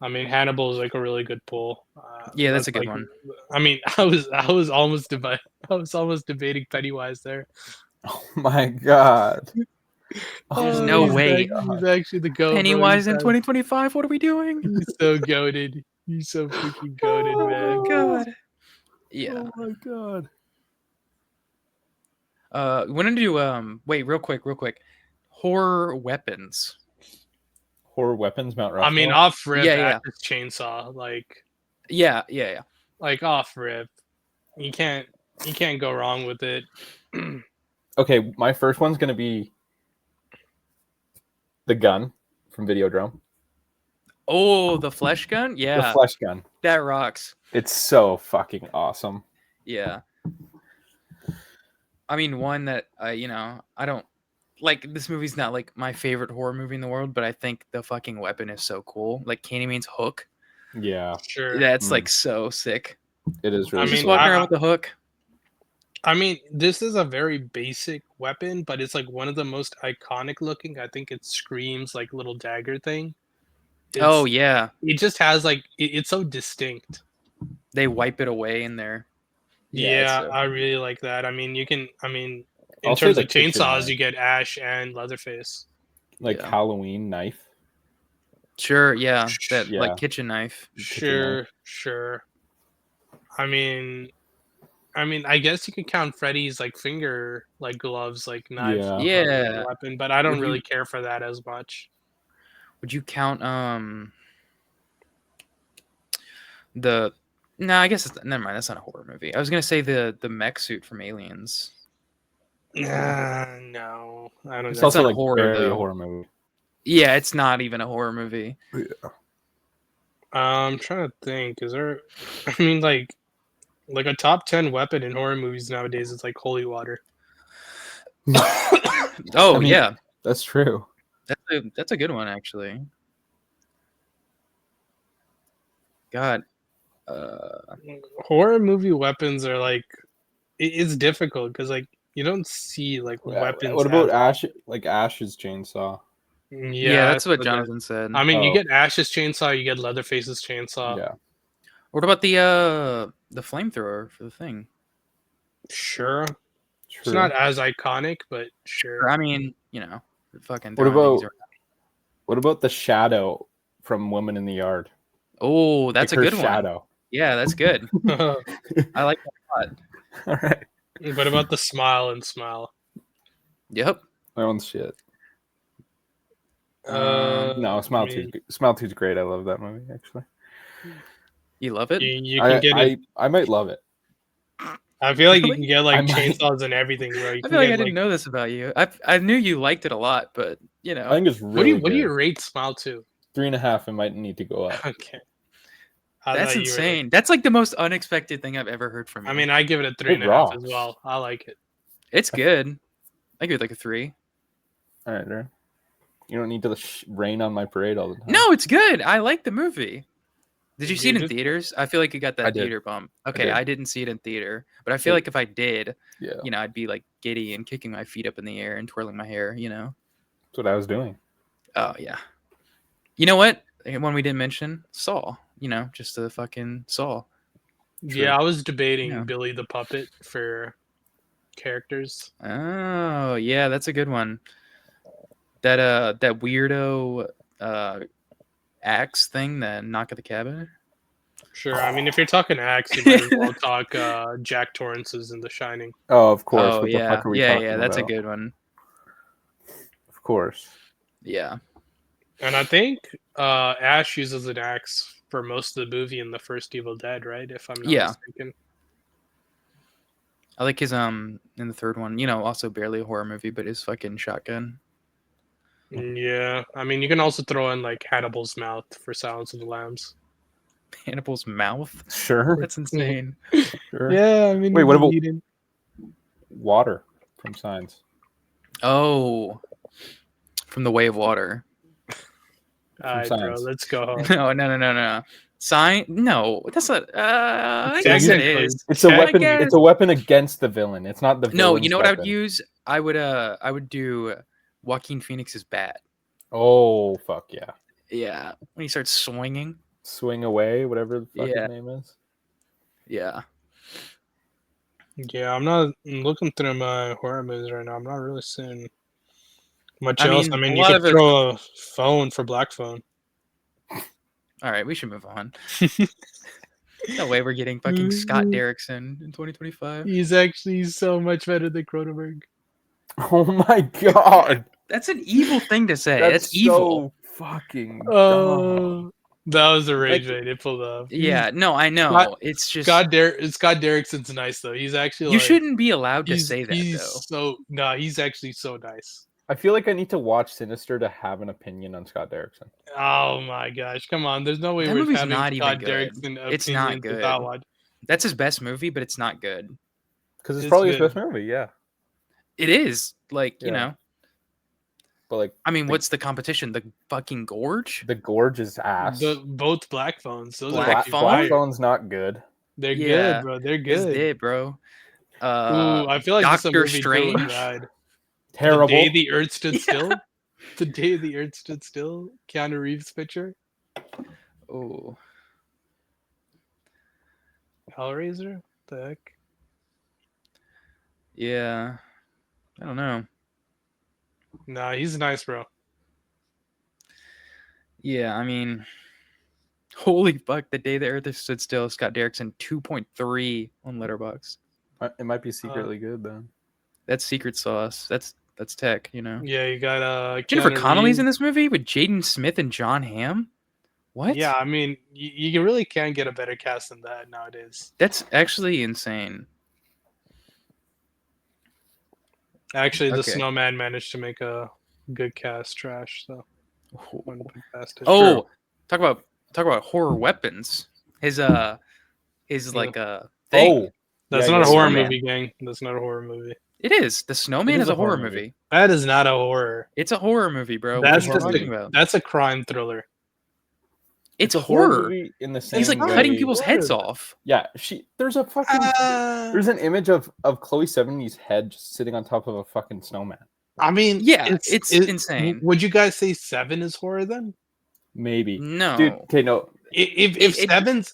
I mean, Hannibal is like a really good pull. Yeah, that's a good one. I mean, I was almost debating Pennywise there. Oh my god! There's no way. He's actually the goat. Pennywise in 2025. What are we doing? He's so goated. He's so freaking goated, man. Oh my god. Yeah. Oh my god. We want to do wait, real quick. Horror weapons. Horror weapons, Mount Rushmore. I mean, off rip, yeah. chainsaw, like. Yeah. Like off rip, you can't go wrong with it. Okay, my first one's gonna be the gun from Videodrome. Oh, the flesh gun? Yeah. The flesh gun. That rocks. It's so fucking awesome. Yeah. I mean, one that I don't like. This movie's not like my favorite horror movie in the world, but I think the fucking weapon is so cool. Like Canyon's hook. Yeah. Sure. That's like so sick. It is really. Just walking around with the hook. I mean, this is a very basic weapon, but it's like one of the most iconic looking. I think it screams like little dagger thing. Oh yeah. It just has like it's so distinct. They wipe it away in there. Yeah, I really like that. I mean, in terms of chainsaws, you get Ash and Leatherface. Like Halloween knife. Sure, yeah. That like kitchen knife. Sure. I mean, I guess you could count Freddy's like finger like gloves, like knife, weapon, but I don't really care for that as much. Would you count the? No, I guess never mind. That's not a horror movie. I was gonna say the mech suit from Aliens. No, I don't. It's know. also like horror, a horror movie. Yeah, it's not even a horror movie. Yeah. I'm trying to think. Is there? I mean, like a top 10 weapon in horror movies nowadays is like holy water. Yeah, that's true. That's a good one actually. God, horror movie weapons are like it's difficult because like you don't see like weapons. What about Ash? Like Ash's chainsaw. Yeah, that's what Jonathan said. I mean, you get Ash's chainsaw, you get Leatherface's chainsaw. Yeah. What about the flamethrower for the Thing? Sure. It's not as iconic, but sure. I mean, fucking. What about the shadow from Woman in the Yard? Oh, that's a good one. Shadow. Yeah, that's good. I like that a lot. All right. What about the smile and smile? Yep. My own shit. No, Smile 2 is great. I love that movie actually. You love it? You can get it. I might love it. I feel like you can get like chainsaws and everything. Bro. I feel like I didn't know this about you. I knew you liked it a lot, but I think it's really What do you rate Smile 2? 3.5. It might need to go up. Okay. That's insane. That's like the most unexpected thing I've ever heard from you. I mean, I give it a 3.5 as well. I like it. It's good. I give it like a 3. All right, Darren. You don't need to rain on my parade all the time. No, it's good. I like the movie. Did you see it in theaters? I feel like you got that theater bump. Okay, I didn't see it in theater, but I feel like if I did, I'd be like giddy and kicking my feet up in the air and twirling my hair. That's what I was doing. Oh yeah. You know what? One we didn't mention, Saw. Just the fucking Saw. Yeah, I was debating Billy the Puppet for characters. Oh yeah, that's a good one. That weirdo axe thing, that knock at the cabin. Sure. I mean, if you're talking axe, you might as well talk Jack Torrance's in The Shining. Oh, of course. Oh What the yeah, fuck are we yeah, talking yeah. about? That's a good one. Of course. Yeah. And I think Ash uses an axe for most of the movie in the first Evil Dead, right? If I'm not mistaken. I like his in the third one. You know, also barely a horror movie, but his fucking shotgun. Yeah, I mean, you can also throw in like Hannibal's mouth for Silence of the Lambs. Hannibal's mouth. Sure. That's insane. Sure. Yeah, I mean, wait, what about water from Signs? Oh, from The Way of Water. All right, bro, let's go home. No. Sign? No, that's not. I guess Technically, it is. It's a weapon. It's a weapon against the villain. It's not the villain's No, you know what I weapon. would use? I would do Joaquin Phoenix's bat. Oh fuck yeah! Yeah, when he starts swinging. Swing away, whatever the fuck his name is. Yeah. Yeah, I'm looking through my horror movies right now. I'm not really seeing much else. I mean, you could throw a phone for Black Phone. All right, we should move on. No way we're getting fucking Scott Derrickson in 2025. He's actually so much better than Cronenberg. Oh my god. That's an evil thing to say. That's evil. So fucking dumb. That was a rage bait. It pulled up. Yeah, no, I know. It's just Scott Derrickson's nice though. He's actually you shouldn't be allowed to say that though. He's actually so nice. I feel like I need to watch Sinister to have an opinion on Scott Derrickson. Oh my gosh, come on! There's no way that we're movie's having not Scott even good. Derrickson. It's not good. That one. That's his best movie, but it's not good. Because it's probably his best movie. Yeah, it is. Like you know. But like, I mean, what's the competition? The fucking Gorge? The Gorge is ass. Both Black Phones. Those Black Phone's not good. They're good, bro. They're good. It's it, bro. Ooh, I feel like Doctor Strange. Terrible. The Day the Earth Stood Still. The Day the Earth Stood Still. Keanu Reeves picture. Oh. Hellraiser. What the heck? Yeah. I don't know. Nah, he's nice, bro. Yeah, I mean, holy fuck! The Day the Earth Stood Still. Scott Derrickson 2.3 on Letterboxd. It might be secretly good then. That's secret sauce. That's tech, you know. Yeah, you got Jennifer Connelly's in this movie with Jaden Smith and John Hamm. What? Yeah, I mean, you really can't get a better cast than that nowadays. That's actually insane. Actually, the Snowman managed to make a good cast. Trash, so. Oh, talk about horror weapons. His like thing. Oh, that's not a horror movie, gang. That's not a horror movie. It is. The Snowman is a horror movie. That is not a horror. It's a horror movie, bro. That's that's a crime thriller. It's a horror movie in the same He's like way. cutting people's heads off. Yeah, there's a fucking there's an image of Chloe Sevigny's head just sitting on top of a fucking snowman. I mean, yeah, it's insane. Would you guys say Seven is horror then? Maybe. No, dude. Okay, no. If Seven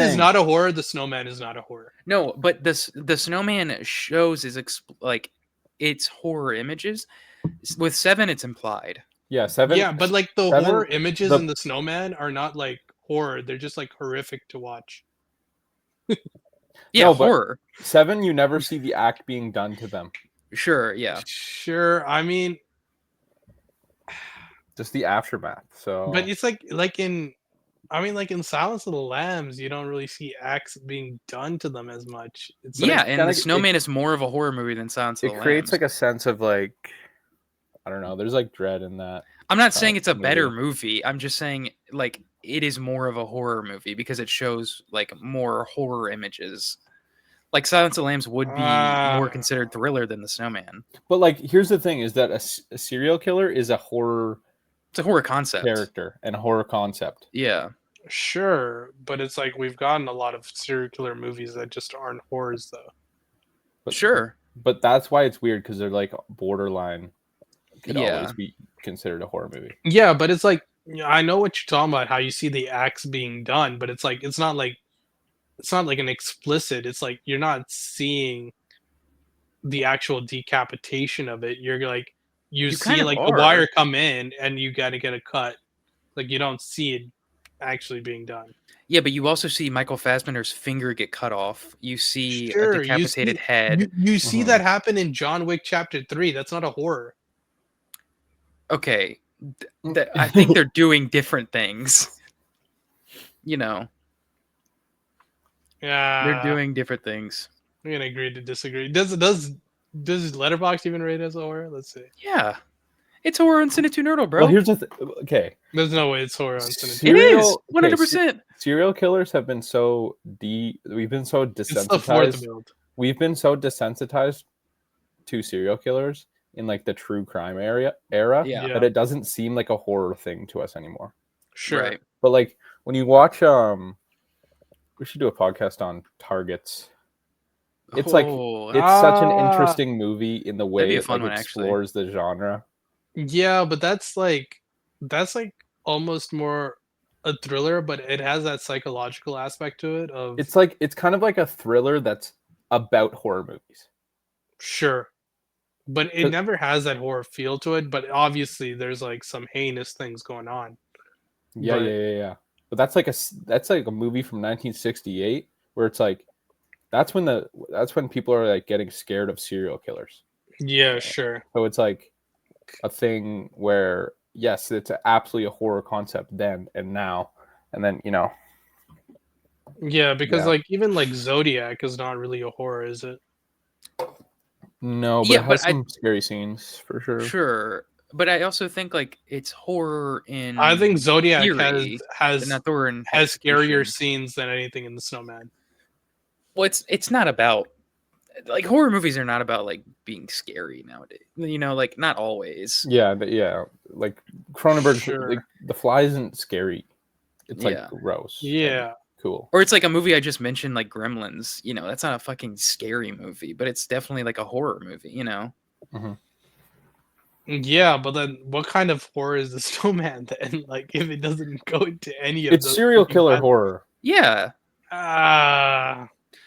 is not a horror, the Snowman is not a horror. No, but the Snowman shows is like it's horror images. With Seven, it's implied. Yeah, Seven. Yeah, but like the horror images in the Snowman are not like horror; they're just like horrific to watch. Yeah, no, horror. Seven, you never see the act being done to them. Sure, yeah. Sure, I mean, just the aftermath. So, but it's like in Silence of the Lambs, you don't really see acts being done to them as much. It's and the Snowman is more of a horror movie than Silence of the Lambs. It creates like a sense of like, I don't know. There's like dread in that. I'm not saying it's a better movie. I'm just saying like it is more of a horror movie because it shows like more horror images. Like Silence of the Lambs would be more considered thriller than the Snowman. But like, here's the thing: is that a serial killer is a horror. It's a horror concept character and a horror concept. Yeah, sure, but it's like we've gotten a lot of serial killer movies that just aren't horrors, though. But, sure, but that's why it's weird because they're like borderline. Could always be considered a horror movie. Yeah, but it's like I know what you're talking about. How you see the acts being done, but it's like it's not like an explicit. It's like you're not seeing the actual decapitation of it. You're like you You see kind of like the are. wire come in and you got to get a cut. Like you don't see it actually being done. Yeah, but you also see Michael Fassbender's finger get cut off. You see a Sure, decapitated head. you see that happen in John Wick Chapter 3. That's not a horror. Okay, I think they're doing different things. You know, Yeah, they're doing different things. I'm gonna agree to disagree. Does Letterboxd even rate as a horror? Let's see. Yeah, it's horror on Cine Nerdle, bro. Well, here's the okay. There's no way it's horror on Cinema. It is 100%. Serial killers have been so we've been so It's the fourth desensitized. build. We've been so desensitized to serial killers in like the true crime era Yeah. that it doesn't seem like a horror thing to us anymore. Sure. Right. But like when you watch we should do a podcast on Targets. It's like it's such an interesting movie in the way it like explores the genre. Yeah, but that's like almost more a thriller, but it has that psychological aspect to it of It's kind of like a thriller that's about horror movies. Sure. But it never has that horror feel to it, but obviously there's like some heinous things going on. Yeah. But that's like a movie from 1968 where it's like that's when people are like getting scared of serial killers. Yeah, sure. So it's like a thing where yes, it's absolutely a horror concept then and now, and then Yeah, because like even like Zodiac is not really a horror, is it? No, but it has some scary scenes for sure. Sure, but I also think like it's horror in. I think Zodiac theory, has scarier scenes than anything in The Snowman. Well, it's not about like horror movies are not about like being scary nowadays. Like not always. Yeah. Like Cronenberg, like, The Fly isn't scary. It's like gross. Yeah. Cool. Or it's like a movie I just mentioned, like Gremlins. That's not a fucking scary movie, but it's definitely like a horror movie. Mm-hmm. Yeah, but then what kind of horror is The Snowman then? Like if it doesn't go into any of it's serial killer horror. Yeah.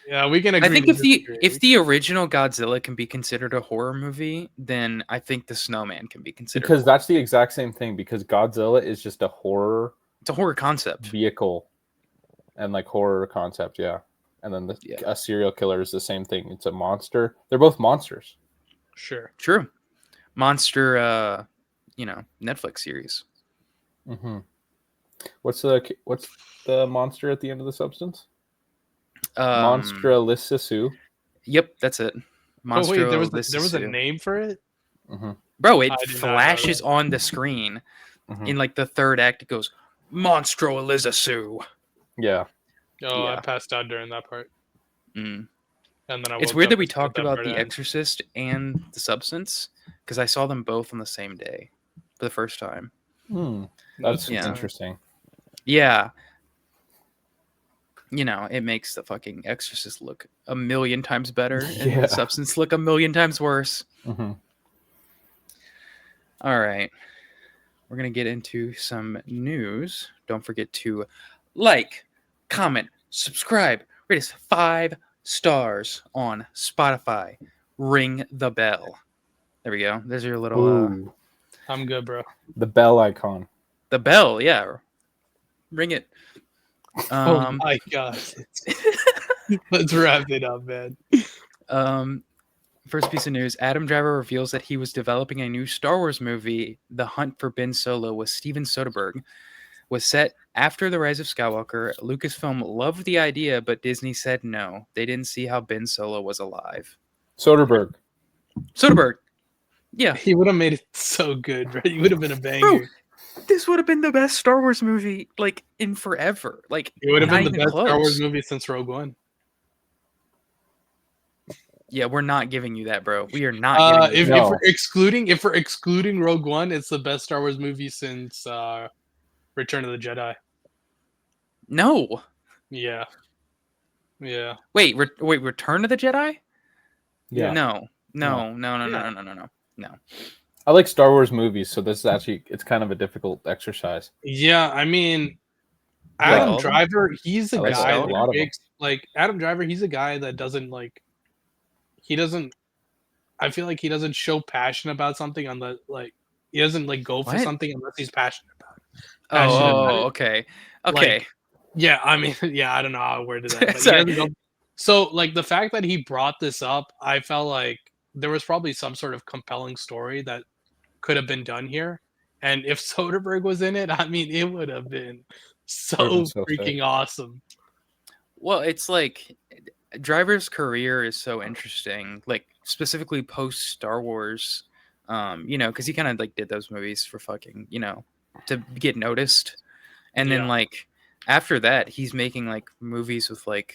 Yeah, we can agree. I think if the original Godzilla can be considered a horror movie, then I think The Snowman can be considered. Because that's the exact same thing. Because Godzilla is just a horror. It's a horror concept. Vehicle, and like horror concept, yeah. And then a serial killer is the same thing. It's a monster. They're both monsters. Sure. True. Monster, Netflix series. Mm-hmm. What's the monster at the end of the substance? Monstralisasu. Yep, that's it. Oh wait, there was a name for it. Mm-hmm. Bro, it flashes on the screen in like the third act. It goes Monstralisasu. Yeah. Oh, I passed out during that part. Mm. And then it's weird that we talked about The Exorcist and The Substance because I saw them both on the same day for the first time. That's interesting. Yeah. It makes the fucking Exorcist look a million times better and The Substance look a million times worse. Mm-hmm. All right. We're going to get into some news. Don't forget to like, comment, subscribe, rate us 5 stars on Spotify. Ring the bell. There we go. There's your little... I'm good, bro. The bell icon. The bell, yeah. Ring it. Oh my god. Let's wrap it up, man. First piece of news. Adam Driver reveals that he was developing a new Star Wars movie, The Hunt for Ben Solo, with Steven Soderbergh. Was set after The Rise of Skywalker. Lucasfilm loved the idea, but Disney said no. They didn't see how Ben Solo was alive. Soderbergh. Yeah. He would have made it so good, right? He would have been a banger. Bro, this would have been the best Star Wars movie, like, in forever. Like, it would have been the best Star Wars movie since Rogue One. Yeah, we're not giving you that, bro. We are not. If we're excluding Rogue One, it's the best Star Wars movie since Return of the Jedi. No. Yeah. Wait, Return of the Jedi? Yeah. No. I like Star Wars movies, so this is actually it's kind of a difficult exercise. Yeah, I mean, Adam Driver, he's a guy Adam Driver, he's a guy that doesn't like. He doesn't I feel like he doesn't show passion about something unless like he doesn't like go for What? something unless he's passionate about it. Okay. Like, Okay. yeah, I mean, yeah, I don't know how I worded that, but he Sorry. doesn't go. So, like, the fact that he brought this up, I felt like there was probably some sort of compelling story that could have been done here. And if Soderbergh was in it, I mean, it would have been Would've been so so sick. freaking awesome. Well, it's like Driver's career is so interesting, like specifically post Star Wars, because he kind of like did those movies for fucking, to get noticed, and then Yeah. like after that, he's making like movies with like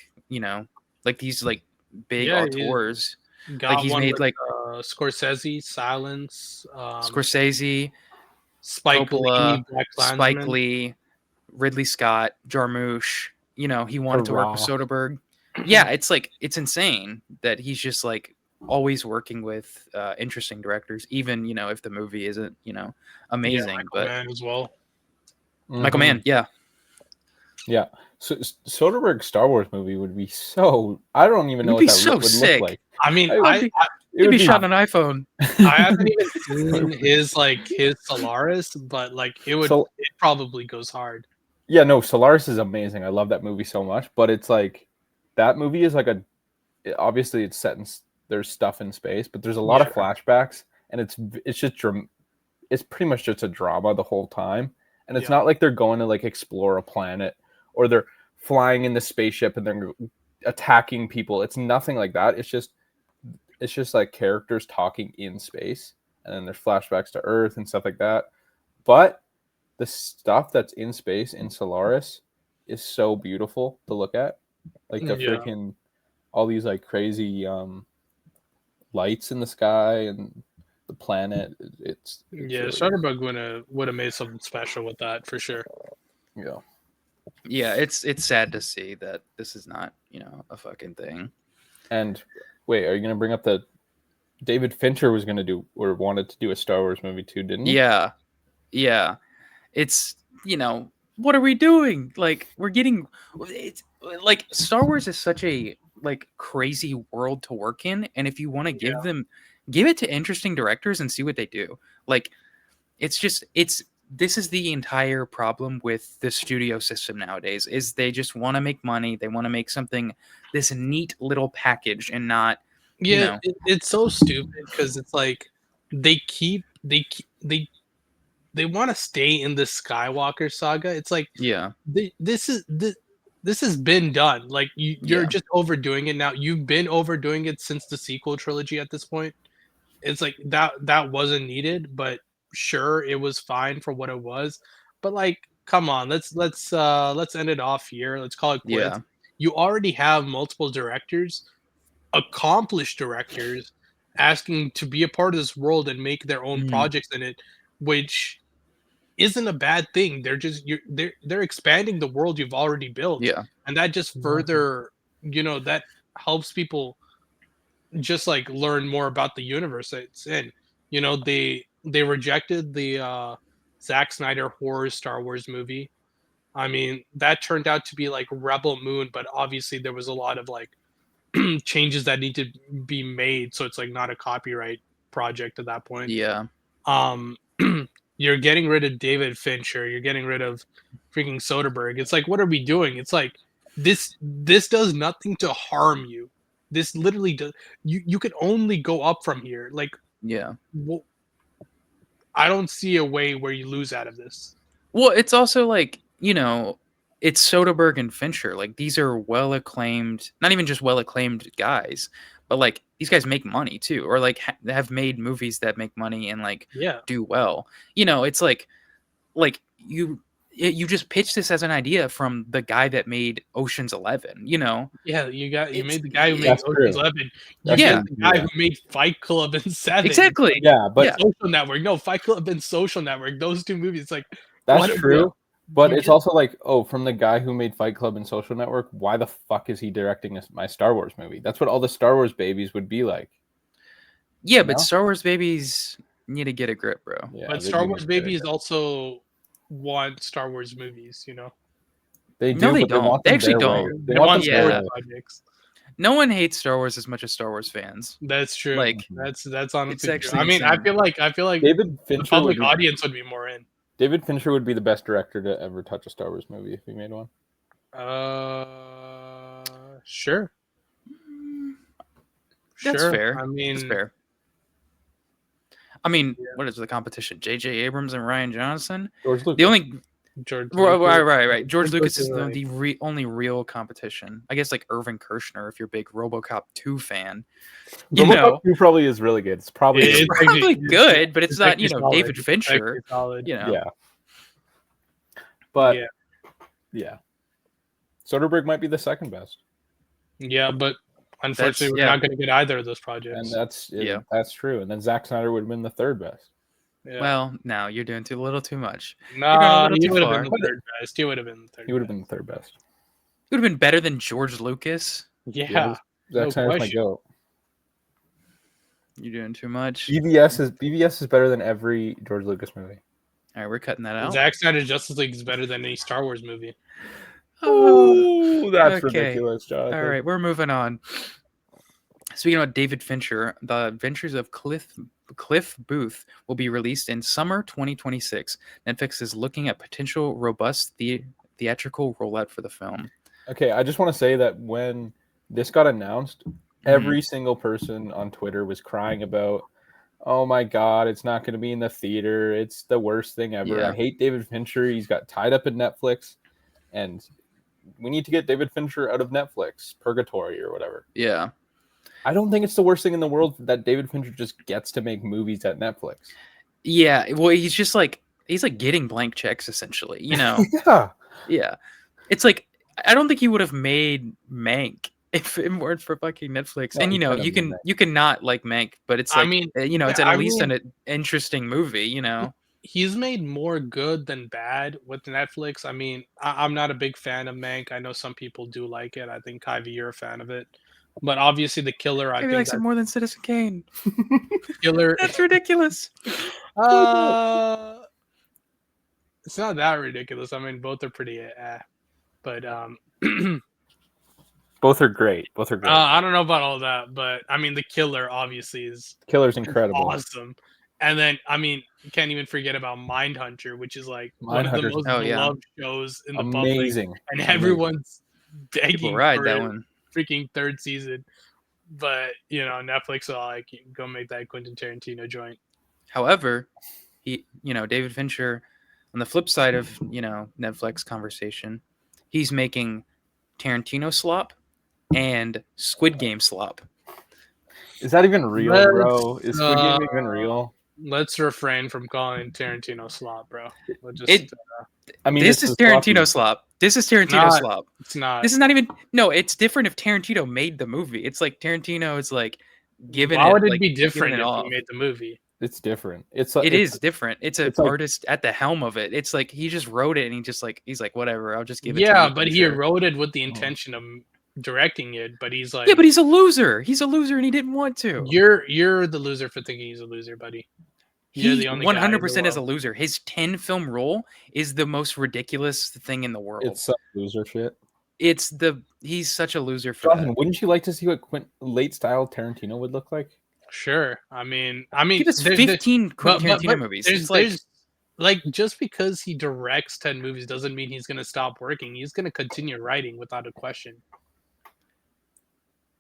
these like big Yeah, he auteurs. Like got he's one made with like Scorsese, Silence, Scorsese, Spike Coppola, Lee, Black Spike Klansman. Lee, Ridley Scott, Jarmusch. He wanted to work with Hurrah. Soderbergh. Yeah, it's insane that he's just like always working with interesting directors, even if the movie isn't Yeah, amazing. Michael But Mann as well. Michael Mhm. Mann, yeah, Yeah. So Soderbergh's Star Wars movie would be so. I don't even it know would what be that so would look sick. like. I mean, It would be. It It'd would be be. shot on an iPhone. I haven't even seen his Solaris, but like So it probably goes hard. yeah, no, Solaris is amazing. I love that movie so much. But it's like that movie is like obviously it's set in there's stuff in space, but there's a lot of Yeah. flashbacks, and it's just it's pretty much just a drama the whole time. And it's Yeah. not like they're going to like explore a planet or they're flying in the spaceship and they're attacking people. It's nothing like that. It's just like characters talking in space, and then there's flashbacks to Earth and stuff like that. But the stuff that's in space in Solaris is so beautiful to look at. Like the Yeah. freaking all these like crazy lights in the sky and the planet. It's Yeah, really, Soderbergh would have made something special with that for sure. yeah. Yeah, it's sad to see that this is not a fucking thing. And wait, are you gonna bring up that David Fincher was gonna do or wanted to do a Star Wars movie too, didn't he? Yeah. It's what are we doing? Like it's like Star Wars is such a like crazy world to work in, and if you want to give it to interesting directors and see what they do. Like this is the entire problem with the studio system nowadays is they just want to make money, they want to make something this neat little package and not Yeah, it's so stupid because it's like they want to stay in the Skywalker saga. It's like yeah this has been done. Like you're Yeah. just overdoing it now. You've been overdoing it since the sequel trilogy at this point. It's like that wasn't needed, but sure, it was fine for what it was. But like, come on, let's end it off here. Let's call it quits. Yeah. You already have multiple directors, accomplished directors, asking to be a part of this world and make their own Mhm. projects in it, which isn't a bad thing. They're expanding the world you've already built. Yeah. And that just further, that helps people just like learn more about the universe it's in. They rejected the Zack Snyder horror Star Wars movie. I mean, that turned out to be like Rebel Moon, but obviously there was a lot of like changes that need to be made, so it's like not a copyright project at that point. Yeah. Um you're getting rid of David Fincher, you're getting rid of freaking Soderbergh. It's like, what are we doing? It's like this does nothing to harm you. This literally does. You could only go up from here. Like, Yeah. well, I don't see a way where you lose out of this. Well, it's also like, it's Soderbergh and Fincher. Like these are well acclaimed, not even just well acclaimed guys, but like these guys make money too, or like have made movies that make money and like Yeah. do well. It's like you just pitched this as an idea from the guy that made Ocean's 11. Yeah, you made the guy who made That's Ocean's true. 11. Yeah. Get the guy who made Fight Club and Seven. Exactly. Yeah, but Yeah. Social Network. No, Fight Club and Social Network. Those two movies, like that's what true. But you it's get- also like, oh, from the guy who made Fight Club and Social Network, why the fuck is he directing my Star Wars movie? That's what all the Star Wars babies would be like. Yeah, but know? Star Wars babies need to get a grip, bro. Yeah, but they Star do Wars need to get babies it. also want Star Wars movies, They do, No, they but they don't. want They them actually their don't. way. They want want them their story yeah. way. projects. No one hates Star Wars as much as Star Wars fans. That's true. Like, that's honestly true. actually I mean, insane. I feel like David the Fincher public audience would be more in. David Fincher would be the best director to ever touch a Star Wars movie if he made one. Sure. That's Sure. fair. I mean, That's fair. I mean, what is the competition? J.J. Abrams and Rian Johnson. George Lucas. The only George right. George Lucas is right. the only real competition. I guess like Irvin Kershner, if you're a big RoboCop 2 fan. You know, 2 probably is really good. It's probably good, but it's not, solid. David Fincher. Solid. Yeah. But yeah. Soderbergh might be the second best. Yeah, but unfortunately, we're not going to get either of those projects. And that's true. And then Zack Snyder would win the third best. Yeah. Well, no, you're doing a little too much. No, he would have been the third best. He would have been the third. He would have been the third best. He would have been better than George Lucas. Yeah. Zack Snyder's my goat. You're doing too much. BVS is better than every George Lucas movie. All right, we're cutting that out. Zack Snyder's Justice League is better than any Star Wars movie. Oh, that's ridiculous, Jonathan. All right, we're moving on. Speaking about David Fincher, The Adventures of Cliff Booth will be released in summer 2026. Netflix is looking at potential robust theatrical rollout for the film. Okay, I just want to say that when this got announced, every single person on Twitter was crying about, oh my God, it's not going to be in the theater. It's the worst thing ever. Yeah. I hate David Fincher. He's got tied up in Netflix. And we need to get David Fincher out of Netflix, purgatory or whatever. Yeah. I don't think it's the worst thing in the world that David Fincher just gets to make movies at Netflix. Yeah. Well, he's like getting blank checks, essentially, Yeah. It's like, I don't think he would have made Mank if it weren't for fucking Netflix. No, and you can not like Mank, but it's like, it's at least an interesting movie, He's made more good than bad with Netflix. I mean, I'm not a big fan of Mank. I know some people do like it. I think, Kuyve, you're a fan of it. But obviously, The Killer, I think likes it more than Citizen Kane. Killer. That's ridiculous. It's not that ridiculous. I mean, both are pretty but both are great. I don't know about all that, but I mean, The Killer obviously is Killer's incredible, awesome. And then, I mean, you can't even forget about Mindhunter, which is like one of the most beloved shows in the public, and everyone's begging for that one. Freaking third season. But Netflix will like go make that Quentin Tarantino joint. However, David Fincher, on the flip side of Netflix conversation, he's making Tarantino slop and Squid Game slop. Is that even real, bro? Is Squid Game even real? Let's refrain from calling Tarantino slop, bro. This is Tarantino slop. This is Tarantino slop. It's not. This is not even. No, it's different if Tarantino made the movie. It's like Tarantino is like giving. Why would it be different if he made the movie? It's different. It is different. It's an artist at the helm of it. It's like he just wrote it and he's like whatever. I'll just give it. Yeah, but he wrote it with the intention of directing it. But he's like, yeah, but he's a loser. He's a loser and he didn't want to. You're the loser for thinking he's a loser, buddy. He 100% is a loser. His 10-film role is the most ridiculous thing in the world. It's some loser shit. He's such a loser for Jonathan, that. wouldn't you like to see what late style Tarantino would look like? Sure. I mean, he does 15 Quentin Tarantino movies. There's like just because he directs 10 movies doesn't mean he's going to stop working. He's going to continue writing without a question.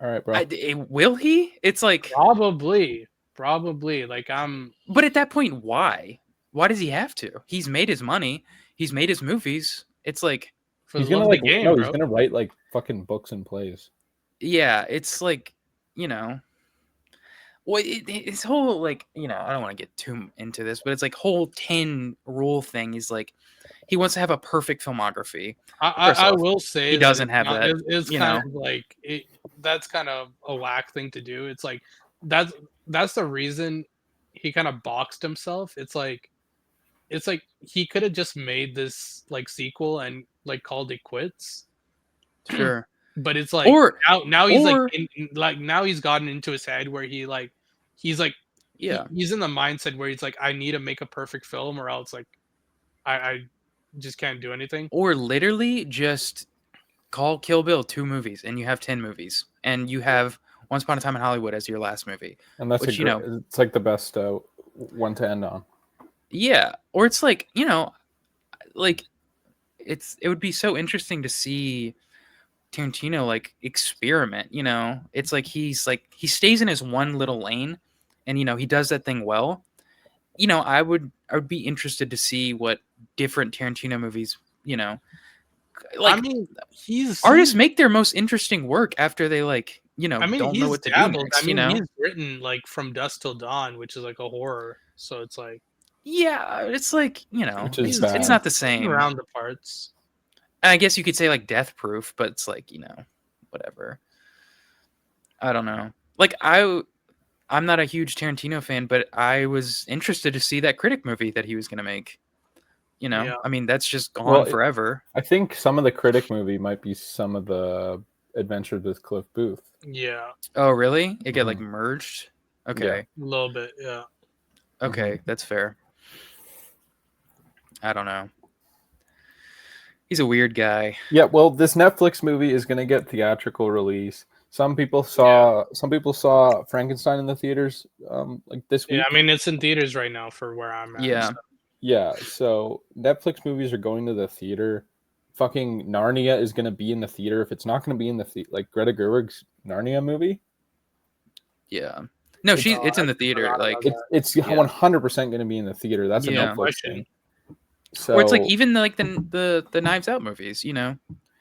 All right, bro. Will he? It's like probably like But at that point, why? Why does he have to? He's made his money. He's made his movies. It's like he's gonna like game, no, he's gonna write like fucking books and plays. Yeah, it's like well, his whole like I don't want to get too into this, but it's like whole 10 rule thing is like he wants to have a perfect filmography. I will say he doesn't have that. It's kind of like that's kind of a whack thing to do. It's like that's the reason he kind of boxed himself. It's like he could have just made this like sequel and like called it quits. Sure. But it's like now he's gotten into his head where he's in the mindset where he's like, I need to make a perfect film or else like I just can't do anything. Or literally just call Kill Bill 2 movies, and you have 10 movies, and you have Once Upon a Time in Hollywood as your last movie. And that's which, it's like the best one to end on. Yeah, or it's like, like it would be so interesting to see Tarantino like experiment. It's like he stays in his one little lane, and he does that thing well. I would be interested to see what different Tarantino movies. Like, I mean, artists make their most interesting work after they don't know what to do next. He's written like From Dusk Till Dawn, which is like a horror. So it's like, yeah, it's like Which is it's bad. not the same. Around the parts. I guess you could say like Death Proof, but it's like whatever. I don't know. Like I'm not a huge Tarantino fan, but I was interested to see that Critic movie that he was going to make. Yeah. I mean, that's just gone forever. I think some of the Critic movie might be some of the Adventures with Cliff Booth. Yeah. Oh, really? It got like merged? Okay. Yeah. A little bit, yeah. Okay, that's fair. I don't know. He's a weird guy. Yeah, well, this Netflix movie is going to get theatrical release. Some people saw Frankenstein in the theaters like this week. Yeah, I mean, it's in theaters right now for where I'm at. Yeah. So. Yeah, so Netflix movies are going to the theater. Fucking Narnia is going to be in the theater. If it's not going to be in the like Greta Gerwig's Narnia movie. Yeah. No, it's in the theater. Like it's 100% going to be in the theater. That's a Netflix thing. So, or it's like even like the Knives Out movies, Yeah,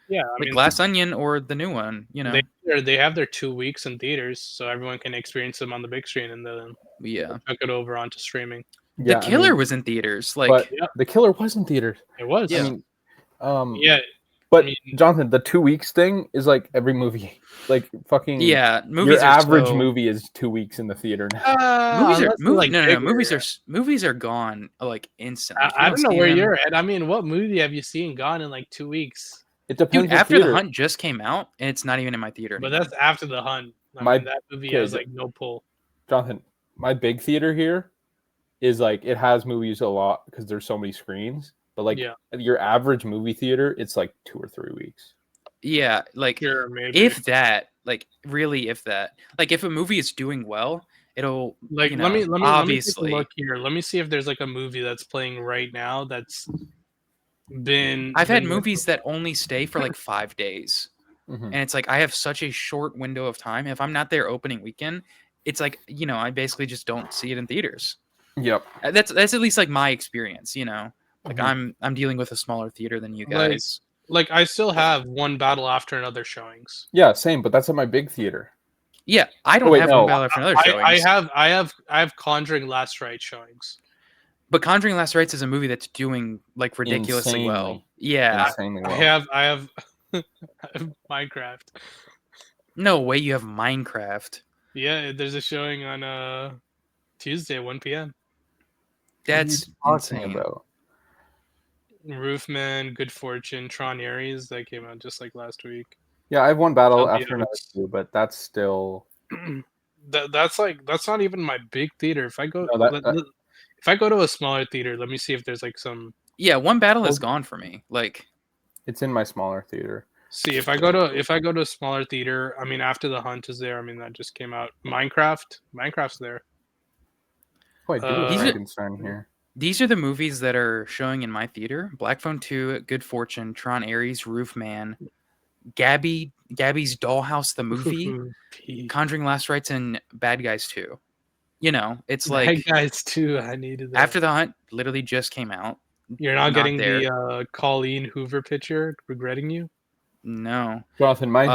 like Glass Onion or the new one, They have their 2 weeks in theaters, so everyone can experience them on the big screen, and then chuck it over onto streaming. The Killer was in theaters, but The Killer was in theaters. It was. Yeah. I mean, But Jonathan, the 2 weeks thing is like every movie, like fucking movies. Your average movie is 2 weeks in the theater now. Movies are gone like instantly. I don't know where you're at. I mean, what movie have you seen gone in like 2 weeks? It depends. Dude, After the Hunt just came out, and it's not even in my theater anymore. But that's After the Hunt. That movie has like no pull. Jonathan, my big theater here is like it has movies a lot because there's so many screens. But like your average movie theater, it's like 2 or 3 weeks. Yeah, like if that, like really, if that, like if a movie is doing well, it'll like let me obviously take a look here. Let me see if there's like a movie that's playing right now that's been. I've had movies that only stay for like 5 days, Mm-hmm. and it's like I have such a short window of time. If I'm not there opening weekend, it's like I basically just don't see it in theaters. Yep, that's at least like my experience. Like I'm dealing with a smaller theater than you guys. Like I still have One Battle After Another showings. Yeah, same, but that's at my big theater. Yeah, I don't have One Battle After Another showings. I have Conjuring Last Rite showings. But Conjuring Last Rites is a movie that's doing like ridiculously well. Yeah, insanely well. I have Minecraft. No way, you have Minecraft. Yeah, there's a showing on Tuesday, 1 p.m. That's insane. About? Roofman, Good Fortune, Tron Ares, that came out just like last week. Yeah, I have One Battle After Another too, but that's still that's not even my big theater. If I go if I go to a smaller theater, let me see if there's like some. Yeah, One Battle is gone for me. Like it's in my smaller theater. See, if I go to a smaller theater, I mean, After the Hunt is there. I mean, that just came out. Minecraft's there. Oh, I do have Frankenstein here. These are the movies that are showing in my theater: Black Phone 2, Good Fortune, Tron Ares, Roofman, Gabby's Dollhouse the movie, Conjuring Last Rites, and Bad Guys 2. It's like Bad Guys 2. I needed that. After the Hunt literally just came out. You're not getting the Colleen Hoover picture. Regretting you. No, Jonathan, my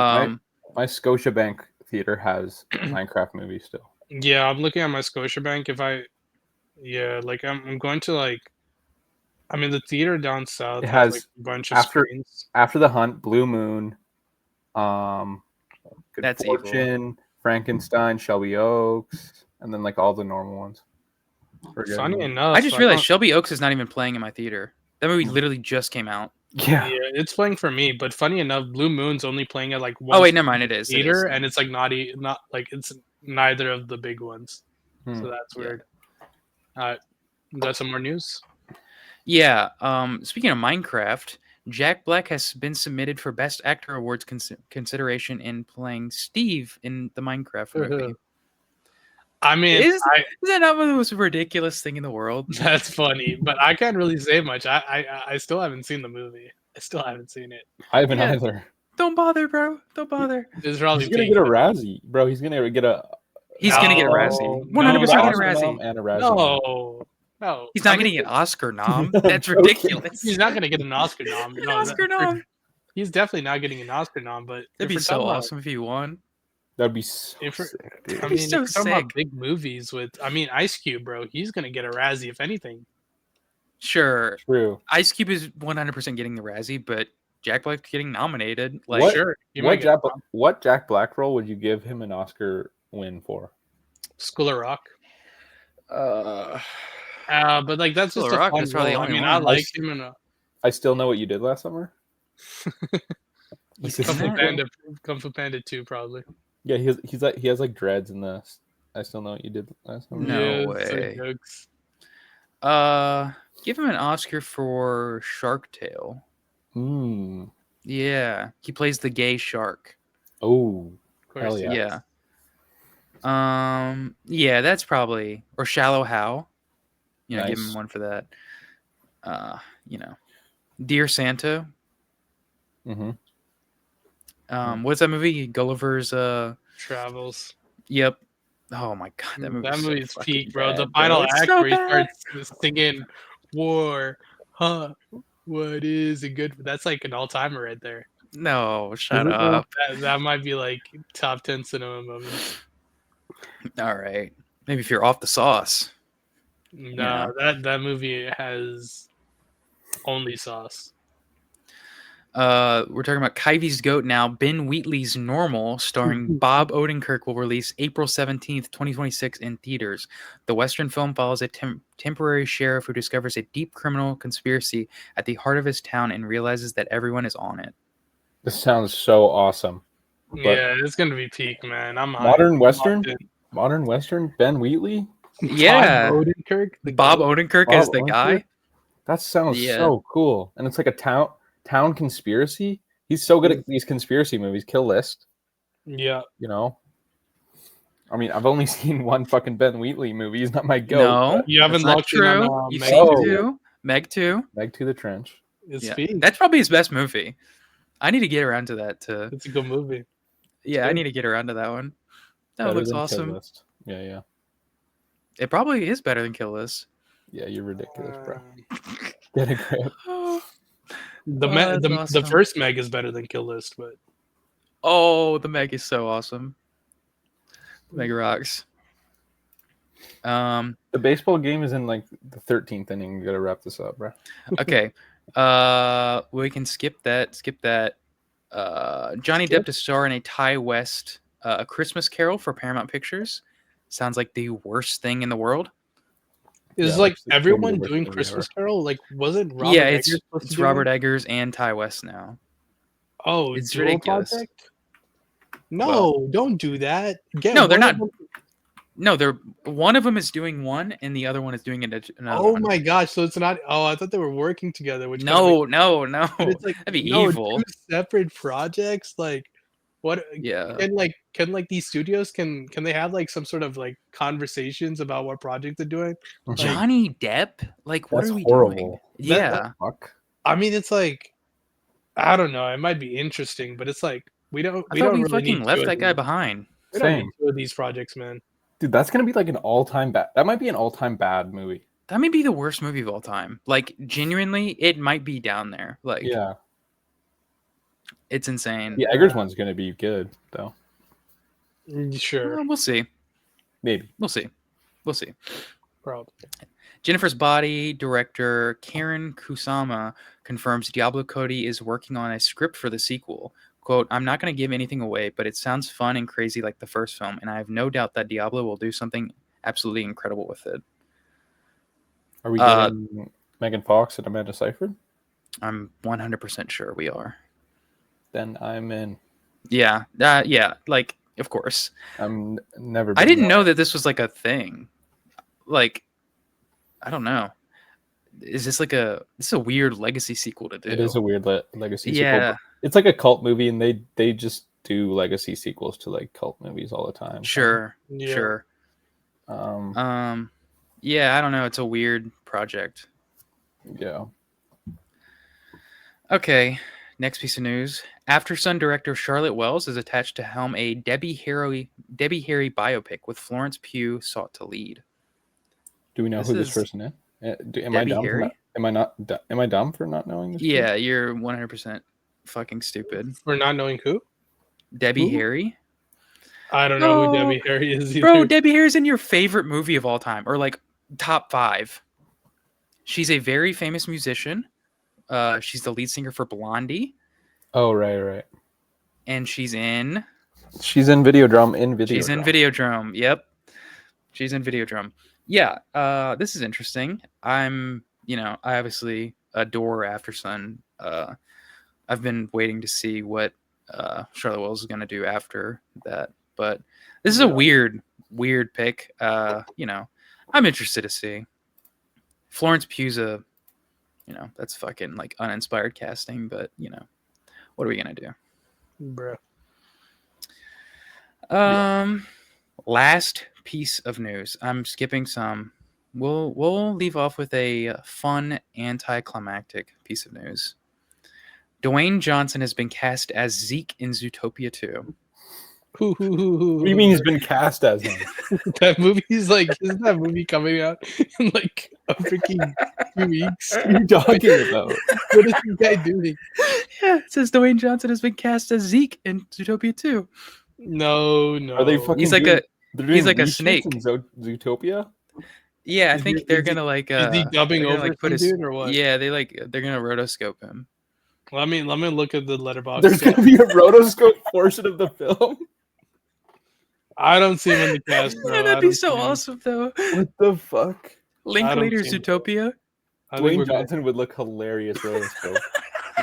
Scotiabank theater has Minecraft movies still. Yeah, I'm looking at my Scotiabank. I'm going to like. I mean, the theater down south has like a bunch of screens. After the Hunt, Blue Moon, Good Fortune, Frankenstein, Shelby Oaks, and then like all the normal ones. Funny enough, I just realized Shelby Oaks is not even playing in my theater. That movie literally just came out. Yeah, it's playing for me. But funny enough, Blue Moon's only playing at like one. Oh wait, never mind. It is theater, and it's like not like it's neither of the big ones. So that's weird. Got some more news? Yeah. Speaking of Minecraft, Jack Black has been submitted for Best Actor Awards consideration in playing Steve in the Minecraft movie. I mean, Is that not the most ridiculous thing in the world? That's funny, but I can't really say much. I still haven't seen the movie. I still haven't seen it. I haven't either. Don't bother, bro. Don't bother. He's probably gonna get a Razzie, bro. He's gonna get a. He's gonna get a Razzie. 100% get a Razzie. And a Razzie. No. He's not getting an Oscar nom. That's ridiculous. He's not gonna get an Oscar nom. An Oscar nom. He's definitely not getting an Oscar nom. But that'd be so awesome if he won. That'd be so sick, dude. I mean, so talking about big movies with, Ice Cube, bro. He's gonna get a Razzie if anything. Sure. True. Ice Cube is 100% getting the Razzie, but Jack Black's getting nominated. Like, what Jack Black role would you give him an Oscar win for? School of Rock. But like that's just a fun that's probably role. the only one. I like him in a. I Still Know What You Did Last Summer. Kung Fu Panda 2, probably. Yeah, he has like dreads in this. I Still Know What You Did Last Summer. No way. Give him an Oscar for Shark Tale. Yeah, he plays the gay shark. Oh, hell yeah. Yeah. Yeah, that's probably, or Shallow Hal. Nice. Give him one for that. Dear Santa. What's that movie? Gulliver's Travels. Yep. Oh my god, that movie's so peak, bro. Bad, the final act so where he starts singing "War, huh? What is it good for?" That's like an all-timer right there. No, shut up. That might be like top 10 cinema moments. All right, maybe if you're off the sauce. No, that movie has only sauce. We're talking about Kuyve's Goat now. Ben Wheatley's Normal, starring Bob Odenkirk, will release April 17th, 2026 in theaters. The Western film follows a temporary sheriff who discovers a deep criminal conspiracy at the heart of his town and realizes that everyone is on it. This sounds so awesome. Yeah, it's going to be peak, man. I'm Modern Western, Ben Wheatley? Yeah. Bob Odenkirk is the guy? That sounds so cool. And it's like a town conspiracy. He's so good at these conspiracy movies. Kill List. Yeah. I mean, I've only seen one fucking Ben Wheatley movie. He's not my goat. No, you haven't looked true. On, You've seen 2. Meg 2. Meg to the Trench. That's probably his best movie. I need to get around to that too. It's a good movie. Yeah, I need to get around to that one. That looks awesome. Yeah. It probably is better than Kill List. Yeah, you're ridiculous, bro. Get a grip. The first Meg is better than Kill List, but the Meg is so awesome. Meg rocks. The baseball game is in like the 13th inning. You gotta wrap this up, bro. Okay. We can skip that. Johnny Depp to star in a Ty West A Christmas Carol for Paramount Pictures. Sounds like the worst thing in the world. Is everyone doing Christmas Carol? Like, was it Robert Eggers? It's Robert Eggers and Ty West now. Oh, it's ridiculous. Project? No, don't do that. They're not. No, they're one of them is doing one, and the other one is doing another. Oh my gosh! So it's not. Oh, I thought they were working together. Which no. It's like that'd be evil. 2 separate projects. Like, what? Yeah. Can these studios can they have like some sort of like conversations about what project they're doing? Johnny Depp, like what are we horrible. Doing? Yeah. I mean, it's like I don't know. It might be interesting, but it's like we don't really fucking left that guy behind. We don't need 2 of these projects, man. Dude, that's gonna be like an all-time bad. That might be an all-time bad movie. That may be the worst movie of all time. Like genuinely, it might be down there. Like it's insane. The Eggers one's gonna be good though. Sure. We'll see. Maybe. We'll see. Probably. Jennifer's Body director Karen Kusama confirms Diablo Cody is working on a script for the sequel. Quote, I'm not going to give anything away, but it sounds fun and crazy like the first film, and I have no doubt that Diablo will do something absolutely incredible with it. Are we getting Megan Fox and Amanda Seyfried? I'm 100% sure we are. Then I'm in. Yeah, like, of course. I'm never. I didn't know that this was like a thing. Like, I don't know. is this this is a weird legacy sequel to do? It is a weird legacy sequel. Yeah. It's like a cult movie, and they just do legacy sequels to like cult movies all the time. Sure. Yeah. Sure. Yeah, I don't know. It's a weird project. Yeah. Okay. Next piece of news. After Sun director Charlotte Wells is attached to helm a Debbie Harry biopic with Florence Pugh sought to lead. Do we know who this person is? Am I dumb? Am I dumb for not knowing this? Yeah, person? You're 100% fucking stupid. For not knowing who? Debbie Harry? I don't know who Debbie Harry is either. Bro, Debbie Harry's in your favorite movie of all time, or like top 5. She's a very famous musician. She's the lead singer for Blondie. Oh, right. And she's in Videodrome. She's in Videodrome. Yep. She's in Videodrome. Yeah. This is interesting. I obviously adore After Sun. I've been waiting to see what Charlotte Wells is going to do after that. But this is a weird pick. I'm interested to see. Florence Pugh's that's fucking like uninspired casting, but what are we gonna do? Bruh. Last piece of news. I'm skipping some. We'll leave off with a fun anticlimactic piece of news. Dwayne Johnson has been cast as Zeke in Zootopia 2. What do you mean he's been cast as him? That movie's like, isn't that movie coming out in like a freaking 2 weeks? What are you talking about? What is this guy doing? Yeah, it says Dwayne Johnson has been cast as Zeke in Zootopia 2. No. Are they fucking? He's like a snake in Zootopia. Yeah, I think they're gonna like. Is he dubbing over like, put dude or what? Yeah, they're gonna rotoscope him. Let me look at the letterbox. There's gonna be a rotoscope portion of the film. I don't see him in the cast, bro. Yeah, that'd be so awesome, though. What the fuck? Linklater Zootopia. Dwayne Johnson would look hilarious rotoscope.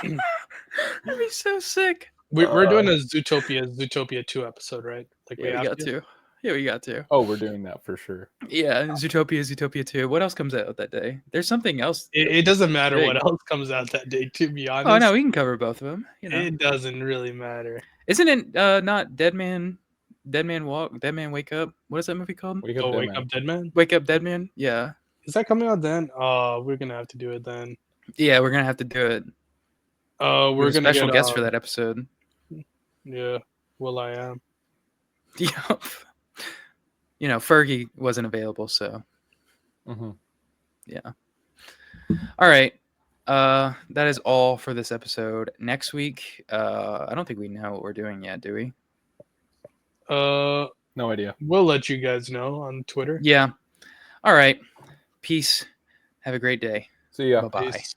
That'd be so sick. We're doing a Zootopia 2 episode, right? Like we got to. Yeah, we got to. Oh, we're doing that for sure. Yeah, Zootopia 2. What else comes out that day? There's something else. It doesn't matter what else comes out that day, to be honest. Oh no, we can cover both of them. It doesn't really matter. Isn't it not Dead Man Walk, Dead Man Wake Up? What is that movie called? Wake Up Dead Man? Wake Up Dead Man? Yeah. Is that coming out then? We're gonna have to do it then. Yeah, we're gonna have to do it. We're gonna special guest for that episode. Yeah, I am. Yup. Fergie wasn't available, so. Mm-hmm. Yeah. All right. That is all for this episode. Next week, I don't think we know what we're doing yet, do we? No idea. We'll let you guys know on Twitter. Yeah. All right. Peace. Have a great day. See ya. Bye-bye. Peace.